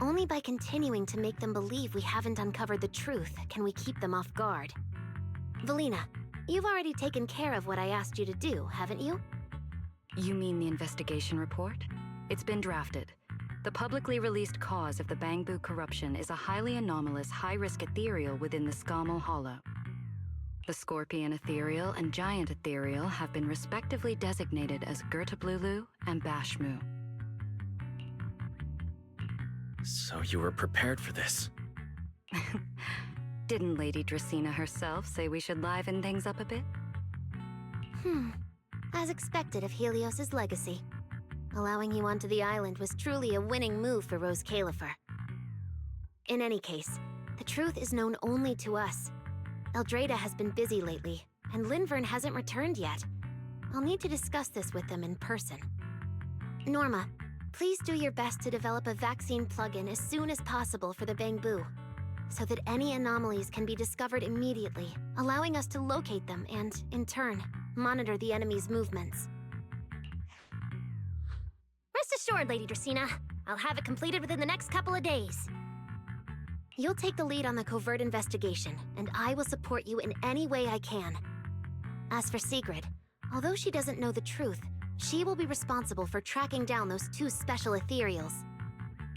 Only by continuing to make them believe we haven't uncovered the truth can we keep them off guard. Valina, You've already taken care of what I asked you to do, haven't you? You mean the investigation report? It's been drafted. The publicly released cause of the Bangbu corruption is a highly anomalous, high-risk ethereal within the Skamo Hollow. The Scorpion Ethereal and Giant Ethereal have been respectively designated as Gertablulu and Bashmu. So you were prepared for this? Didn't Lady Dracena herself say we should liven things up a bit? As expected of Helios's legacy. Allowing you onto the island was truly a winning move for Rose Califer. In any case, the truth is known only to us. Eldrada has been busy lately, and Linvern hasn't returned yet. I'll need to discuss this with them in person. Norma, please do your best to develop a vaccine plugin as soon as possible for the Bangbu, so that any anomalies can be discovered immediately, allowing us to locate them and, in turn, monitor the enemy's movements. Rest assured, Lady Dracena. I'll have it completed within the next couple of days. You'll take the lead on the covert investigation, and I will support you in any way I can. As for Sigrid, although she doesn't know the truth, she will be responsible for tracking down those two special ethereals.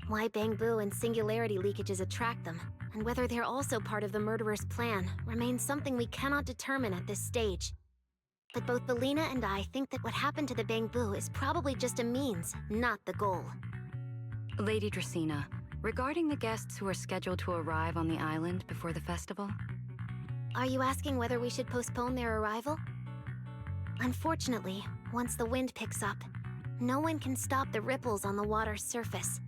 Why Bangbu and singularity leakages attract them, and whether they're also part of the murderer's plan, remains something we cannot determine at this stage. But both Belina and I think that what happened to the Bangbu is probably just a means, not the goal. Lady Dracena, regarding the guests who are scheduled to arrive on the island before the festival? Are you asking whether we should postpone their arrival? Unfortunately, once the wind picks up, no one can stop the ripples on the water's surface.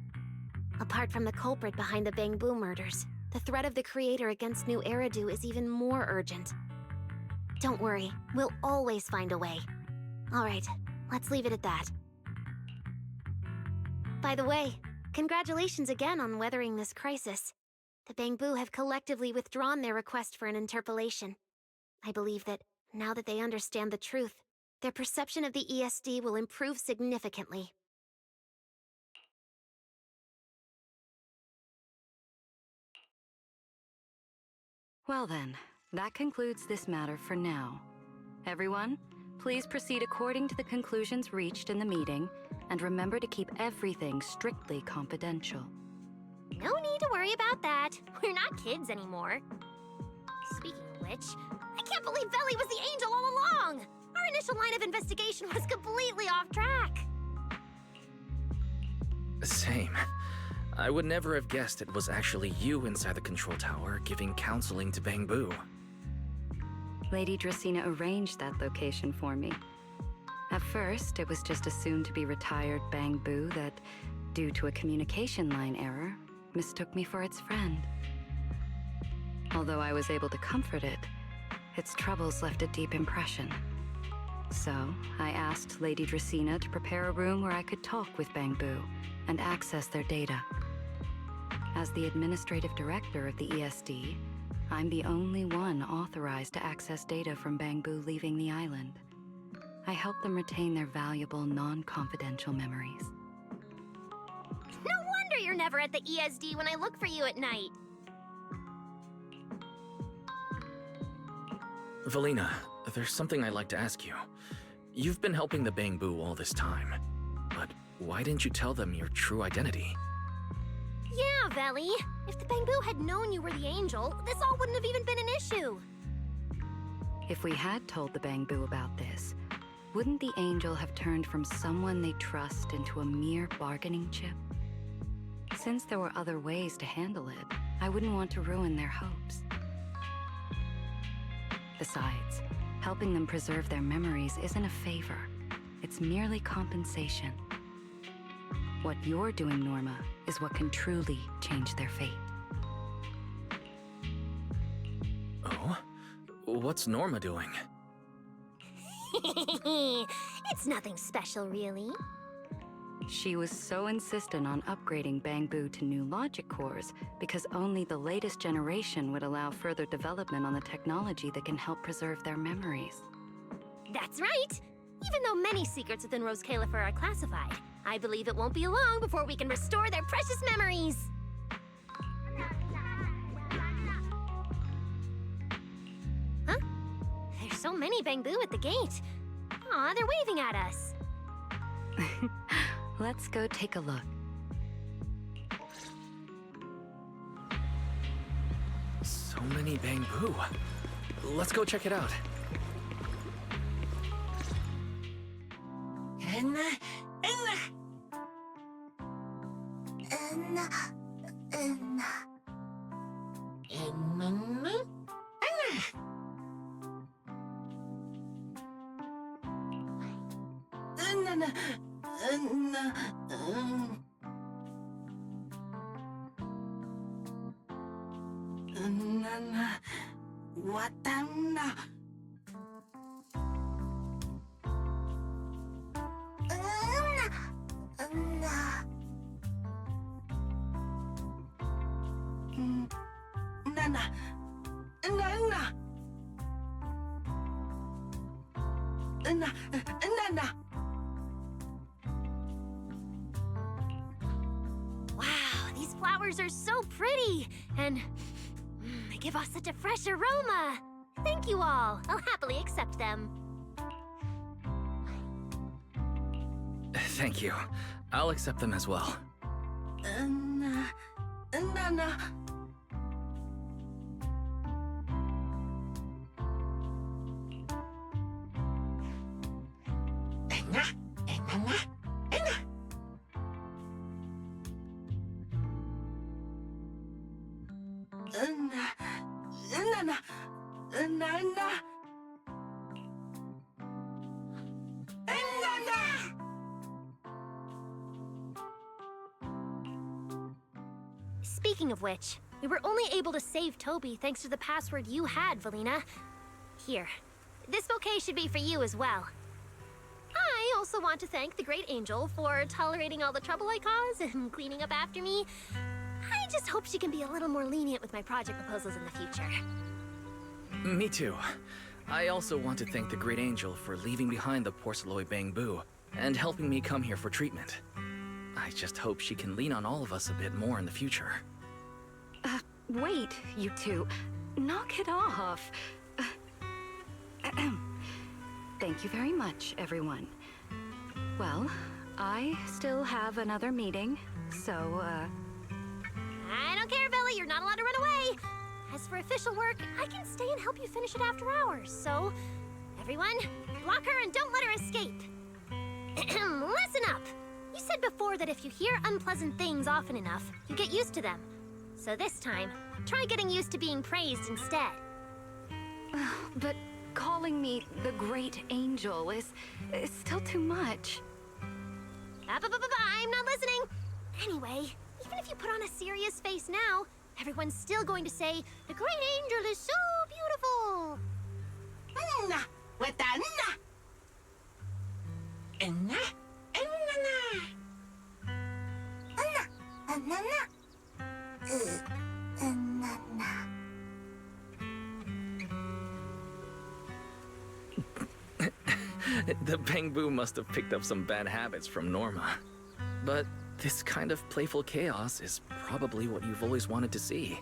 Apart from the culprit behind the Bangbu murders, the threat of the Creator against New Eridu is even more urgent. Don't worry, we'll always find a way. Alright, let's leave it at that. By the way, congratulations again on weathering this crisis. The Bangbu have collectively withdrawn their request for an interpolation. I believe that, now that they understand the truth, their perception of the ESD will improve significantly. Well then, that concludes this matter for now. Everyone, please proceed according to the conclusions reached in the meeting, and remember to keep everything strictly confidential. No need to worry about that. We're not kids anymore. Speaking of which, I can't believe Veli was the angel all along! Our initial line of investigation was completely off track. Same. I would never have guessed it was actually you inside the control tower giving counseling to Bangbu. Lady Dracena arranged that location for me. At first, it was just a soon-to-be retired Bangbu that, due to a communication line error, mistook me for its friend. Although I was able to comfort it, its troubles left a deep impression. So, I asked Lady Dracena to prepare a room where I could talk with Bangbu and access their data. As the administrative director of the ESD, I'm the only one authorized to access data from Bangbu leaving the island. I help them retain their valuable, non-confidential memories. No wonder you're never at the ESD when I look for you at night. Valina, there's something I'd like to ask you. You've been helping the Bangbu all this time, but why didn't you tell them your true identity? Yeah, Veli. If the Bangbu had known you were the angel, this all wouldn't have even been an issue. If we had told the Bangbu about this, wouldn't the angel have turned from someone they trust into a mere bargaining chip? Since there were other ways to handle it, I wouldn't want to ruin their hopes. Besides, helping them preserve their memories isn't a favor. It's merely compensation. What you're doing, Norma, is what can truly change their fate. Oh? What's Norma doing? It's nothing special, really. She was so insistent on upgrading Bangbu to new logic cores because only the latest generation would allow further development on the technology that can help preserve their memories. That's right! Even though many secrets within Rose Califer are classified, I believe it won't be long before we can restore their precious memories! Huh? There's so many Bangbu at the gate. Aw, they're waving at us. Let's go take a look. So many Bangbu. Let's go check it out. Wow, these flowers are so pretty, and they give off such a fresh aroma. Thank you all. I'll happily accept them. Thank you. I'll accept them as well. Speaking of which, we were only able to save Toby thanks to the password you had, Valina. Here, this bouquet should be for you as well. I also want to thank the Great Angel for tolerating all the trouble I cause and cleaning up after me. I just hope she can be a little more lenient with my project proposals in the future. Me too. I also want to thank the Great Angel for leaving behind the Porceloid Bangbu and helping me come here for treatment. I just hope she can lean on all of us a bit more in the future. Wait, you two. Knock it off. Thank you very much, everyone. Well, I still have another meeting, so, I don't care, Billy. You're not allowed to run away. As for official work, I can stay and help you finish it after hours. So, everyone, block her and don't let her escape. Listen up. You said before that if you hear unpleasant things often enough, you get used to them. So this time, try getting used to being praised instead. But calling me the Great Angel is still too much. I'm not listening. Anyway, even if you put on a serious face now, everyone's still going to say, the Great Angel is so beautiful. The Bangbu must have picked up some bad habits from Norma. But this kind of playful chaos is probably what you've always wanted to see,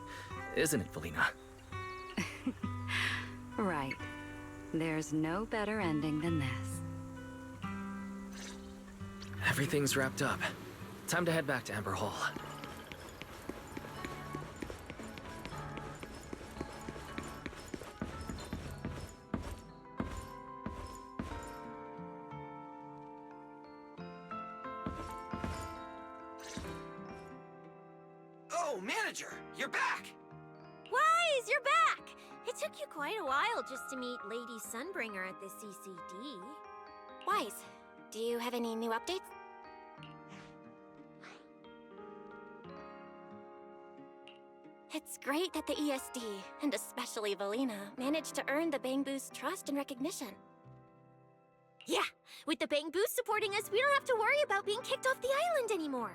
isn't it, Valina? Right. There's no better ending than this. Everything's wrapped up. Time to head back to Amber Hall. Oh, Manager, you're back! Wise, you're back! It took you quite a while just to meet Lady Sunbringer at the CCD. Wise, do you have any new updates? It's great that the ESD, and especially Valina, managed to earn the Bangbu's trust and recognition. Yeah, with the Bangbu supporting us, we don't have to worry about being kicked off the island anymore.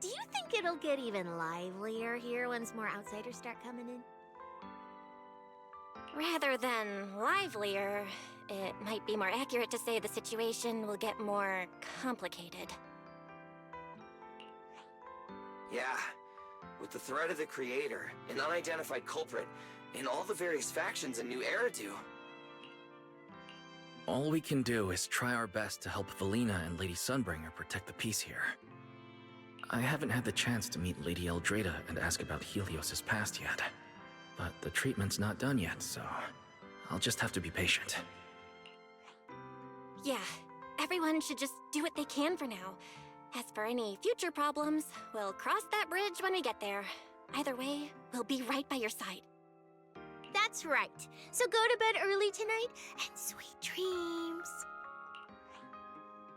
Do you think it'll get even livelier here once more outsiders start coming in? Rather than livelier, it might be more accurate to say the situation will get more complicated. Yeah. With the threat of the Creator, an unidentified culprit, and all the various factions in New Eridu. All we can do is try our best to help Valina and Lady Sunbringer protect the peace here. I haven't had the chance to meet Lady Eldrada and ask about Helios's past yet. But the treatment's not done yet, so I'll just have to be patient. Yeah, everyone should just do what they can for now. As for any future problems, we'll cross that bridge when we get there. Either way, we'll be right by your side. That's right. So go to bed early tonight and sweet dreams.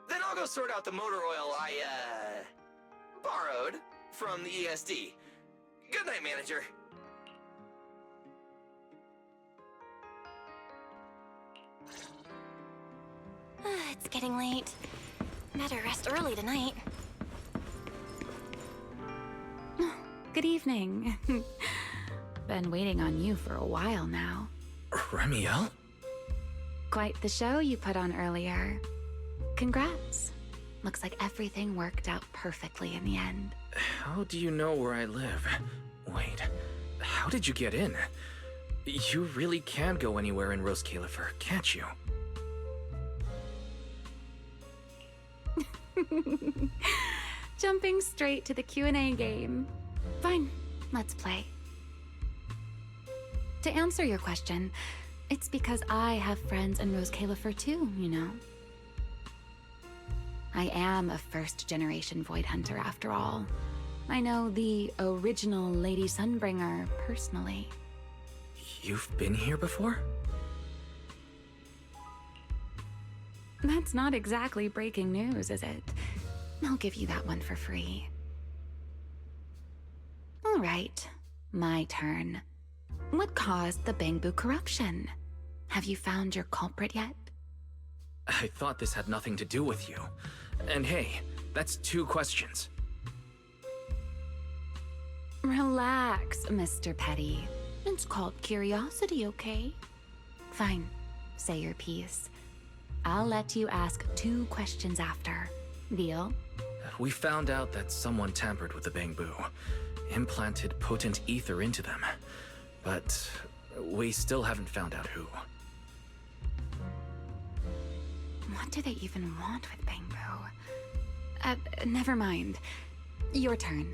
Then I'll go sort out the motor oil I, borrowed from the ESD. Good night, manager. It's getting late. Better rest early tonight. Good evening. Been waiting on you for a while now. Remiel? Quite the show you put on earlier. Congrats. Looks like everything worked out perfectly in the end. How do you know where I live? Wait, how did you get in? You really can go anywhere in Rose Califer, can't you? Jumping straight to the Q&A game. Fine, let's play. To answer your question, it's because I have friends in Rose Califer too, you know. I am a first-generation Void Hunter after all. I know the original Lady Sunbringer personally. You've been here before? That's not exactly breaking news, is it? I'll give you that one for free. All right, my turn. What caused the Bangbu corruption? Have you found your culprit yet? I thought this had nothing to do with you. And hey, that's 2 questions. Relax, Mr. Petty. It's called curiosity, okay? Fine, say your piece. I'll let you ask 2 questions after. Deal? We found out that someone tampered with the Bangbu, implanted potent ether into them. But we still haven't found out who. What do they even want with Bangbu? Never mind. Your turn.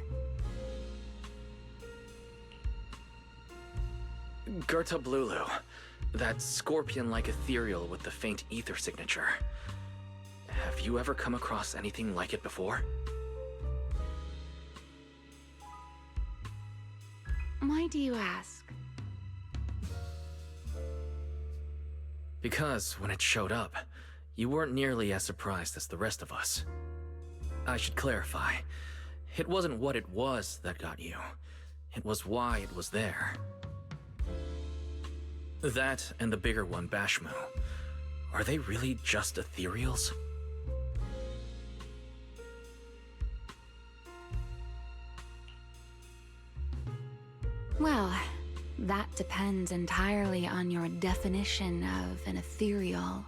Gerta Blulu, that scorpion-like ethereal with the faint ether signature. Have you ever come across anything like it before? Why do you ask? Because when it showed up, you weren't nearly as surprised as the rest of us. I should clarify. It wasn't what it was that got you. It was why it was there. That and the bigger one, Bashmu. Are they really just ethereals? Well, that depends entirely on your definition of an ethereal.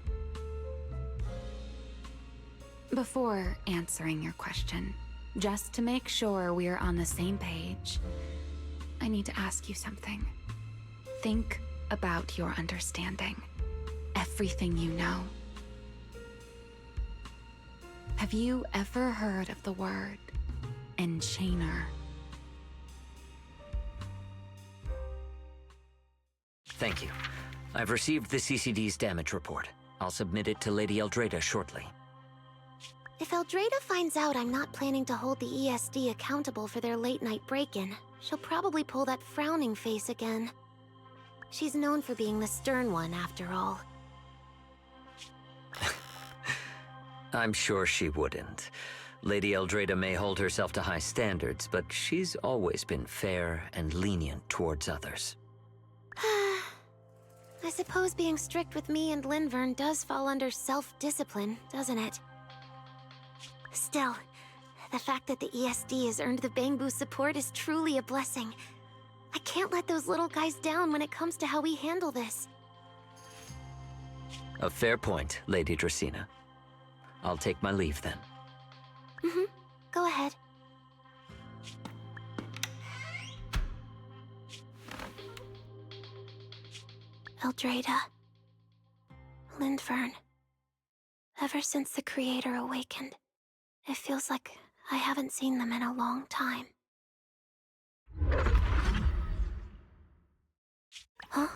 Before answering your question, just to make sure we're on the same page, I need to ask you something. Think about your understanding. Everything you know. Have you ever heard of the word enchainer? Thank you. I've received the CCD's damage report. I'll submit it to Lady Eldrada shortly. If Eldrada finds out I'm not planning to hold the ESD accountable for their late-night break-in, she'll probably pull that frowning face again. She's known for being the stern one, after all. I'm sure she wouldn't. Lady Eldrada may hold herself to high standards, but she's always been fair and lenient towards others. I suppose being strict with me and Linvern does fall under self-discipline, doesn't it? Still, the fact that the ESD has earned the Bangbu support is truly a blessing. I can't let those little guys down when it comes to how we handle this. A fair point, Lady Dracena. I'll take my leave then. Go ahead. Eldrada. Linvern. Ever since the Creator awakened, it feels like I haven't seen them in a long time. Huh?